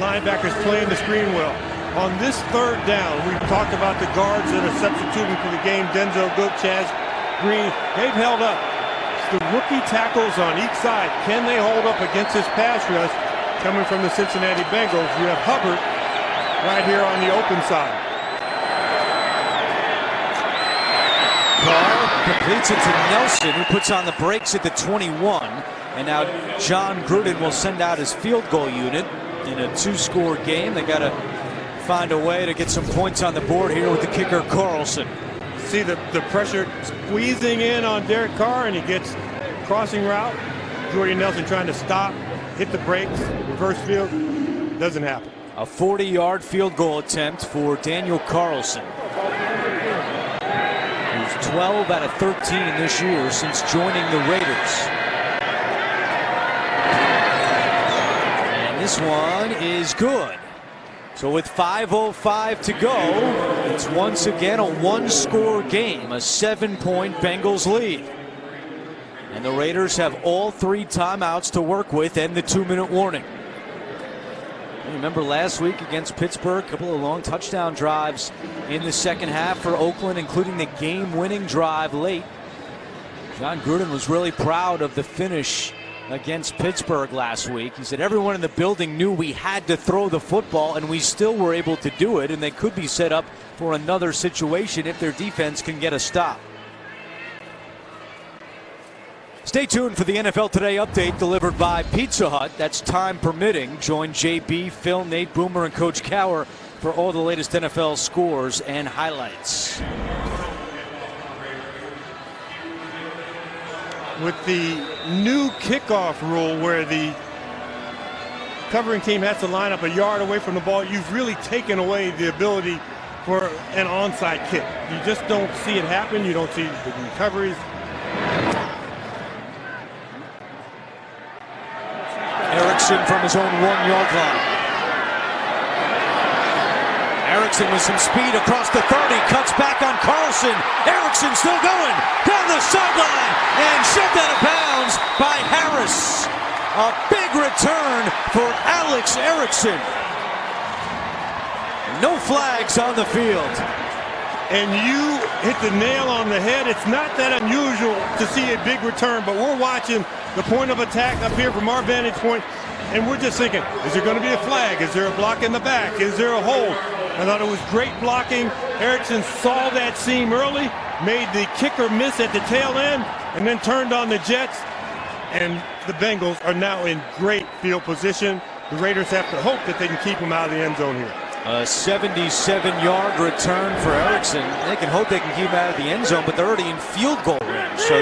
linebackers playing the screen well. On this 3rd down, we've talked about the guards that are substituting for the game. Denzel Gook, Chaz Green, they've held up. It's the rookie tackles on each side. Can they hold up against this pass rush coming from the Cincinnati Bengals? You have Hubbard right here on the open side. Carr completes it to Nelson, who puts on the brakes at the 21. And now John Gruden will send out his field goal unit in a 2-score game. They got to find a way to get some points on the board here with the kicker Carlson. See the pressure squeezing in on Derek Carr, and he gets crossing route. Jordy Nelson trying to stop, hit the brakes, reverse field. Doesn't happen. A 40-yard field goal attempt for Daniel Carlson, who's 12 out of 13 this year since joining the Raiders. And this one is good. So with 5:05 to go, it's once again a 1-score game, a 7-point Bengals lead. And the Raiders have all 3 timeouts to work with and the 2-minute warning. Remember last week against Pittsburgh, a couple of long touchdown drives in the 2nd half for Oakland, including the game-winning drive late. John Gruden was really proud of the finish against Pittsburgh last week. He said everyone in the building knew we had to throw the football, and we still were able to do it, and they could be set up for another situation if their defense can get a stop. Stay tuned for the NFL Today update delivered by Pizza Hut. That's time permitting. Join JB, Phil, Nate, Boomer, and Coach Cower for all the latest NFL scores and highlights. With the new kickoff rule where the covering team has to line up a yard away from the ball, you've really taken away the ability for an onside kick. You just don't see it happen. You don't see the recoveries. Erickson from his own 1-yard line. Erickson with some speed across the 30, cuts back on Carlson. Erickson still going down the sideline and shoved out of bounds by Harris. A big return for Alex Erickson. No flags on the field. And you hit the nail on the head. It's not that unusual to see a big return, but we're watching the point of attack up here from our vantage point, and we're just thinking, is there going to be a flag? Is there a block in the back? Is there a hold? I thought it was great blocking. Erickson saw that seam early, made the kicker miss at the tail end, and then turned on the Jets. And the Bengals are now in great field position. The Raiders have to hope that they can keep them out of the end zone here. A 77-yard return for Erickson. They can hope they can keep him out of the end zone, but they're already in field goal range. So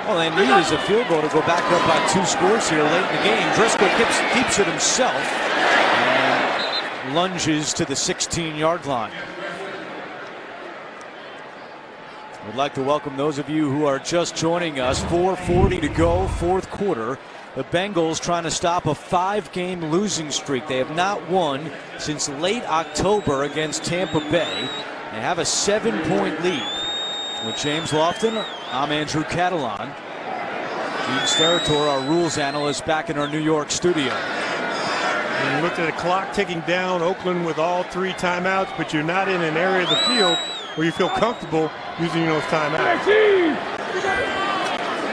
all they need is a field goal to go back up by 2 scores here late in the game. Driscoll keeps it himself and lunges to the 16-yard line. We'd like to welcome those of you who are just joining us. 4:40 to go, fourth quarter. The Bengals trying to stop a 5-game losing streak. They have not won since late October against Tampa Bay. They have a 7-point lead. With James Lofton, I'm Andrew Catalan. Gene Steratore, our rules analyst, back in our New York studio. And you looked at the clock ticking down, Oakland with all 3 timeouts, but you're not in an area of the field where you feel comfortable using those timeouts.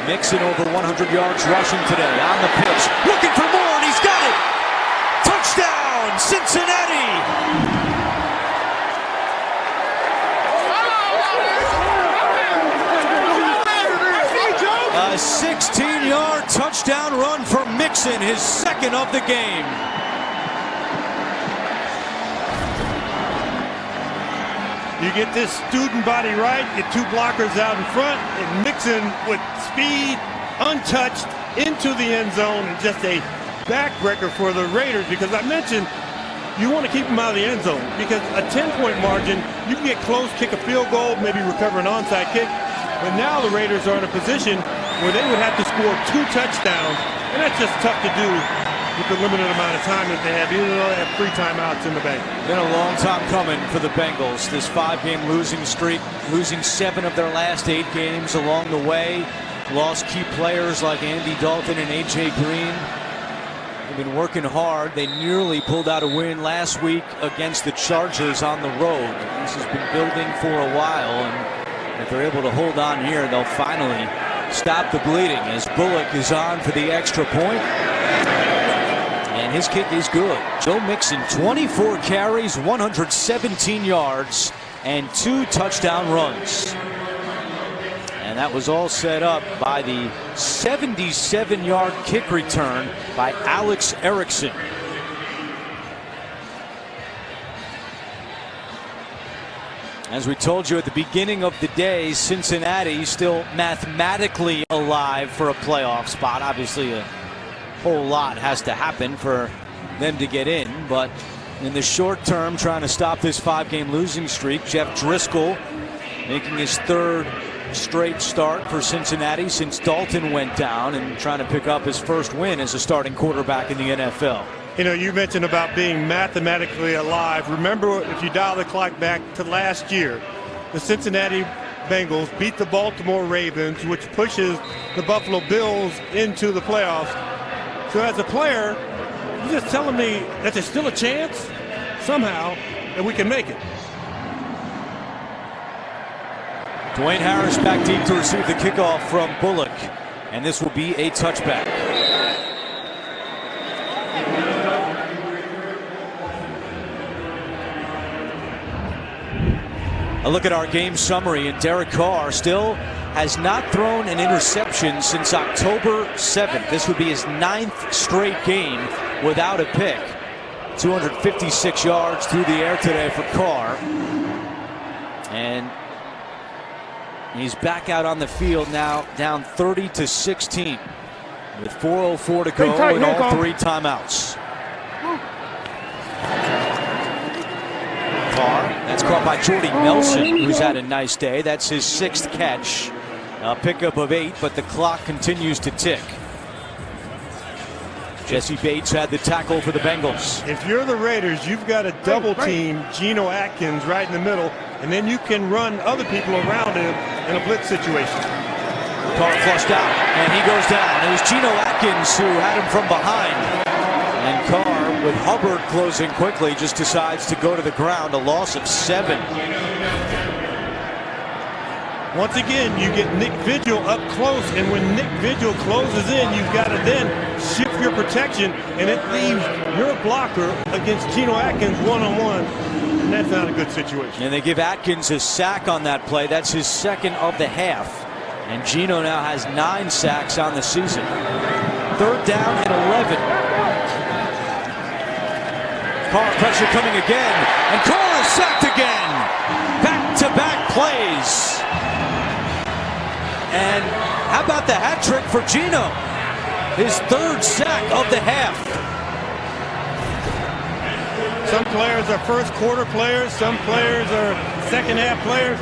Mixon over 100 yards rushing today on the pitch. Looking for more, and he's got it! Touchdown, Cincinnati! A 16-yard touchdown run for Mixon, his second of the game. You get this student body right, get 2 blockers out in front, and Mixon with speed, untouched, into the end zone, and just a backbreaker for the Raiders, because I mentioned you want to keep them out of the end zone, because a 10-point margin, you can get close, kick a field goal, maybe recover an onside kick, but now the Raiders are in a position where they would have to score 2 touchdowns, and that's just tough to do with the limited amount of time that they have, even though they have 3 timeouts in the bank. Been a long time coming for the Bengals. This 5-game losing streak, losing 7 of their last 8 games along the way. Lost key players like Andy Dalton and A.J. Green. They've been working hard. They nearly pulled out a win last week against the Chargers on the road. This has been building for a while, and if they're able to hold on here, they'll finally stop the bleeding as Bullock is on for the extra point. And his kick is good. Joe Mixon, 24 carries, 117 yards, and 2 touchdown runs. And that was all set up by the 77-yard kick return by Alex Erickson. As we told you at the beginning of the day, Cincinnati still mathematically alive for a playoff spot. Obviously, a whole lot has to happen for them to get in, but in the short term, trying to stop this 5-game losing streak. Jeff Driscoll making his 3rd straight start for Cincinnati since Dalton went down, and trying to pick up his first win as a starting quarterback in the NFL. You know, you mentioned about being mathematically alive. Remember, if you dial the clock back to last year, the Cincinnati Bengals beat the Baltimore Ravens, which pushes the Buffalo Bills into the playoffs. So as a player, you're just telling me that there's still a chance somehow that we can make it. Dwayne Harris back deep to receive the kickoff from Bullock, and this will be a touchback. A look at our game summary, and Derek Carr still has not thrown an interception since October 7th. This would be his 9th straight game without a pick. 256 yards through the air today for Carr. And he's back out on the field now, down 30-16 with 4:04 to go and all 3 timeouts. Carr, that's caught by Jordy Nelson, who's had a nice day. That's his 6th catch. A pickup of 8, but the clock continues to tick. Jesse Bates had the tackle for the Bengals. If you're the Raiders, you've got to double team Geno Atkins right in the middle, and then you can run other people around him in a blitz situation. Carr flushed out, and he goes down. It was Geno Atkins who had him from behind. And Carr, with Hubbard closing quickly, just decides to go to the ground. A loss of 7. Once again, you get Nick Vigil up close, and when Nick Vigil closes in, you've got to then shift your protection, and it leaves your blocker against Geno Atkins one-on-one, and that's not a good situation. And they give Atkins a sack on that play. That's his 2nd of the half. And Geno now has 9 sacks on the season. 3rd down and 11. Carr pressure coming again, and Carr is sacked again. Back-to-back plays. And how about the hat trick for Geno? His 3rd sack of the half. Some players are first quarter players, some players are second half players.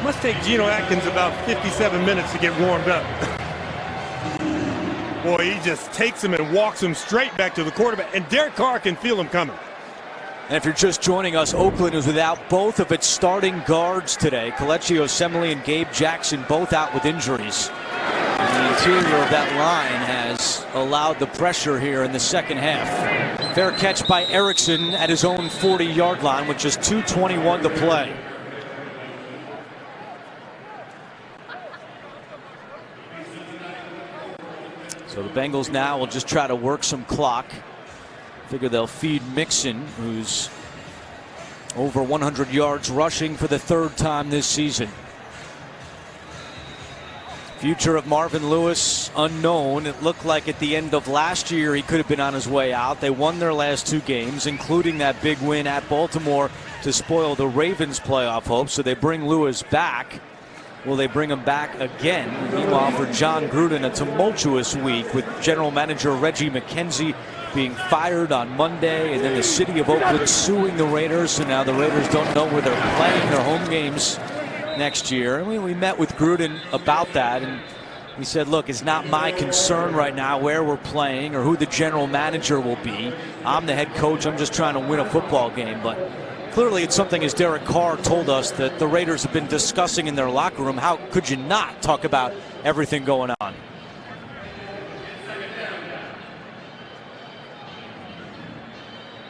Must take Geno Atkins about 57 minutes to get warmed up. Boy, he just takes him and walks him straight back to the quarterback, and Derek Carr can feel him coming. And if you're just joining us, Oakland is without both of its starting guards today. Kelechi Osemele and Gabe Jackson both out with injuries. And the interior of that line has allowed the pressure here in the second half. Fair catch by Erickson at his own 40-yard line with just 2:21 to play. So the Bengals now will just try to work some clock. Figure they'll feed Mixon, who's over 100 yards rushing for the 3rd time this season. Future of Marvin Lewis unknown. It looked like at the end of last year he could have been on his way out. They won their last 2 games, including that big win at Baltimore to spoil the Ravens' playoff hopes. So they bring Lewis back. Will they bring him back again? Meanwhile, for John Gruden, a tumultuous week with general manager Reggie McKenzie being fired on Monday, and then the city of Oakland suing the Raiders. So now the Raiders don't know where they're playing their home games next year. And we met with Gruden about that, and he said, look, it's not my concern right now where we're playing or who the general manager will be. I'm the head coach. I'm just trying to win a football game. But clearly it's something, as Derek Carr told us, that the Raiders have been discussing in their locker room. How could you not talk about everything going on?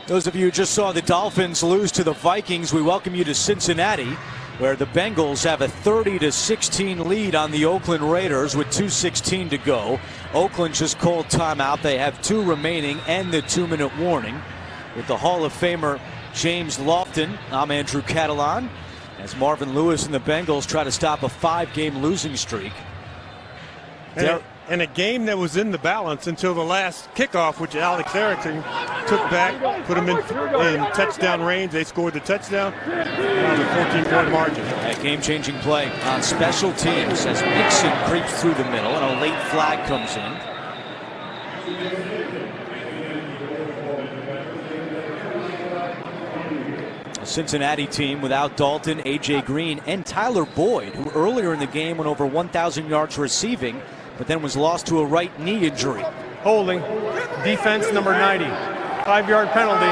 Those of you who just saw the Dolphins lose to the Vikings, we welcome you to Cincinnati, where the Bengals have a 30-16 lead on the Oakland Raiders with 2:16 to go. Oakland just called timeout. They have 2 remaining and the 2-minute warning. With the Hall of Famer James Lofton, I'm Andrew Catalan, as Marvin Lewis and the Bengals try to stop a 5-game losing streak. And a game that was in the balance until the last kickoff, which Alex Erickson took back, put him in touchdown range. They scored the touchdown on the 14-point margin. A game-changing play on special teams as Mixon creeps through the middle and a late flag comes in. A Cincinnati team without Dalton, A.J. Green, and Tyler Boyd, who earlier in the game went over 1,000 yards receiving, but then was lost to a right knee injury. Holding. Defense number 90. 5-yard penalty.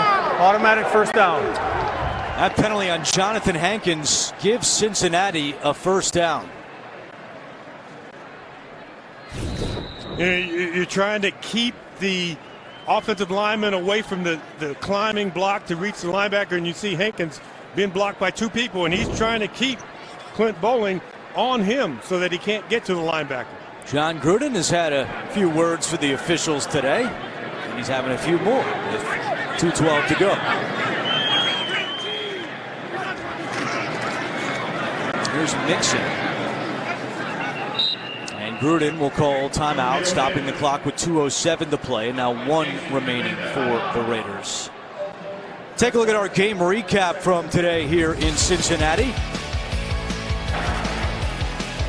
Automatic first down. That penalty on Jonathan Hankins gives Cincinnati a first down. You're trying to keep the offensive lineman away from the climbing block to reach the linebacker, and you see Hankins being blocked by 2 people, and he's trying to keep Clint Bowling on him so that he can't get to the linebacker. John Gruden has had a few words for the officials today, and he's having a few more with 2:12 to go. Here's Mixon. And Gruden will call timeout, stopping the clock with 2:07 to play. Now 1 remaining for the Raiders. Take a look at our game recap from today here in Cincinnati.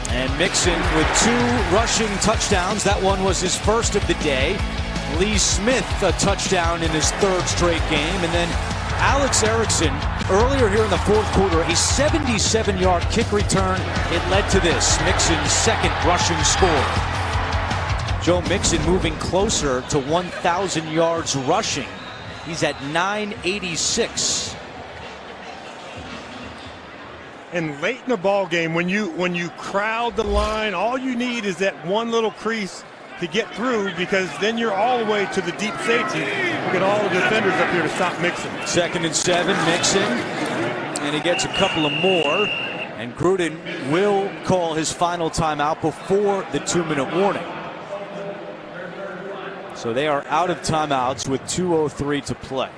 And Mixon with 2 rushing touchdowns. That one was his first of the day. Lee Smith a touchdown in his 3rd straight game. And then Alex Erickson earlier here in the 4th quarter, a 77-yard kick return. It led to this, Mixon's 2nd rushing score. Joe Mixon moving closer to 1,000 yards rushing. He's at 986. And late in the ball game, when you crowd the line, all you need is that one little crease to get through, because then you're all the way to the deep safety. Look at all the defenders up here to stop Mixon. 2nd and 7, Mixon, and he gets a couple of more. And Gruden will call his final timeout before the 2-minute warning. So they are out of timeouts with 2:03 to play.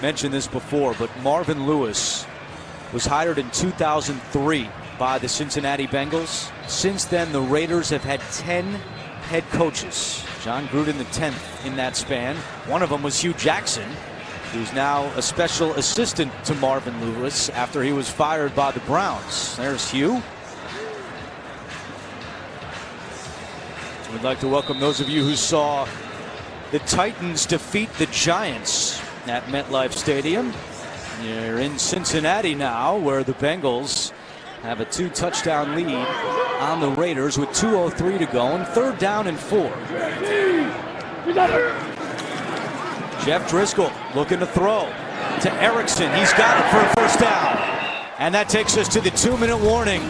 Mentioned this before, but Marvin Lewis was hired in 2003 by the Cincinnati Bengals. Since then, the Raiders have had 10 head coaches. John Gruden, the 10th in that span. One of them was Hugh Jackson, who's now a special assistant to Marvin Lewis after he was fired by the Browns. There's Hugh. We'd like to welcome those of you who saw the Titans defeat the Giants at MetLife Stadium. You're in Cincinnati now, where the Bengals have a 2-touchdown lead on the Raiders with 2:03 to go, and 3rd down and 4. Jeff Driscoll looking to throw to Erickson. He's got it for a 1st down. And that takes us to the 2-minute warning.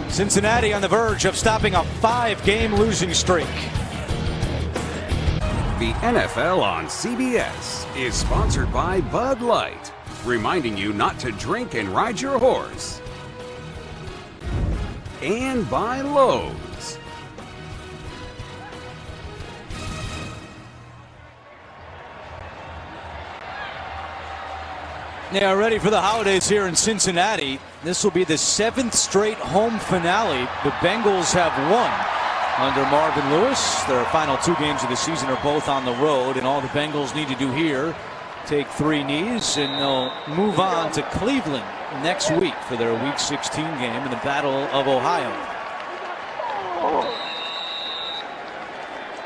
Cincinnati on the verge of stopping a 5-game losing streak. The NFL on CBS is sponsored by Bud Light, reminding you not to drink and ride your horse. And by Lowe's. Yeah, ready for the holidays here in Cincinnati. This will be the 7th straight home finale the Bengals have won under Marvin Lewis. Their final 2 games of the season are both on the road, and all the Bengals need to do here, take 3 knees, and they'll move on to Cleveland next week for their Week 16 game in the Battle of Ohio.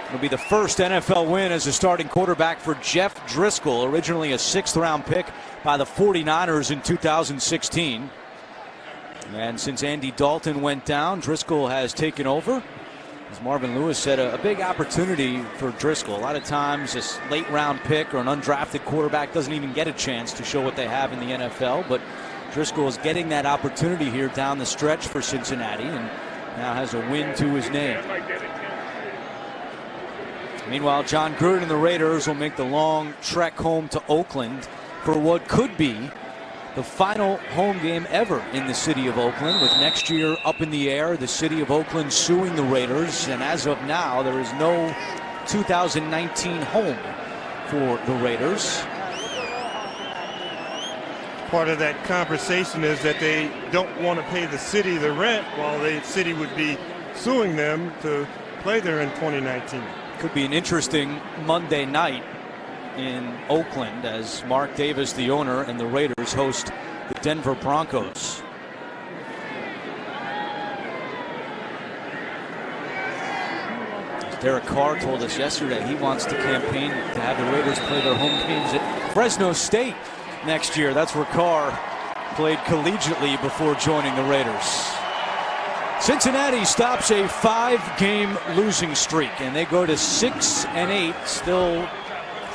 It'll be the first NFL win as a starting quarterback for Jeff Driscoll, originally a 6th-round pick by the 49ers in 2016. And since Andy Dalton went down, Driscoll has taken over. As Marvin Lewis said, a big opportunity for Driscoll. A lot of times this late-round pick or an undrafted quarterback doesn't even get a chance to show what they have in the NFL, but Driscoll is getting that opportunity here down the stretch for Cincinnati, and now has a win to his name. Meanwhile, John Gruden and the Raiders will make the long trek home to Oakland for what could be the final home game ever in the city of Oakland, with next year up in the air, the city of Oakland suing the Raiders, and as of now there is no 2019 home for the Raiders. Part of that conversation is that they don't want to pay the city the rent while the city would be suing them to play there in 2019. Could be an interesting Monday night in Oakland as Mark Davis, the owner, and the Raiders host the Denver Broncos. As Derek Carr told us yesterday, he wants to campaign to have the Raiders play their home games at Fresno State next year. That's where Carr played collegiately before joining the Raiders. Cincinnati stops a 5-game losing streak, and they go to 6-8, still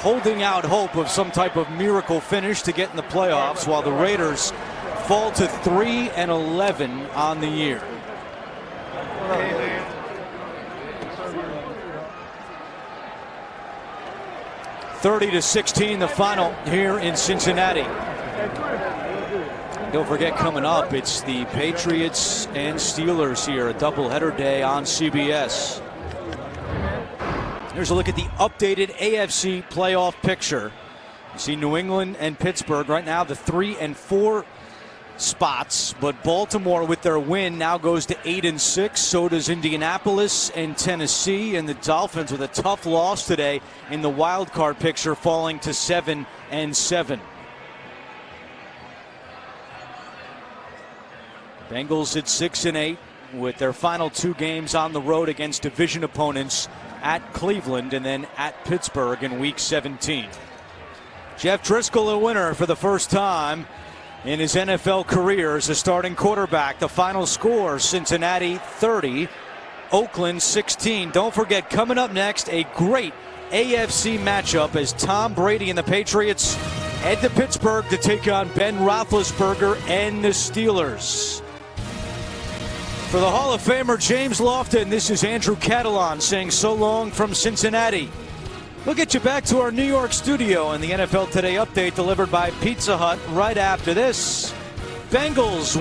holding out hope of some type of miracle finish to get in the playoffs, while the Raiders fall to 3-11 on the year. (30-16) the final here in Cincinnati. Don't forget, coming up, it's the Patriots and Steelers here, a doubleheader day on CBS. Here's a look at the updated AFC playoff picture. You see New England and Pittsburgh right now, the 3 and 4 spots, but Baltimore with their win now goes to 8 and 6. So does Indianapolis and Tennessee, and the Dolphins with a tough loss today in the wild card picture, falling to 7 and 7. Bengals at 6 and 8 with their final 2 games on the road against division opponents at Cleveland and then at Pittsburgh in week 17. Jeff Driscoll a winner for the first time in his NFL career as a starting quarterback. The final score, Cincinnati 30, Oakland 16. Don't forget, coming up next, a great AFC matchup as Tom Brady and the Patriots head to Pittsburgh to take on Ben Roethlisberger and the Steelers. For the Hall of Famer James Lofton, this is Andrew Catalon saying so long from Cincinnati. We'll get you back to our New York studio and the NFL Today update delivered by Pizza Hut right after this. Bengals